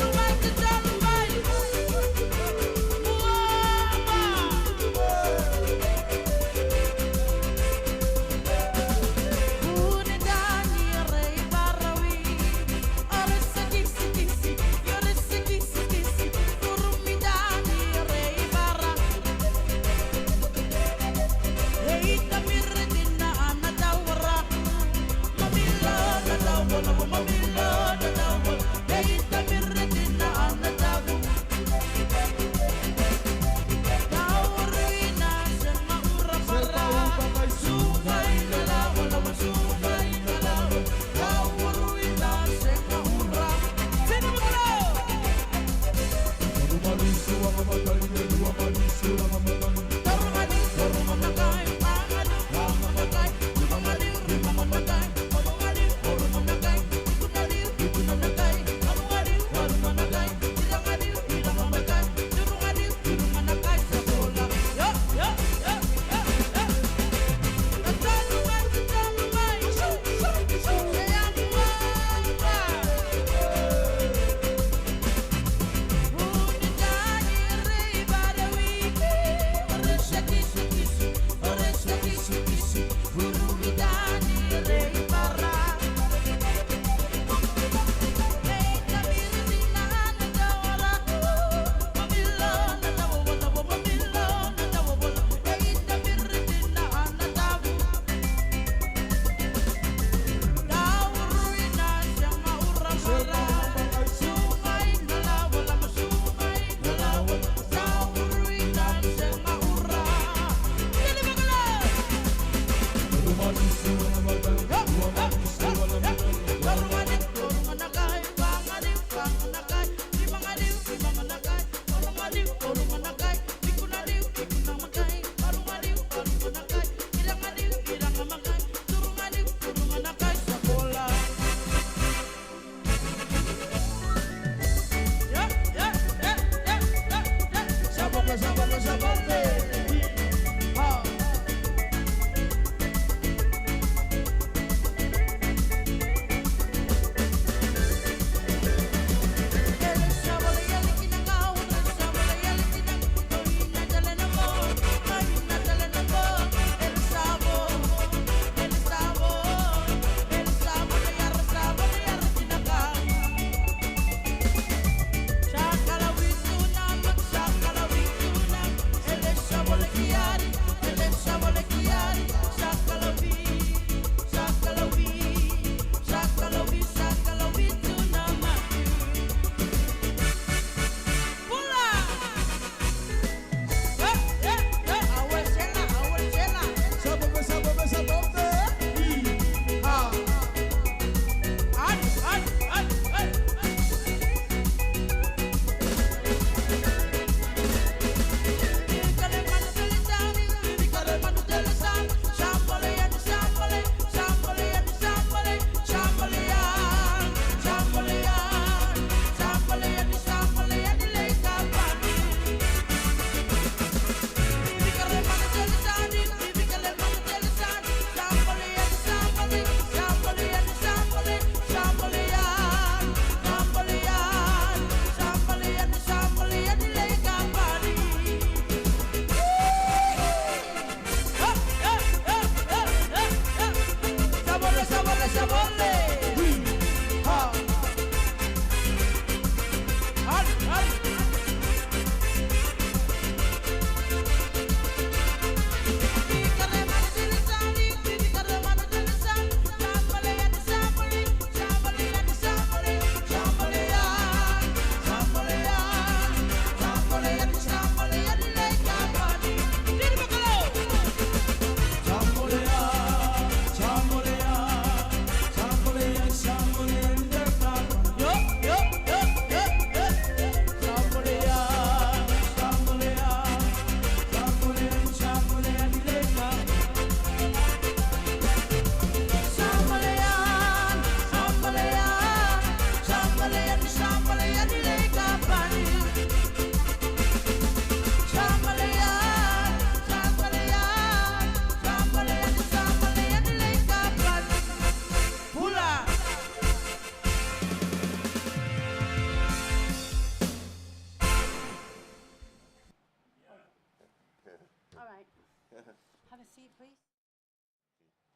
Have a seat, please.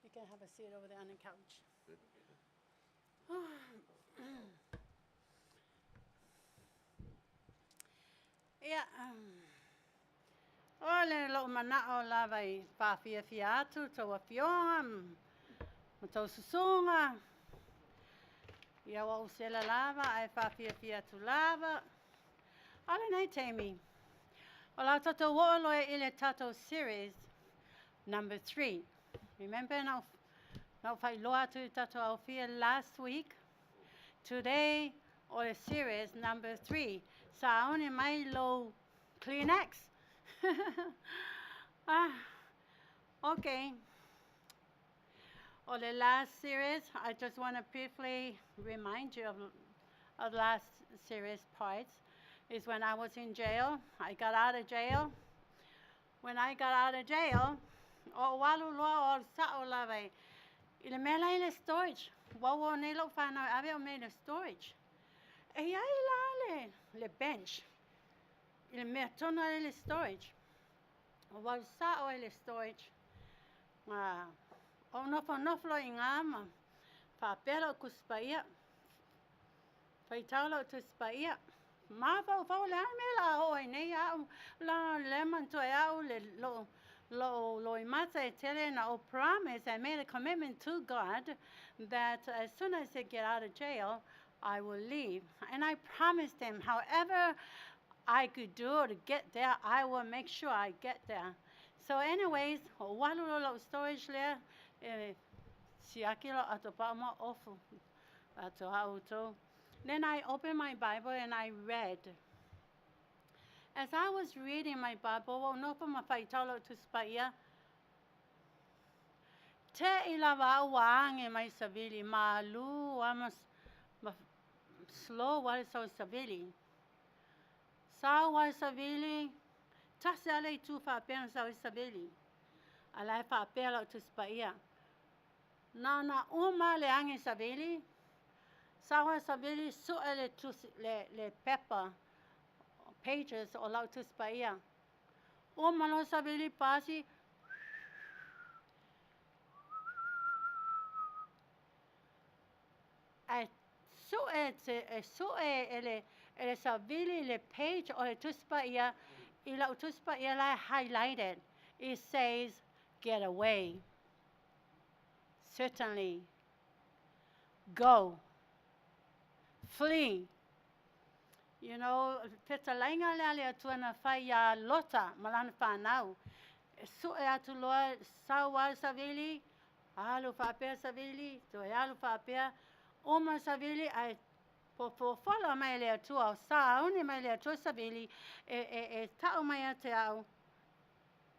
You can have a seat over there on the couch. Yeah. Ole lo mana o lava I whawhiawhia atu tau a whionga, ma tau susunga. Ia wa usela lava ai whawhiawhia atu lava. Ole nei teimi. O la tatou wooloe I le tatou series number 3. Remember now whailoa atu I tatou awhia last week? Today, o le series number 3. Sa aone mai lo Kleenex. Okay. On the last series, I just want to briefly remind you of last series parts. Is when I was in jail. I got out of jail. When I got out of jail, o walu loa o sa o lave. Ile mela ile storage. Wawo nelo whanau ave o mele storage. E ai le bench. Ile mea tonu ile storage. O walu sa o ile storage. O noflo I ngama. Whapela o kuspaia. Whaitaulo o tuspaia. Ma fau le amela o nei au la lemon to au le lo imata tele na o promise. I made a commitment to God that as soon as I get out of jail, I will leave. And I promised him, however I could do to get there, I will make sure I get there. So anyways, walulolo storage there, siakilo atopa mo ofu ato auto. Then I opened my Bible and I read. As I was reading my Bible, no pa mafaitalo to spaia. Te ilava waange mai savili malu amas slow wal so savili. Sa wal savili tasale tu fa pen sa savili. Alai fa pelo to spaia. Na uma le ange savili. Sawa sabili su le pepper pages o lau tus paia. O malo sabili pasi. Ele sabili le page o le tus paia. Ila tus paia la highlighted. It says get away. Certainly. Go. Flee. You know, petalenga le tuana faya lota malan fanau. Su atu loa sawa savili, alu fapea savili, to alu fapea, oma savili ai po follow mai le tu au sa uni mai le tu savili tau mai te au.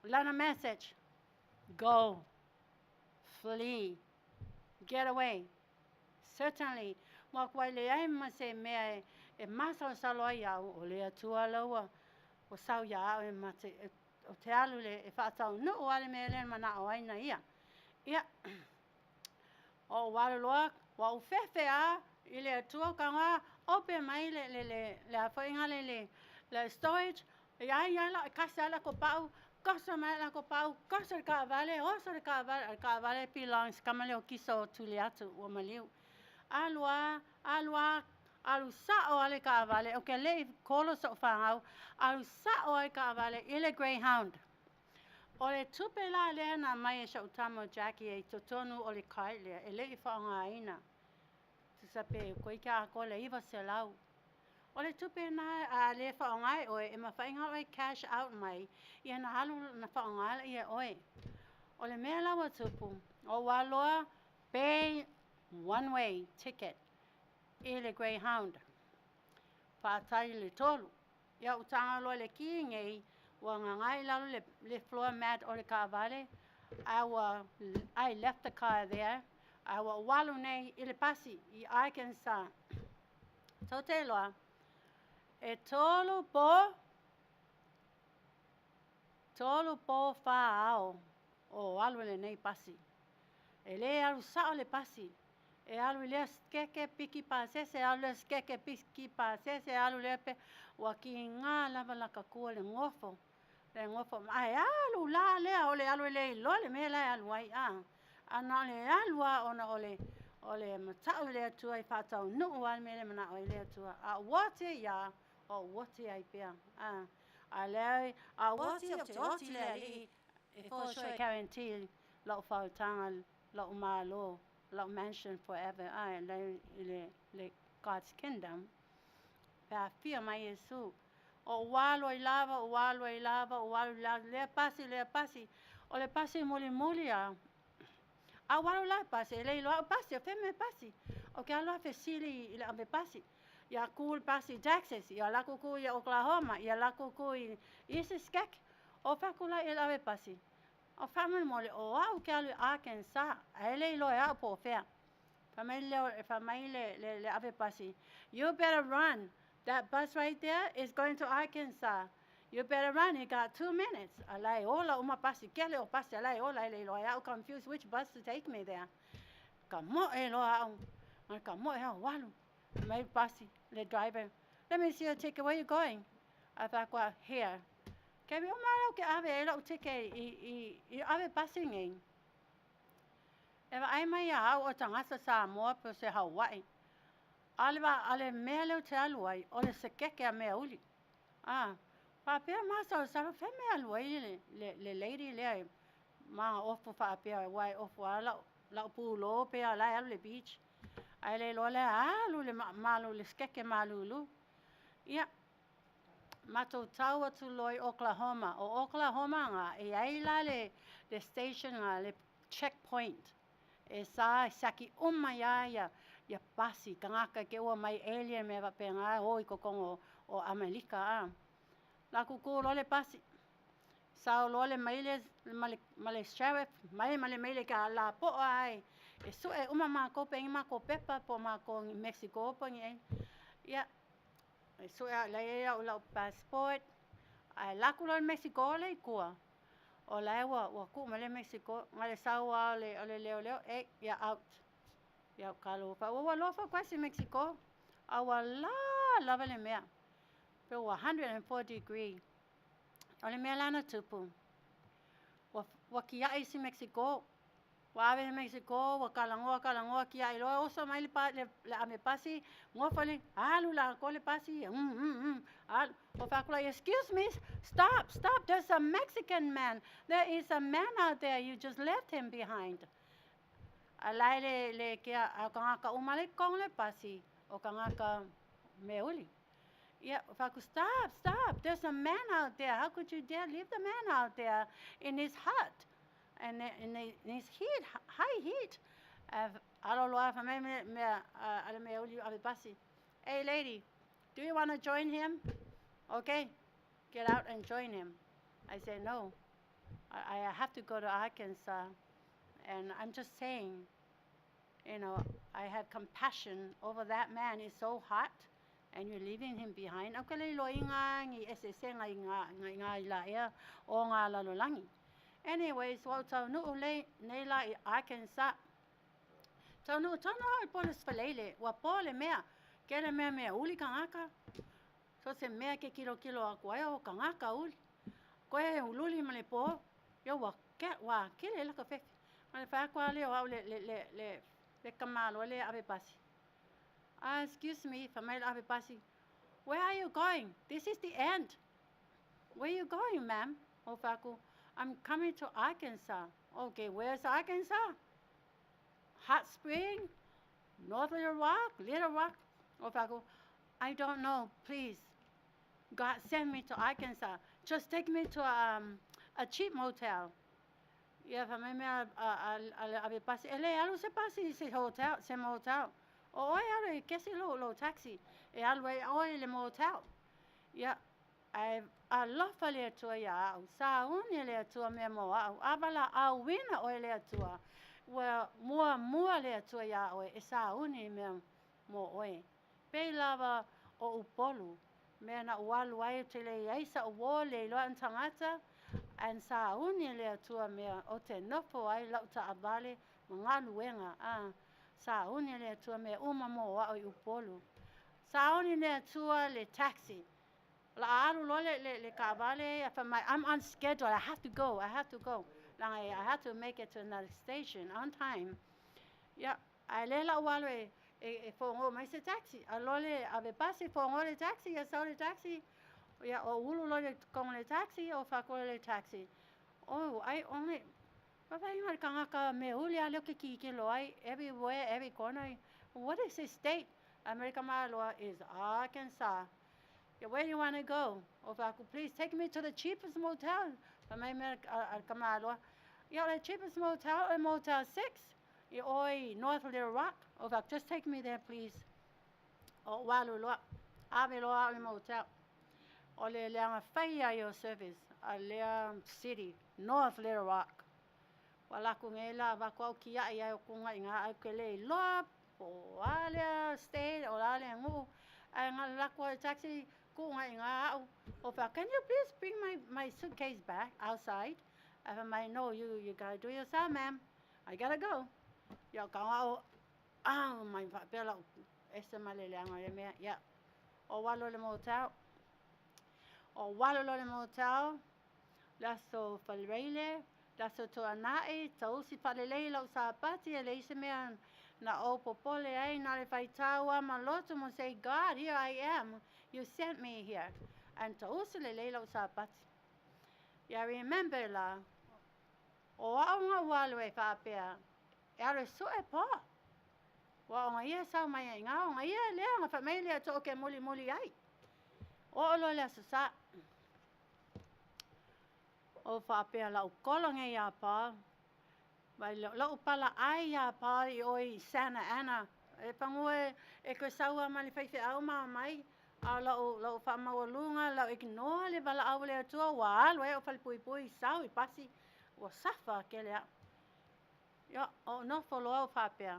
Lana message. Go. Flee. Get away. Certainly. Makwai le ai ma se me e masa salo ia o le atua laua o sau ia e mate o te alu le e whaatau no o ale me le mana o aina ia. Ia. O wale loa wa u fefe a I le atua kanga ope mai le awhainga le storage ia la kasi ala ko pau kosa mai la ko pau kosa ka vale osa ka vale belongs kamale o kiso tuli atu o maliu. Alua alu sa o ale ka vale o ke le kolo so whangau alu sa o ale ka vale ile Greyhound o le tupe la le na mai e sa utamo Jackie e totonu o le kai le e le I whaanga aina tu sape koi ka ko le iwa se lau o le tupe na a le whaanga oe e ma whainga oe cash out mai I na halu na whaanga I oe o le mea lawa tupu o waloa pay one-way ticket I le Greyhound. Whātai le tolu. Ia utanga loa le kiingei, wa ngangai lalu le floor mat o le kāwale. I left the car there. I wa walu nei I le pasi, I Arkansas. Tau te loa. E tolu po whaao o walu le nei pasi. E le alu sao le pasi. E alu le skeke piki pasese, alu le skeke piki pasese, alu le pe wa ki ngā lava laka kua le ngofo. le ngofo mai alu la le ole alu le lo le me la alu ai ana le alu ona ole matau le tua I whātau nuu wale me le mana o le tua. A wate ia o wate ai pia. A leo a wate o te oti le ali e fōsoi guarantee lau whautanga lau malo lau mansion forever. Le God's kingdom. Pea fia mai Yesu. O walo I lava, o walo I lava, o walo I lava. Le pasi. O le pasi muli a. A walo la pasi, le ilo pasi, o feme pasi. O ke alo fesili I le ame pasi. Ia cool pasi Texas, ia lako ku I Oklahoma, ia lako ku I Isiskek. O fakula I ame pasi. O family mole o au ke alo Arkansas. A le ilo e po fea. Family le ame pasi. You better run. That bus right there is going to Arkansas. You better run. You got 2 minutes. Alai ola uma pasi kele o pasi alai ola le loa. I'm confused which bus to take me there. Kamo e loa au. Kamo e au walu. Mai pasi le driver. Let me see your ticket. Where you going? I thought, well, here. Ke mi o mara ke ave e lo ticket I ave pasi ngai. Eva ai mai au o tangasa Samoa po se Hawaii. Ale mea leo te aluai, o le sekeke a mea uli. Whapea masa o fe mea aluai le lady lea ma ofu whapea wai ofu a lau pūlo pea lai alu le beach. Ai le loa le alu le malu le sekeke malulu. Ia, matou tau atu loi Oklahoma. O Oklahoma nga, e ai la le station nga, le checkpoint. E sa saki ia pasi kangaka ke ua mai alien me va penga hoi ko kongo o Amerika la kuku lo le pasi sa lo le mai le male sheriff mai le ka la po ai e su e uma ma ko pengi ma ko pepa po ma ko Mexico po ngi ya e su e la passport ai la ku lo Mexico le kua o la wa ku ma le Mexico ngale sa wa le leo e ya out ya kalo pa wa lo fa kwasi Mexico awa la vale mea pe 104 degree ole mea lana tupu wa kia isi Mexico wa ave Mexico wa kalango kia ilo oso mai le ame pasi ngofale alu la ko le pasi al o fa kula excuse me stop there's a Mexican man there is a man out there you just left him behind. Alai le kia a kangaka umale kong le pasi o kangaka meuli. Yeah, faku stop. There's a man out there. How could you dare leave the man out there in his hut and in his heat, high heat? Aloloa fa me ale meuli ave pasi. Hey lady, do you want to join him? Okay, get out and join him. I said no. I have to go to Arkansas. And I'm just saying, you know, I have compassion over that man. It's so hot, and you're leaving him behind. Ako le lo inga ngi SSC nga ila ia o nga lalolangi. Anyways, wa tau nu le nela Arkansas. Tau nu hoi polis falele wa pole mea kele mea uli kangaka. So se mea ke kilo aku ai o kangaka uli. Koe ululi male po yo wa kele la ka fek. Le fa kwa le wa le kamalo le ave pasi. Excuse me, family ave pasi. Where are you going? This is the end. Where are you going, ma'am? O faku, I'm coming to Arkansas. Okay, where's Arkansas? Hot Spring? North Little Rock? Little Rock? O faku, I don't know, please. God sent me to Arkansas. Just take me to a cheap motel. Yeah, family ave pasi. Ele alu se pasi se motel. O oi kesi lo taxi. E alu oi le motel. Yeah, I love le tua ya. Sa uni le tua me mo au. Abala au wina oi le tua. Well, mua le tua ya oi. E sa uni me mo oi. Pe lava o upolu. Me na walu ai te le aisa o wole lo antangata. And sa uni le tua mea o te nopo ai lau ta abale mga luenga sa uni le tua mea uma mo wa o upolu sa uni le tua le taxi La alu lo le kavale. I'm on schedule. I have to go. I have to make it to another station on time. Yeah, I le la wale fongo mai se taxi. Alole ave pase fongo le taxi. Ya so le taxi. Yeah, o ulu lo le kong le taxi o fako le taxi. Oh, I only. Papa ingat kangaka me uli alo ke loai everywhere, every corner. What is the state? America Malua is Arkansas. Yeah, where do you want to go? Or if I could please take me to the cheapest motel. Yeah, the cheapest motel is Motel 6. Oi, North Little Rock. Or if I could just take me there, please. O Walulu. Aviloa Motel. O le leanga faya your service. A leang city. North Little Rock. Wala ko ngela va ko kia ia ko nga inga akele loa po ala state o ala ngu nga la ko taxi ko nga inga o fa can you please bring my suitcase back outside? I might know you gotta do yourself, ma'am. I gotta go. Yo ka nga my bella ese malele nga me ya o walo le motel la so falreile la so to anae tau si palelei lau sa pati e leise mea na o popole ai na le faitaua ma loto mo say, God, here I am. You sent me here. And tau si lelei lau sa pati. Ya remember la, o aunga walu e whapea, e are so e pa. Wa onga ia sau mai ai ngā, onga ia lea ngā whameilia to ke muli ai. O olo lea sa o whapea lau kolonga ia pa, mai lau pala ai ia pa i oi Santa Ana. E pangua e ko saua mali whaiwhi au mai, a lau whamaua lunga, lau ignore le bala au lea tua wa alu e o whalipui sau i pasi, wa safa ke lea. Ia, o no wholoa o whapea,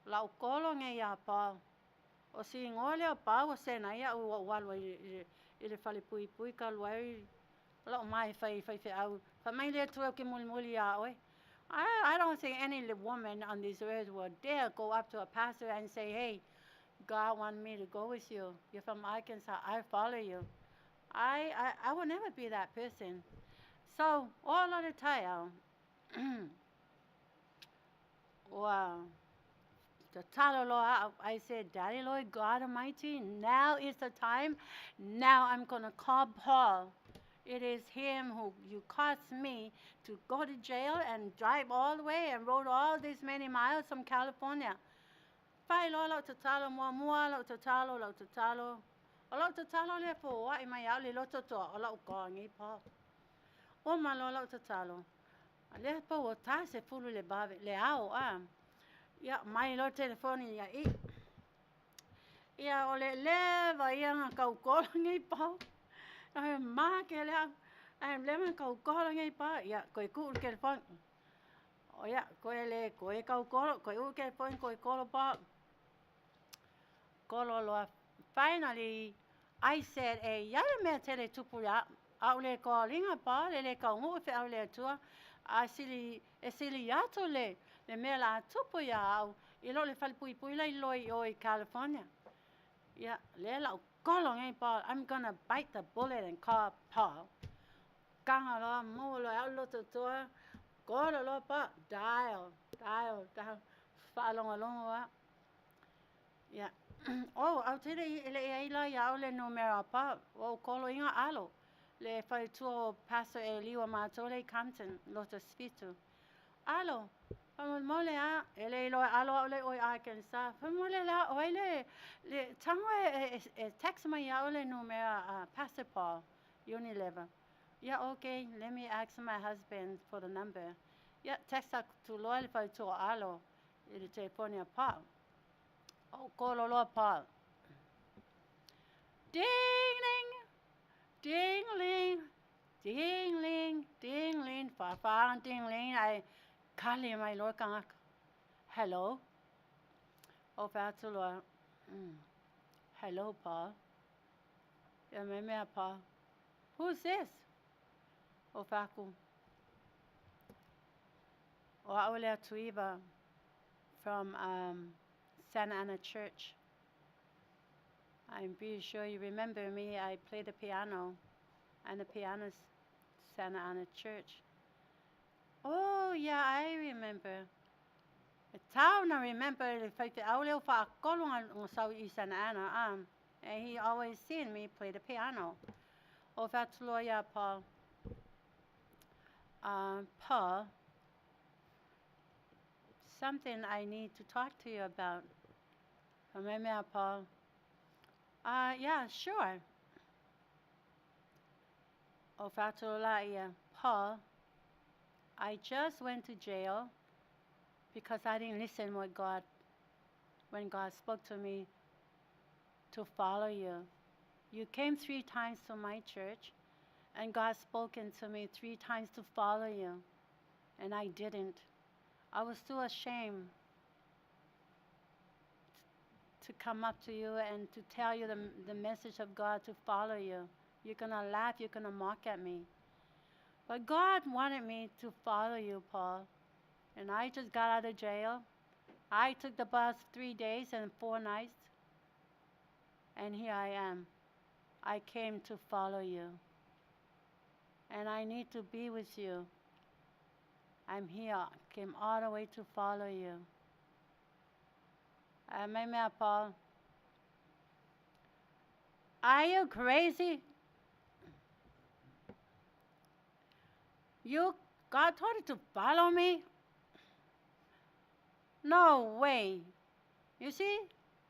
lau kolonga ia pa, o si ngole o pa o sena ia o walu i le whalipui ka luai, lau mai whai au. Whamai lea tua ke muli a oe. I don't think any woman on this earth would dare go up to a pastor and say, hey, God wants me to go with you. You're from Arkansas. I follow you. I will never be that person. So, all of the time, wow. The Lord, I said, Daddy, Lord God Almighty, now is the time. Now I'm going to call Paul. It is him who you caused me to go to jail and drive all the way and rode all these many miles from California. Pai lo lau tatalo mua lau tatalo. O lau tatalo le po wa I mai au le loto to o lau kongi po. O ma lo lau tatalo. Le po o ta se fulu le bave le au a. Ya mai lo telefoni ya I. Ya o le va ia nga kau kolongi po. Ai ma ke le ai le man kau kolongi po ya koi ku ke pon. O ya koi kau kolo koi u ke pon koi kolo po. Kolo finally I said yale me tele tupu ya au le ko linga pa le ka ngu fe au le tua a sili ya to le me la tupu ya au I lo le falpui lai loi o California. Ya le la kolong pa I'm gonna bite the bullet and call Paul. Kanga lo mo lo au lo to kolo lo pa dial fa long wa. Ya oh, au te le ila ya le numero pa o kolo inga alo le fai tuo pastor Eliwa Matole Compton lo te spitu alo mole a ele lo alo le o Arkansas mole la o le tango text my ya le numero pastor Paul Unilever. Yeah, okay, let me ask my husband for the number. Yeah, text to lo le fai tuo alo le telefonia Paul. Oh, kololo Paul. Ding ling, ding ling, fa ding ling. I call him my Lord kangak. Hello. Oh, fatulwa. Hello, Paul. Yeah, me Paul. Who's this? Oh, faku. Oh, Aulia Tuiba from Santa Ana Church. I'm pretty sure you remember me. I played the piano, and the piano Santa Ana Church. Oh, yeah, I remember. Town, I remember the fact that I live for South East Santa Ana, and he always seen me play the piano. Oh, that's lawyer Paul. Paul, something I need to talk to you about. Remember, Paul? Yeah, sure. Oh, Fatulaya, Paul, I just went to jail because I didn't listen when God spoke to me to follow you. You came 3 times to my church, and God spoken to me 3 times to follow you, and I didn't. I was too ashamed to come up to you and to tell you the message of God to follow you. You're going to laugh, you're going to mock at me. But God wanted me to follow you, Paul. And I just got out of jail. I took the bus 3 days and 4 nights. And here I am. I came to follow you. And I need to be with you. I'm here. Came all the way to follow you. Paul. Are you crazy? God told you to follow me? No way. You see,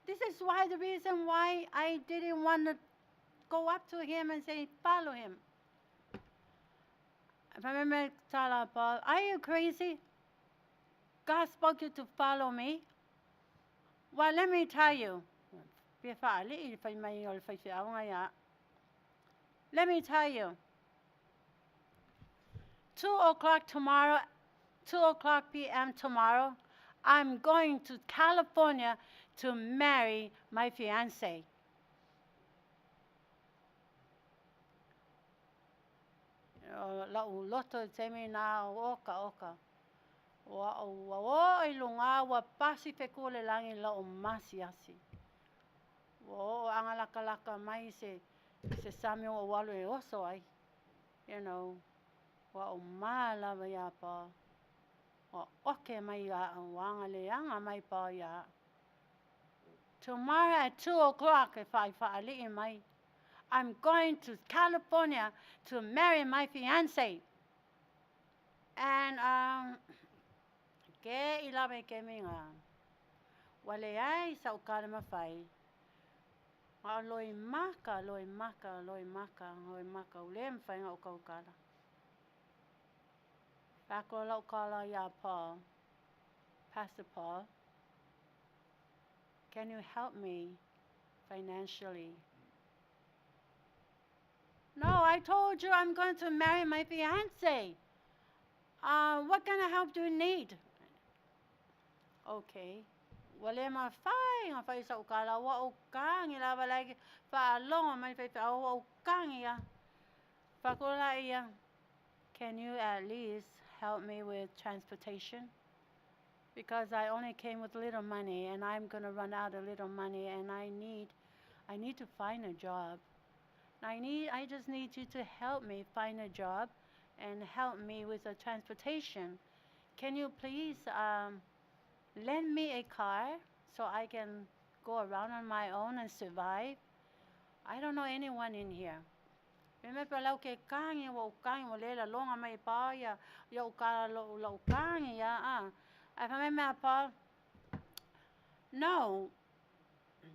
this is why the reason why I didn't want to go up to him and say, follow him. Paul, are you crazy? God spoke you to follow me? Well, let me tell you. Let me tell you. 2 o'clock tomorrow, 2 o'clock p.m. tomorrow, I'm going to California to marry my fiancé. Loto temi na oka. Wa ilunga wa Pacifico le langi la masiasi. Wa angalaka mai se Samuel walu e oso ai. You know, wa umala ya pa. Wa oke mai ya wanga le anga mai pa ya. Tomorrow at 2 o'clock if I faali mai. I'm going to California to marry my fiancé. And ke ilabe ke minga. Wale ai sa ukala mafai. Loi maka. Ulem fai nga ukala. Bakola ukala ya Paul. Pastor Paul. Can you help me financially? No, I told you I'm going to marry my fiancé. What kind of help do you need? Okay. Wale fai sa ukala wa ukang ila balagi pa long mai fai wa ukang ya. Pakola ya. Can you at least help me with transportation? Because I only came with little money and I'm going to run out of little money and I need to find a job. I just need you to help me find a job and help me with the transportation. Can you please lend me a car so I can go around on my own and survive? I don't know anyone in here. Remember lau ke kangi wa kangi wa lela longa mai pa ya ka lau kangi ya I remember Paul. No.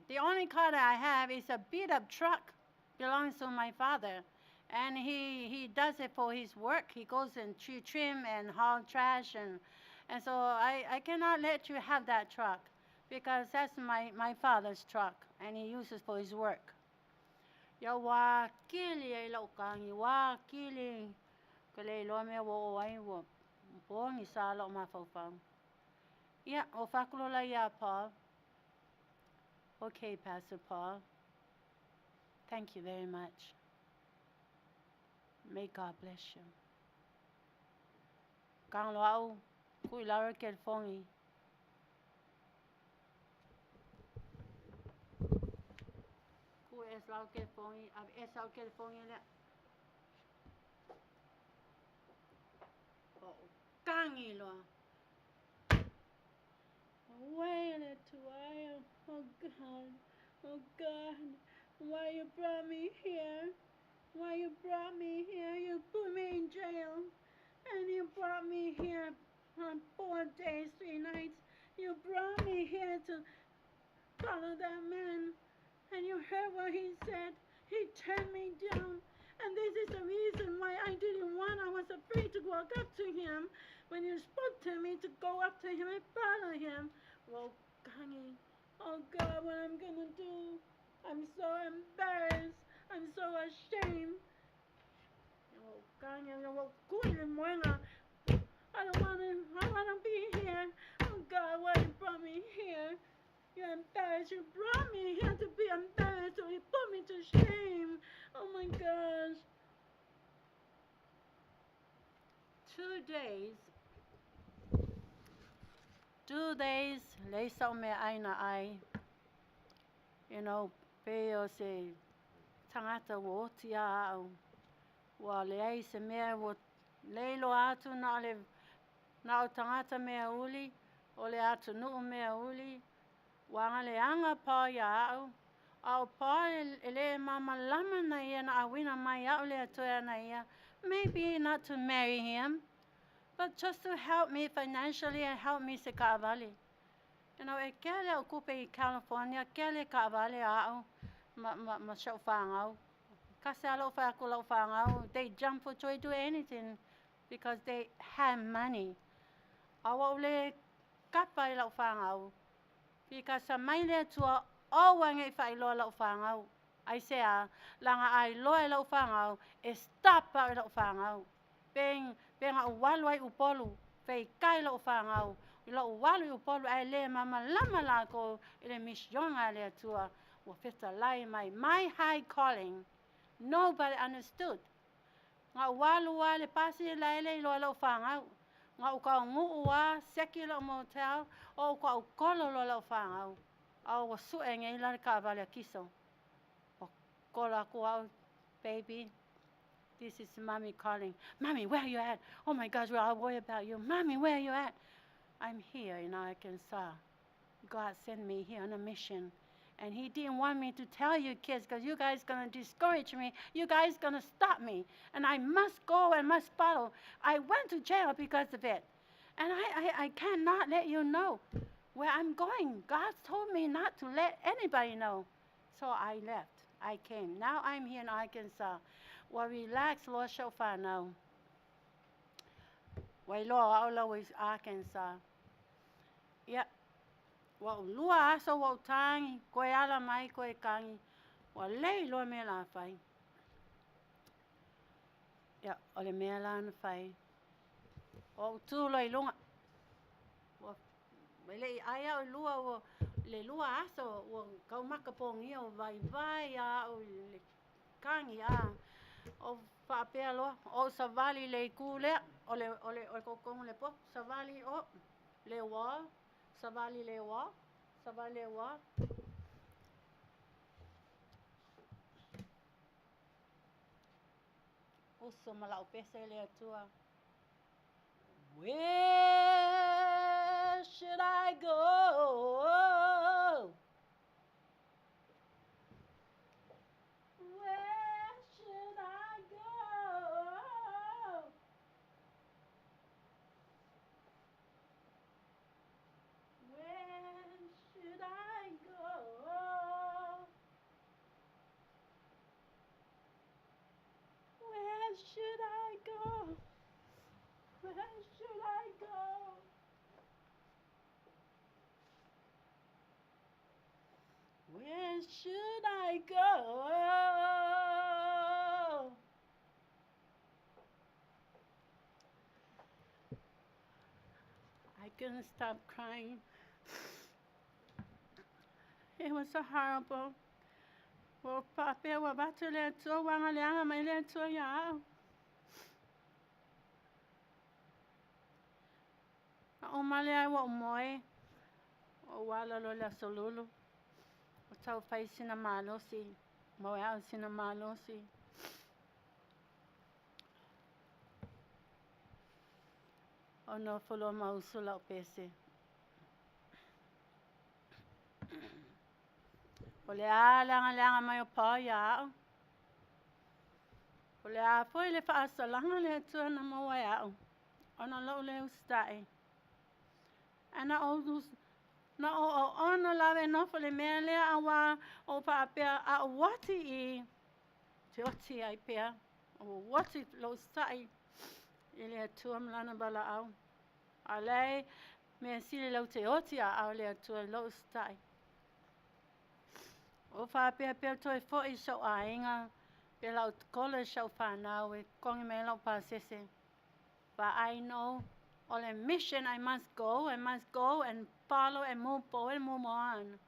The only car that I have is a beat up truck. Belongs to my father. And he does it for his work. He goes and trim and haul trash and so I cannot let you have that truck because that's my father's truck and he uses for his work. Ya wa kili ai lau kangi wa kili kale lo me wo ai wo bong isa lo ma fau. Yeah, o fakulola ya Paul. Okay, Pastor Paul. Thank you very much. May God bless you. Kang lo au kui lara kel fongi. Esau ke fongi, ab Esau ke fongi le. Oh, kangi lo. Wait to I, oh God, why you brought me here? Why you brought me here? You put me in jail, and you brought me here on 4 days, 3 nights. You brought me here to follow that man, and you heard what he said. He turned me down, and this is the reason why I didn't want. I was afraid to walk up to him. When you spoke to me to go up to him and follow him, well, Gangi, oh God, what I'm gonna do? I'm so embarrassed. I'm so ashamed. Oh, Gangi, I wanna be here. Oh God, why you brought me here? You're embarrassed. You brought me here to be embarrassed, so you put me to shame. Oh my gosh. 2 days. 2 days, lei sau me aina ai. You know, peo se tangata wo tia au. Wa le ai se mea wo leilo atu na o tangata mea uli, o le atu nuu mea uli. Wanga le anga pa ia au. Au pa ele mama lama na ia na awina mai au le atoia na ia. Maybe not to marry him, but just to help me financially and help me se kaavali. You know, e kele au kupe I California, kele kaavali au ma shau whangau. Kasi alo wha aku lau whangau, they jump for joy, do anything because they have money. Awa ule kapa I lau whangau. Because sa mai le tua o wange whai loa lau whangau. Ai se a, langa ai loa lau whangau, e stop pa lau whangau. Penga uwalu ai upolu, whai kai lau whangau. Ilo uwalu upolu ai le mama lama lako, ile misionga le tua. Wa fita lai mai, my high calling. Nobody understood. Nga uwalu wa le pasi lai le loa lau whangau. Nga uka ngu ua, secular motel, o uka ukolo loa lau whangau. Au wa suenge I lari ka vale kiso. O kola ku au, baby. This is mommy calling. Mommy, where are you at? Oh my gosh, well, I worry about you. Mommy, where are you at? I'm here in Arkansas. God sent me here on a mission. And he didn't want me to tell you kids because you guys going to discourage me. You guys going to stop me. And I must go and must follow. I went to jail because of it. And I cannot let you know where I'm going. God told me not to let anybody know. So I left. I came. Now I'm here in Arkansas. Well, relax, Lord Shofar now. Well, Lord, always Arkansas. Yep. Well, lua aso wa tangi, koe ala mai koe kangi. Well, lei loa me la fai. Yep, ole me la na fai. O tu loi lunga. Well, lei aya o lua o le lua aso o kau makapongi o vai a o le kangi a. O whapea loa, o savali le kule, o kokong le po, savali o le wa, savali le wa, savali le wa. Uso malau pese le atua. Where should I go? Where should I go? Where should I go? Where should I go? Where should I go? Where should I go? I couldn't stop crying. It was so horrible. Well, Papa, wa batu le to wanga le anga mai le to ya. O male ai wa moe. O wala lo la solulu. O tau paisina malo si. Mo au sina malosi. Ono folo mausula o pese. O le a langa mai o pā iao. O le a foi le whaasalanga le atua na maua iao. Ona lau le ustai. Ana o na o ona lawe nofo le mea lea awa o paapea a o wati I te oti ai pea. O wati lo ustai. I le atua mlana bala au. A lei mea sile lau te oti a au le atua lo ustai. O paapea pea toi fo I sau a inga. Pe lau kola sau whanau e kongi me lau pasese. But I know on a mission I must go and follow and move forward and move on.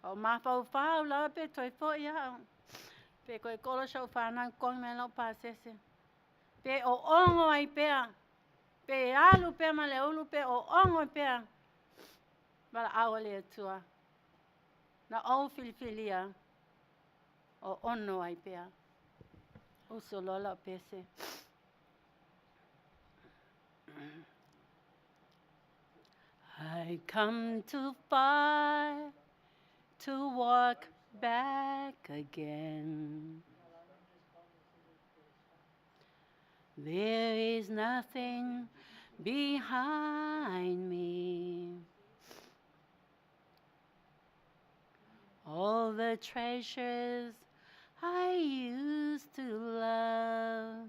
O mafau whau lau pe toi fo iau. Pe koe kola sau whanau kongi me lau pasese. Pe o ongo ai pea. Pe alu pea ma le ulu pe o ongo pea. Bala awa le atua. Na o filifilia. O ono ai pea. Uso lola pese. I come too far to walk back again. There is nothing behind me. All the treasures I used to love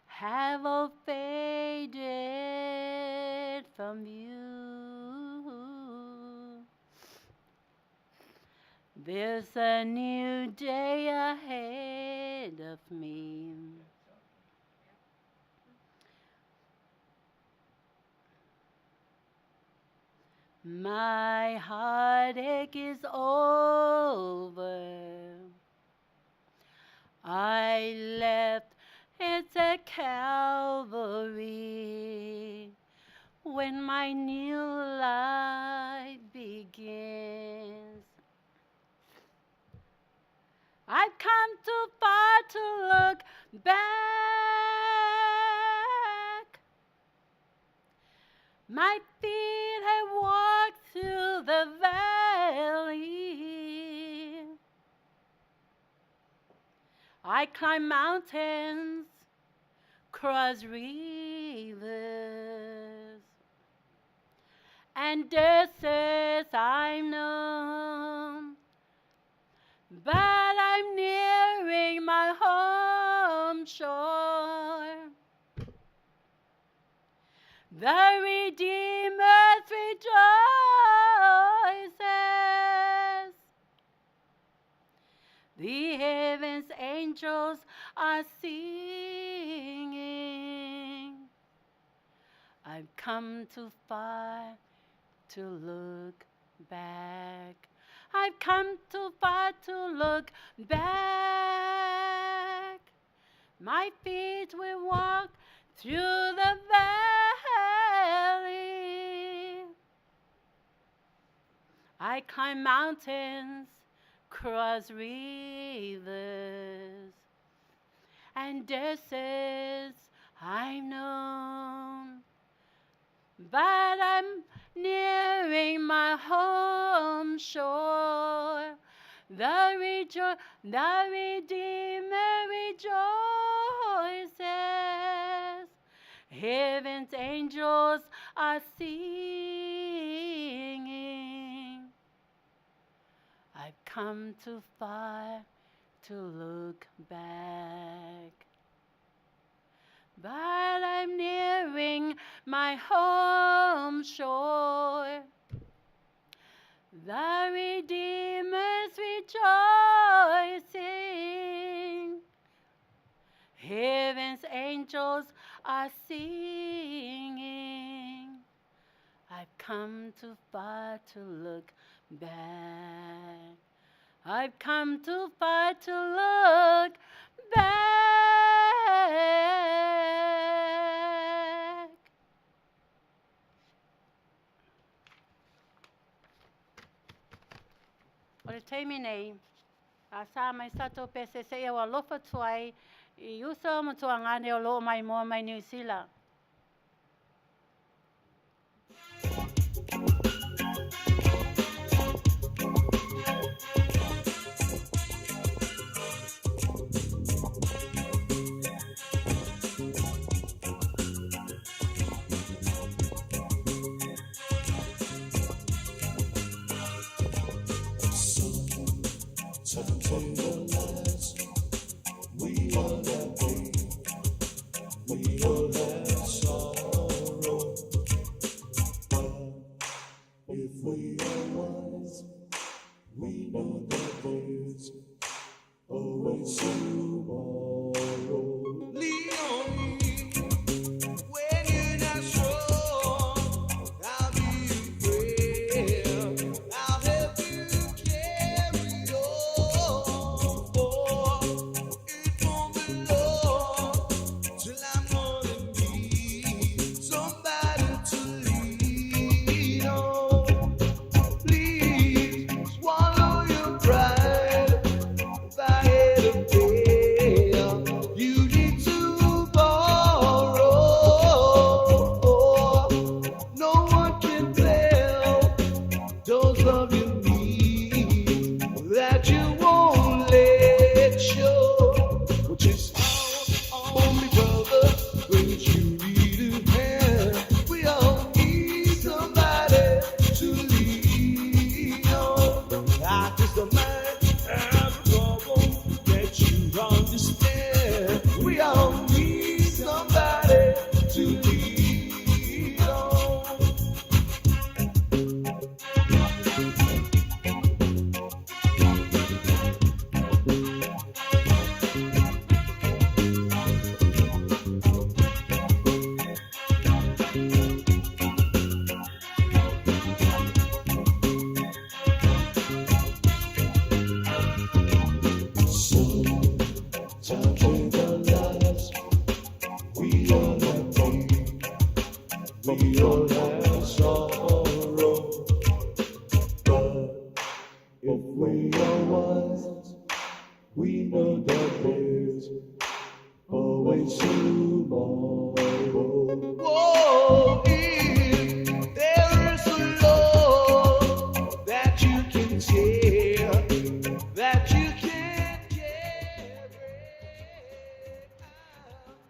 have all faded from you. There's a new day ahead of me. My heartache is over. I left it at Calvary when my new life begins. I've come too far to look back. My feet have walked through the valley. I climb mountains, cross rivers, and deserts I've known. But I'm nearing my home shore. The Redeemer rejoices. The heavens angels are singing. I've come too far to look back. I've come too far to look back. My feet will walk through the valley. I climb mountains, cross rivers, and deserts I've known. But I'm nearing my home shore. The Redeemer rejoices. Heaven's angels are singing. I've come too far to look back. But I'm nearing my home shore. The Redeemer's rejoicing. Heaven's angels are singing. I've come too far to look back. I've come too far to look back. O le teimi nei, a sa mai sato pese se ia wa lofa tuai I usa mo tua ngane o loo mai moa mai New Zealand.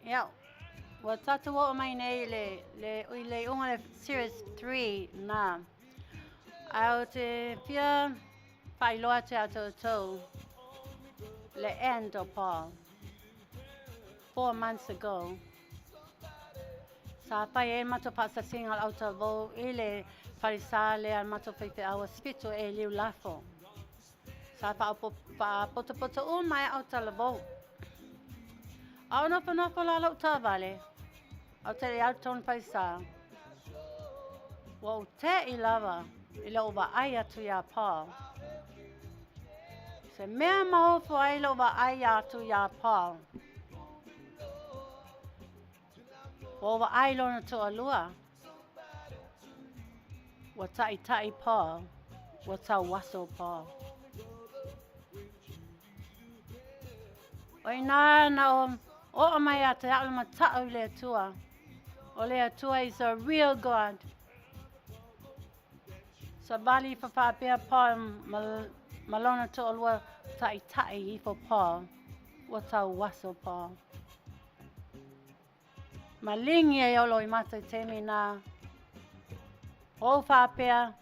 Yeah. Wa tatu o mai nei le unga le series 3 na. Au te pia whailoa te ato tau le end o Paul 4 months ago. Sa pai e mato pasa singal au ta vo i le whaisa le al mato whaipe au spito e liu lafo. Sa pa poto o mai au ta la vo. Au nopo la lau ta vale. Au te le au ton whaisa. Wa o te I lava. I le ova ai atu ia Paul. Se mea maofo ai le ova ai atu ia Paul. Wa ova ai lona to alua. Wa tai Paul. Wa tau waso Paul. Oi na o mai ate alo matau le atua. O le atua is a real God. Sa bali pia Paul malona to alua tai I for Paul. Wa tau waso Paul. Malingi e olo I mata temi na. O pia.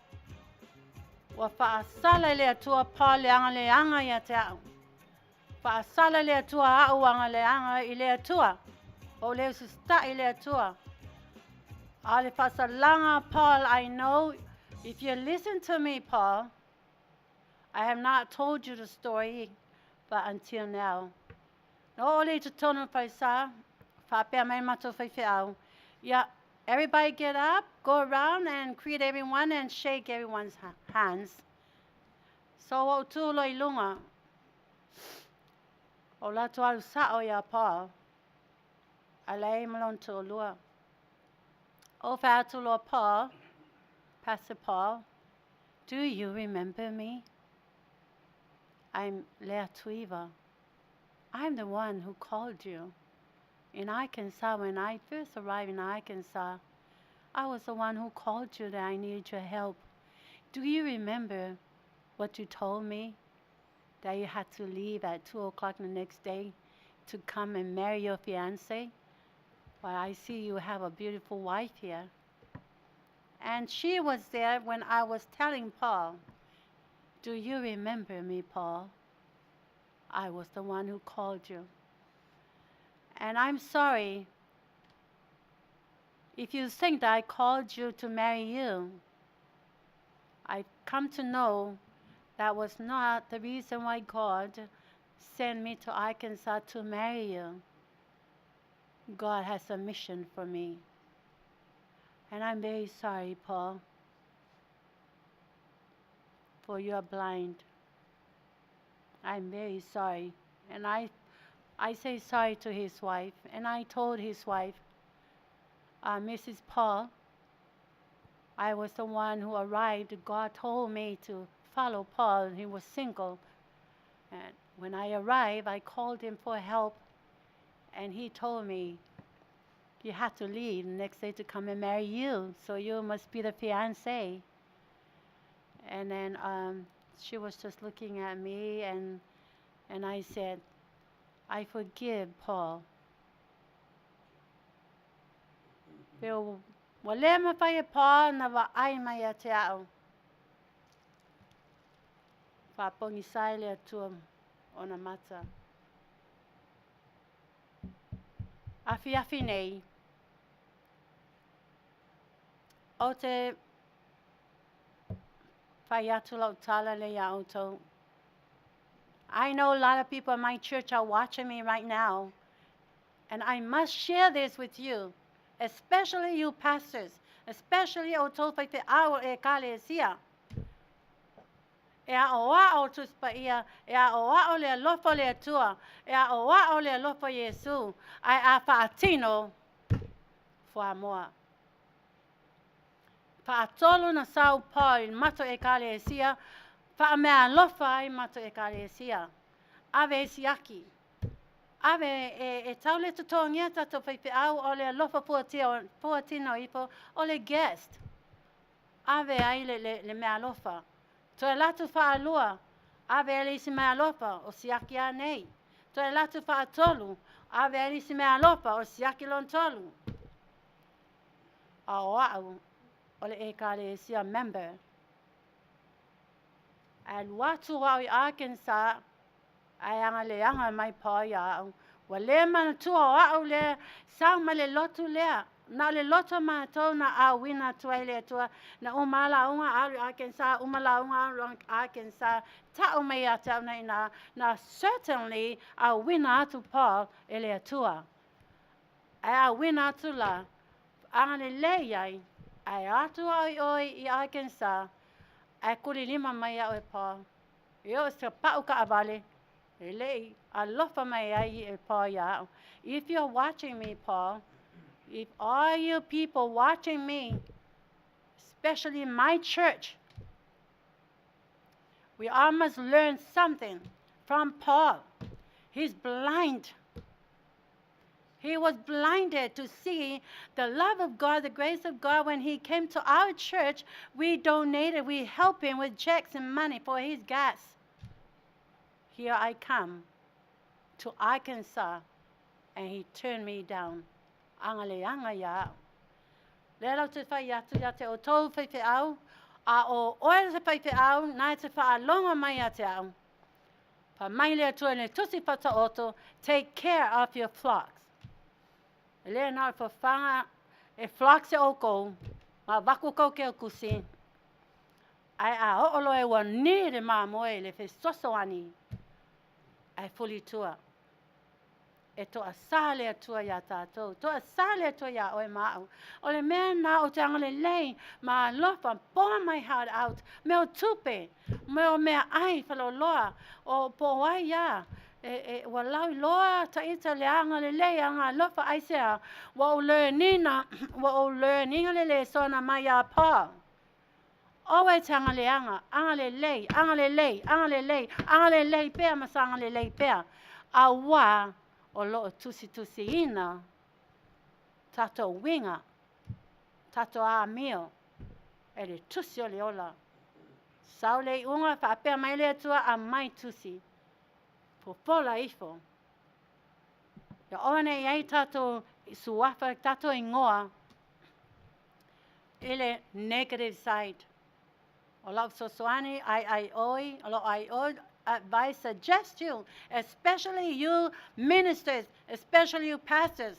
Wa sala le atua Paul le anga ia te au. Sala le atua au anga le anga I le atua. O le susta I le atua. Ale langa Paul, I know if you listen to me, Paul, I have not told you the story, but until now. No ole to tonu paisa, pia mai mato au. Yeah, everybody get up, go around and greet everyone and shake everyone's hands. So o tu lo ilunga. O la tu alu sao ya Paul. Alei malon tu lua. O fa tu lo Paul. Pastor Paul, do you remember me? I'm Lea Tuiva. I'm the one who called you. In Arkansas, when I first arrived in Arkansas, I was the one who called you that I needed your help. Do you remember what you told me? That you had to leave at 2 o'clock the next day to come and marry your fiancé? Well, I see you have a beautiful wife here. And she was there when I was telling Paul. Do you remember me, Paul? I was the one who called you. And I'm sorry if you think that I called you to marry you. I've come to know that was not the reason why God sent me to Arkansas to marry you. God has a mission for me. And I'm very sorry, Paul, for you're blind. I'm very sorry. And I say sorry to his wife. And I told his wife, Mrs. Paul, I was the one who arrived. God told me to follow Paul. He was single. And when I arrived, I called him for help. And he told me, you have to leave the next day to come and marry you. So you must be the fiancé. And then she was just looking at me, and I said, I forgive Paul. Pero wala mapaya Paul na waay maya tiao. Papongisay le tuam ona mata. Afi nei. Ote Fayatula Utala Leya Oto. I know a lot of people in my church are watching me right now, and I must share this with you, especially you pastors, especially Oto Fayte Awo Ekalesia. Ea oa o tuspa ia, ea oa o le lofo le tua, ea oa o le lofo Yesu, ai a faatino fo amoa. Faatolo na Sao Paul, mato ekalesia, fa mea lofa ai mato ekalesia. Ave siaki. Ave e taule tutongia tato feipe au o le lofa puatino ipo o le guest. Ave ai le mea lofa. To e latu whaalua, ave elisi mea lopa o siaki a nei. To e latu whaatolu, ave elisi mea lopa o siaki lon tolu. A oau, o le ekale sia member. Al watu wau I Arkansas, ai anga le anga mai pa iau. Wa le mana tua au le sang ma le lotu lea. Na le loto mātou na awina tuai le tua, na umala unga alu Arkansas, umala unga alu Arkansas, ta mei atau na certainly awina atu Paul ele tua. Ai awina atu la, angane leiai, ai atu oi I Arkansas, ai kuri lima mai au e Paul. Yo se pau ka avale, elei, alofa mai ai e Paul ya. If you're watching me, Paul, if all you people watching me, especially in my church, we all must learn something from Paul. He's blind. He was blinded to see the love of God, the grace of God. When he came to our church, we donated, we helped him with checks and money for his gas. Here I come to Arkansas, and he turned me down. Angale anga ya. Lelo te whai atu ya te o tau whai te au, a o oere te whai te au, nai te wha alonga mai a te au. Pa mai lea tua ne tusi pata oto, take care of your flocks. Lea nā wha whanga e flocks e oko, ma waku kau ke o kusi. Ai a oolo e wa nere mā moe le whi soso ani. Ai fuli tua. E to asale atua ya tātou. To asale atua ya oe māu. O le mea nā o te angale lei, ma lofa, pour my heart out. Me o tupe, me o mea ai whaloloa, o po wai ya. Wa lau loa ta ita le angale lei, anga lofa aisea, wa o le nina, wa o le ninga le sona mai a pā. Oe te anga le lei, anga le lei, anga le lei, anga le lei pea, masanga le lei pea. A wā o lo tusi ina, tato winga, tato a mio, e le tusi o le ola. Sau le unga whaapea mai le atua a mai tusi. Popola ifo. Ia oane iai tato suafa, tato ingoa, ile negative side. O lau sosoani, ai oi, o lau ai oi, I suggest you, especially you ministers, especially you pastors,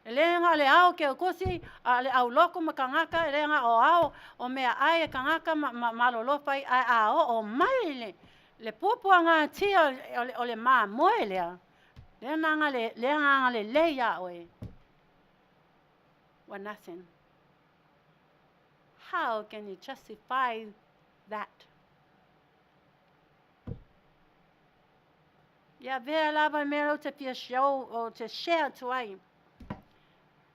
Lenga le au ke o kosi, le au loko ma kangaka, lenga o au, o mea ai kangaka malolopai, ai o mai le pupuanga tia o le maa moe lea. Lenga le leia oe. We're nothing. How can you justify that? Ya vea lava mero te pia show o te share tuai.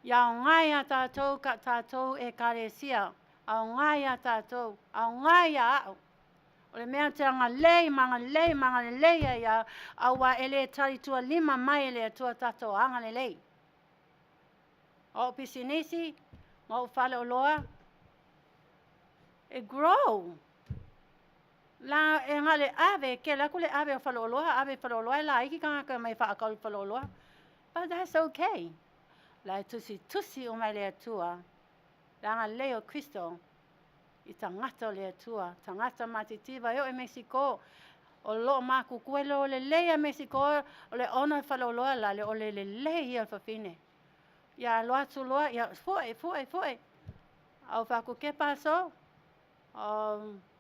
Ya ngai a tātou ka tātou e karesia. A ngai a tātou. A ngai a au. O le mea te anga lei, manga lei ya. A wa ele tari tua lima mai ele tua tātou anga le lei. O pisi nisi, ma o whale o loa. It grow. La e ngale ave, ke la kule ave o whale o loa, ave whale o loa, la iki kanga mai whaakau whale o loa. But that's okay. La tusi o mai le atua. Langa leo Kristo. I tangata le atua. Tangata matitiwa eo e Mexico. O lo maku kuelo o le lea Mexico. O le ona whaloloa la le o le lea ia whawhine. Ia loa tu loa. Ia foe. Au whaku ke paso.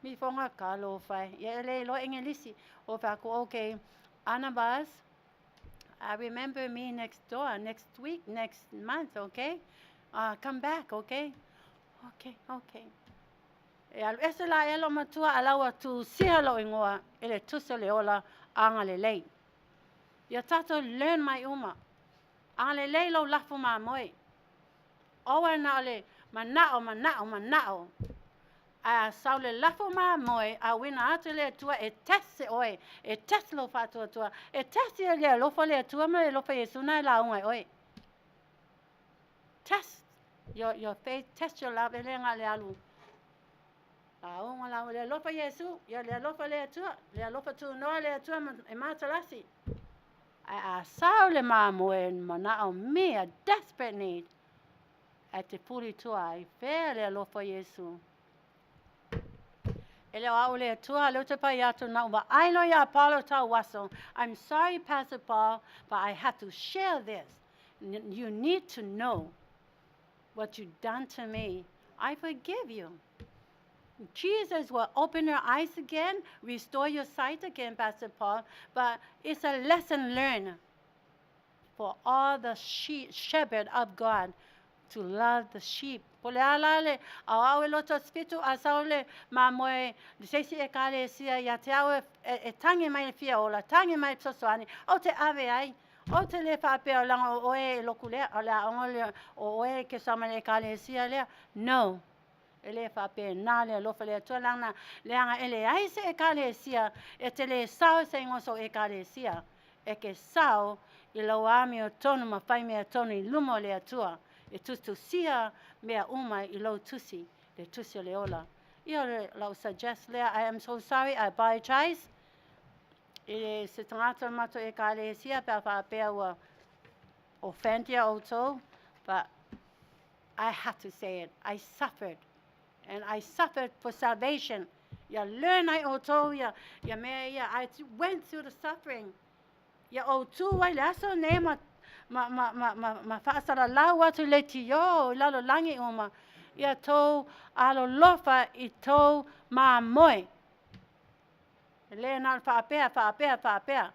Mi fonga ka lo whai. Ia le lo engelisi. O whaku okay. Anabas. I remember me next week, next month, okay? Come back, okay? Okay. E alu ese la elo matua alaua tu sialo ingoa, ele tuso le ola anga le lei. Ia tato learn mai uma. Anga le lei lo lafu ma moe. Owa na ole manao. A sau le lafo ma moe, a wina atu le tua e tese oe, e tese lo fatua tua, e tese le lofa le tua ma le lofa Yesuna la unga oe. Test your faith, test your love, ele nga le alu. La unga la le lofa Yesu, ya le lofa le tua, le lofa tu noa le tua e matalasi. A sau le ma moe manao me a desperate need. At te puri tua, I fair le lofa Yesu. Ele au le tua le te pai atu na wa ailo ya Paulo tau waso. I'm sorry, Pastor Paul, but I have to share this. You need to know what you've done to me. I forgive you. Jesus will open your eyes again, restore your sight again, Pastor Paul, but it's a lesson learned for all the shepherd of God to love the sheep. Pole ala le, au e loto spitu asau le, ma moe, sesi e kare sia, ya te au e tangi mai fia ola, tangi mai sosoani, o te ave ai, o te le whapea o langa o e loku lea, o lea ongole o e ke sama le kare sia lea, no. E le whapea nā lea lofa lea tua langa, leanga ele ai se e kare sia, e te le sao se ingoso e kare sia, e ke sao, i lau ami o tonu ma whai mea tonu i lumo lea tua, e tusia mea umai I lo tusi, le tusi le ola. Io lau suggest lea, I am so sorry, I apologize. I se tangata mato e ka le sia, pea whaapea ua offendia o tō, but I had to say it. I suffered, and I suffered for salvation. Ya learn I o tō, ya mea ia, I went through the suffering. Ya o tū wai le aso ne ma whaasara lau atu le ti yo, lalo langi uma. Ia tō alo lofa I tō ma moe. Le nā whaapea.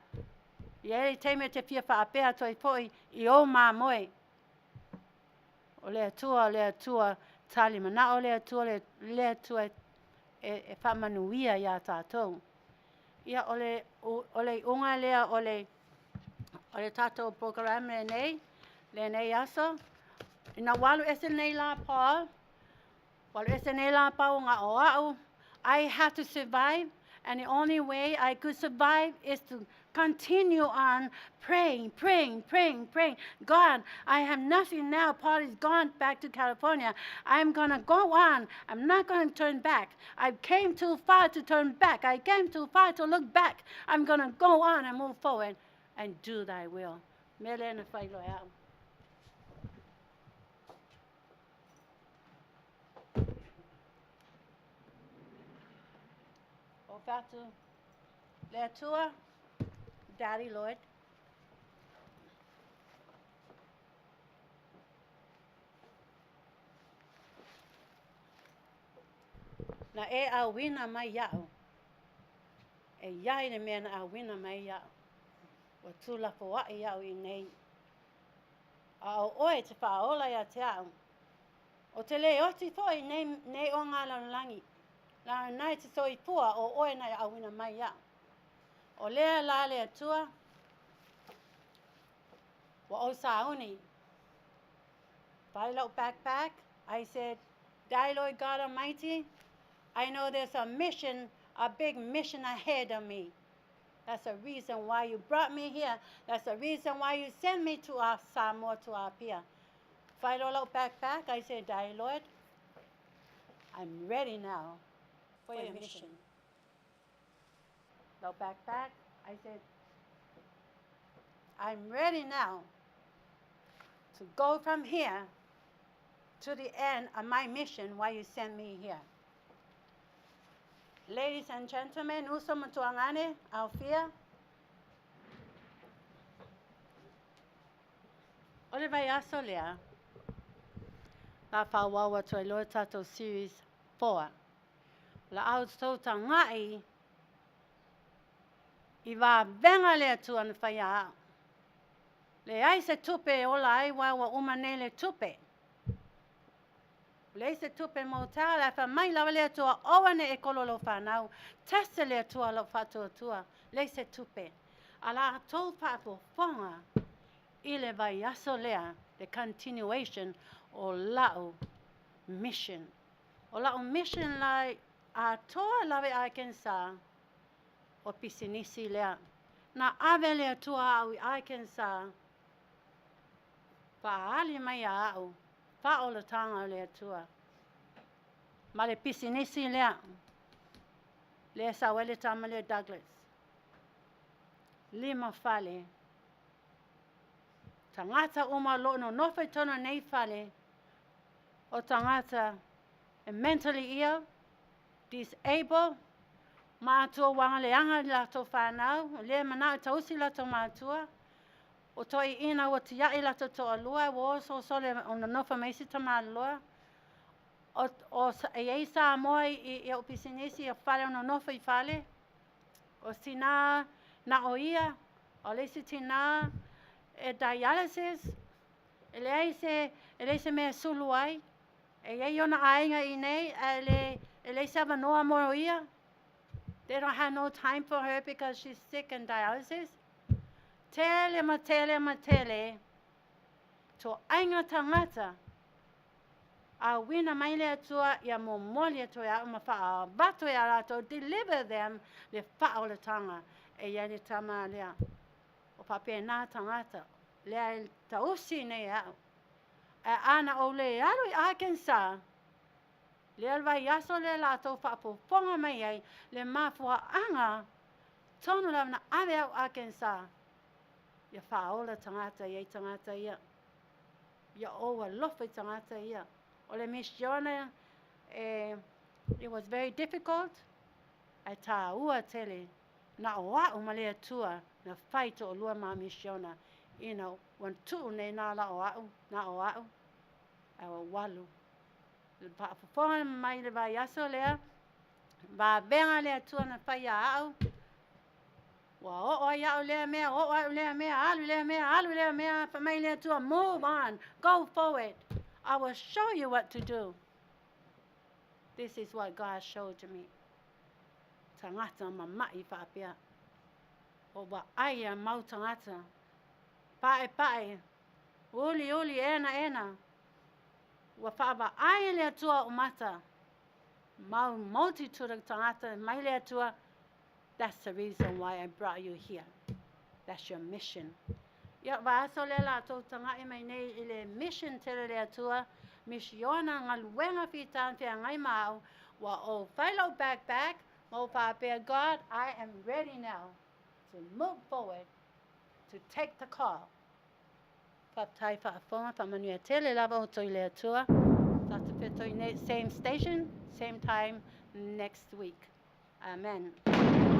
Ia eri teime te pia whaapea toi poi I o ma moe. O le atua, tali mana o le atua e whamanuia ia tātou. Ia ole unga lea ole tātou program le nei aso. Ina walu ese nei la Paul, walu ese nei la pau ngā o au, I have to survive, and the only way I could survive is to continue on praying. God, I have nothing now. Paul is gone back to California. I'm going to go on. I'm not going to turn back. I came too far to turn back. I came too far to look back. I'm going to go on and move forward and do thy will. Mele na whai loa au. O whatu le atua, Daddy Lord. Na e au wina mai iau. E iai ne mea na au wina mai iau. Wa tula poa iau I nei. A o oe te whaola ia te au. O te le oti foi nei o ngā laulangi. La nai te toi pua o oe nei au wina mai iau. O lea la le atua. Wa o sauni. Whailau backpack. I said, Daddy Lord God Almighty, I know there's a mission, a big mission ahead of me. That's the reason why you brought me here. That's the reason why you sent me to our Samoa, to our pier. Whailau backpack. I said, Daddy Lord, I'm ready now for your mission. Low backpack. I said, I'm ready now to go from here to the end of my mission why you sent me here. Ladies and gentlemen, uso matuangane, Alfia. Ole vai aso lea. La whawawa toi loa tato series 4. La au tau tangai I wā venga lea tua na whaia au. Le ai se tupe o la ai wawa umane le tupe. Le se tupe mo tā la wha mai lawa lea tua owane e kololo whanau. Testa lea tua lo whatua tua. Le se tupe. A la tau papo whonga. I le vai aso lea the continuation o lau mission. O lau mission lai a toa lawe ai kensa. O pisinisi lea. Na ave lea tua au I Arkansas. Paali mai au. Paola tanga lea tua. Ma le pisinisi lea. Lea sawele tama lea Douglas. Lima fale. Tangata uma lo no nofe tono nei fale. O tangata mentally ill, disabled, mātua wanga leanga la to whanau, le mana tausi la to mātua, o toi ina o te iai la to alua, o so sole o na nofa meisi ta mālua, o e sa moa I o pisinisi o whare o na nofa I whale, o tina na o ia, o lesi tina e dialysis, e le se mea sulu ai, e ei ona ainga I nei, e le se avanoa mo ia. They don't have no time for her because she's sick and dialysis. Tele. To ainga tangata. A wina mai lea tua ia momolia to ia umawha bato ia la to deliver them le whaolatanga e ia le tama lea. O pape nā tangata. Lea tausi nei au. E ana o le alu I Arkansas. Le alwa yaso le la tau whaapoponga mai ai, le mafua anga, tonu lau na ave au Arkansas. Ia whaola tangata iei tangata ia. Ia owa lofa tangata ia. O le misiona, it was very difficult. Ai tā ua tele, na oa umalea tua, na whaito o lua maa misiona. You know, wan tuu nei nā la oa, na oa, awa walu. Whaapoponga mai le vai aso lea, wa benga lea tua na whaia au. Wa o ia o lea mea, alu lea mea, pa mai lea tua, move on, go forward. I will show you what to do. This is what God showed to me. Tangata mamai whaapea. O wa aia mau tangata. Pae, uli, ena. Wa whaaba ai lea tua o mata. multitude of tangata mai le atua. That's the reason why I brought you here. That's your mission. Ya vaaso le la tau tanga e mai nei ile mission tele le atua. Misiona ngaluenga fitan fia ngai mau. Wa o whailo back. Mo whapea God, I am ready now to move forward, to take the call. Whaptai whaafonga whamanua tele lava o toi le atua. Tata petoi same station, same time next week. Amen.